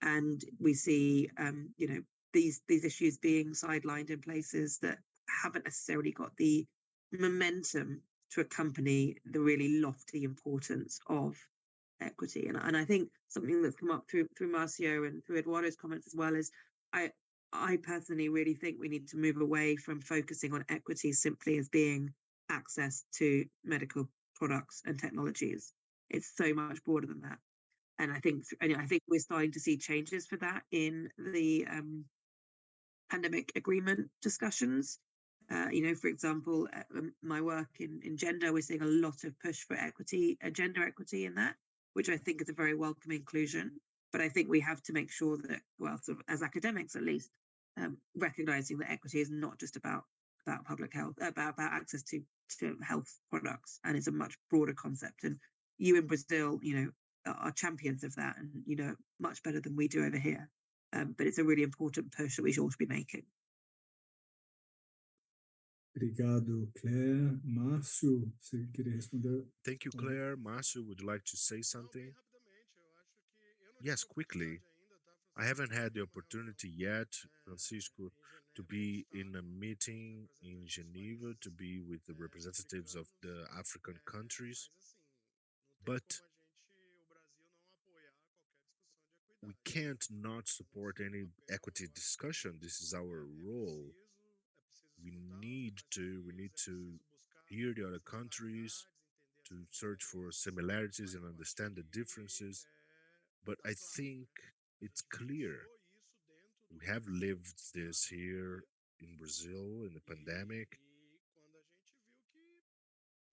Speaker 2: And we see, these issues being sidelined in places that haven't necessarily got the momentum to accompany the really lofty importance of equity. And I think something that's come up through Marcio and through Eduardo's comments as well is I personally really think we need to move away from focusing on equity simply as being access to medical products and technologies. It's so much broader than that. And I think we're starting to see changes for that in the pandemic agreement discussions. For example, my work in gender, we're seeing a lot of push for equity, gender equity in that, which I think is a very welcome inclusion. But I think we have to make sure that, well, sort of as academics at least, recognizing that equity is not just about public health, about access to health products, and it's a much broader concept. And you in Brazil, are champions of that, and much better than we do over here. But it's a really important push that we ought to be making.
Speaker 3: Obrigado, Claire. Márcio, você queria responder?
Speaker 5: Thank you, Claire. Marcio, would you like to say something? Yes, quickly. I haven't had the opportunity yet, Francisco, to be in a meeting in Geneva, to be with the representatives of the African countries. But we can't not support any equity discussion. This is our role. We need to hear the other countries, to search for similarities and understand the differences. But I think it's clear we have lived this here in Brazil in the pandemic,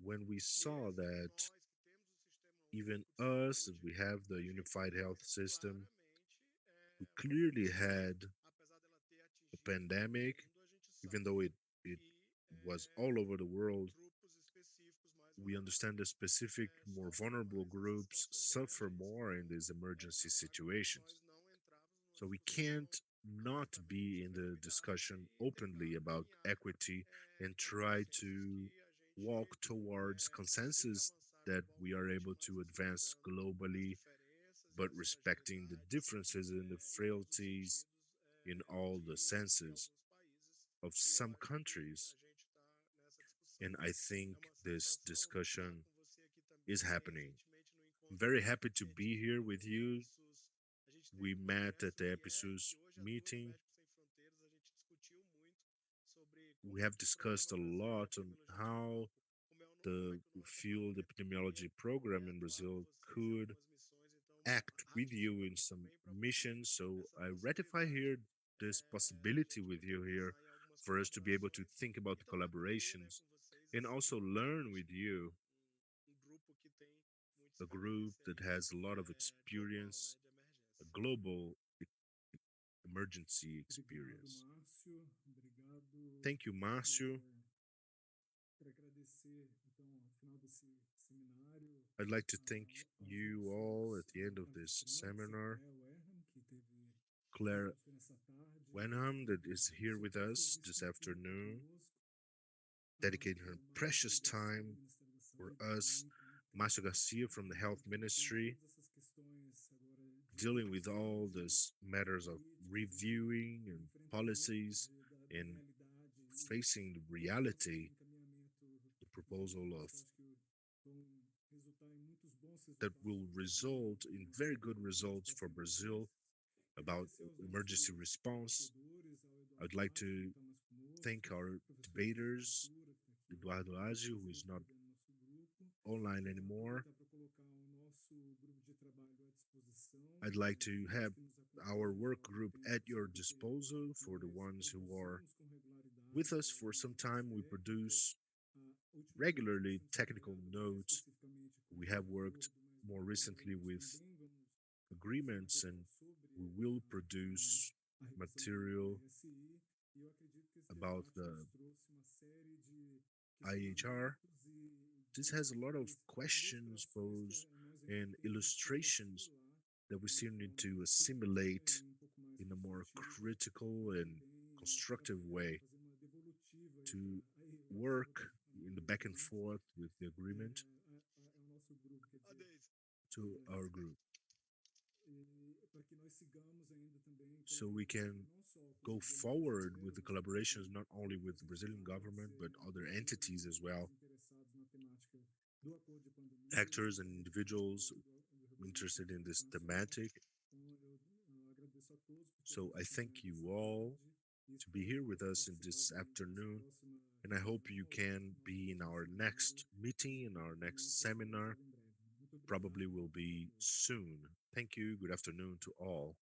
Speaker 5: when we saw that even us, that we have the unified health system, we clearly had a pandemic, even though it was all over the world. We understand that specific, more vulnerable groups suffer more in these emergency situations. So we can't not be in the discussion openly about equity and try to walk towards consensus that we are able to advance globally, but respecting the differences and the frailties in all the senses of some countries. And I think this discussion is happening. I'm very happy to be here with you. We met at the EPISUS meeting. We have discussed a lot on how the field epidemiology program in Brazil could act with you in some missions. So I ratify here this possibility with you here for us to be able to think about the collaborations and also learn with you, a group that has a lot of experience, a global emergency
Speaker 3: Obrigado,
Speaker 5: experience.
Speaker 3: Márcio. Obrigado.
Speaker 5: Thank you, Marcio.
Speaker 3: Quero agradecer, então, ao final desse seminário,
Speaker 5: I'd like to thank
Speaker 3: aos
Speaker 5: you all at
Speaker 3: nossos
Speaker 5: the end of this
Speaker 3: participantes,
Speaker 5: seminar.
Speaker 3: Claire Werham, que teve
Speaker 5: Claire
Speaker 3: conosco nessa tarde,
Speaker 5: Wenham, that is here with us this afternoon, dedicating her precious time for us. Márcio Garcia from the Health Ministry, dealing with all these matters of reviewing and policies and facing the reality, the proposal of that will result in very good results for Brazil about emergency response. I'd like to thank our debaters, Eduardo Azio, who is not online anymore. I'd like to have our work group at your disposal. For the ones who are with us for some time, we produce regularly technical notes. We have worked more recently with agreements, and we will produce material about the IHR. This has a lot of questions posed and illustrations that we still need to assimilate in a more critical and constructive way to work in the back and forth with the agreement to our group, so we can go forward with the collaborations not only with the Brazilian government but other entities as well, actors and individuals interested in this thematic. So I thank you all to be here with us in this afternoon, and I hope you can be in our next meeting, in our next seminar. Probably will be soon. Thank you. Good afternoon to all.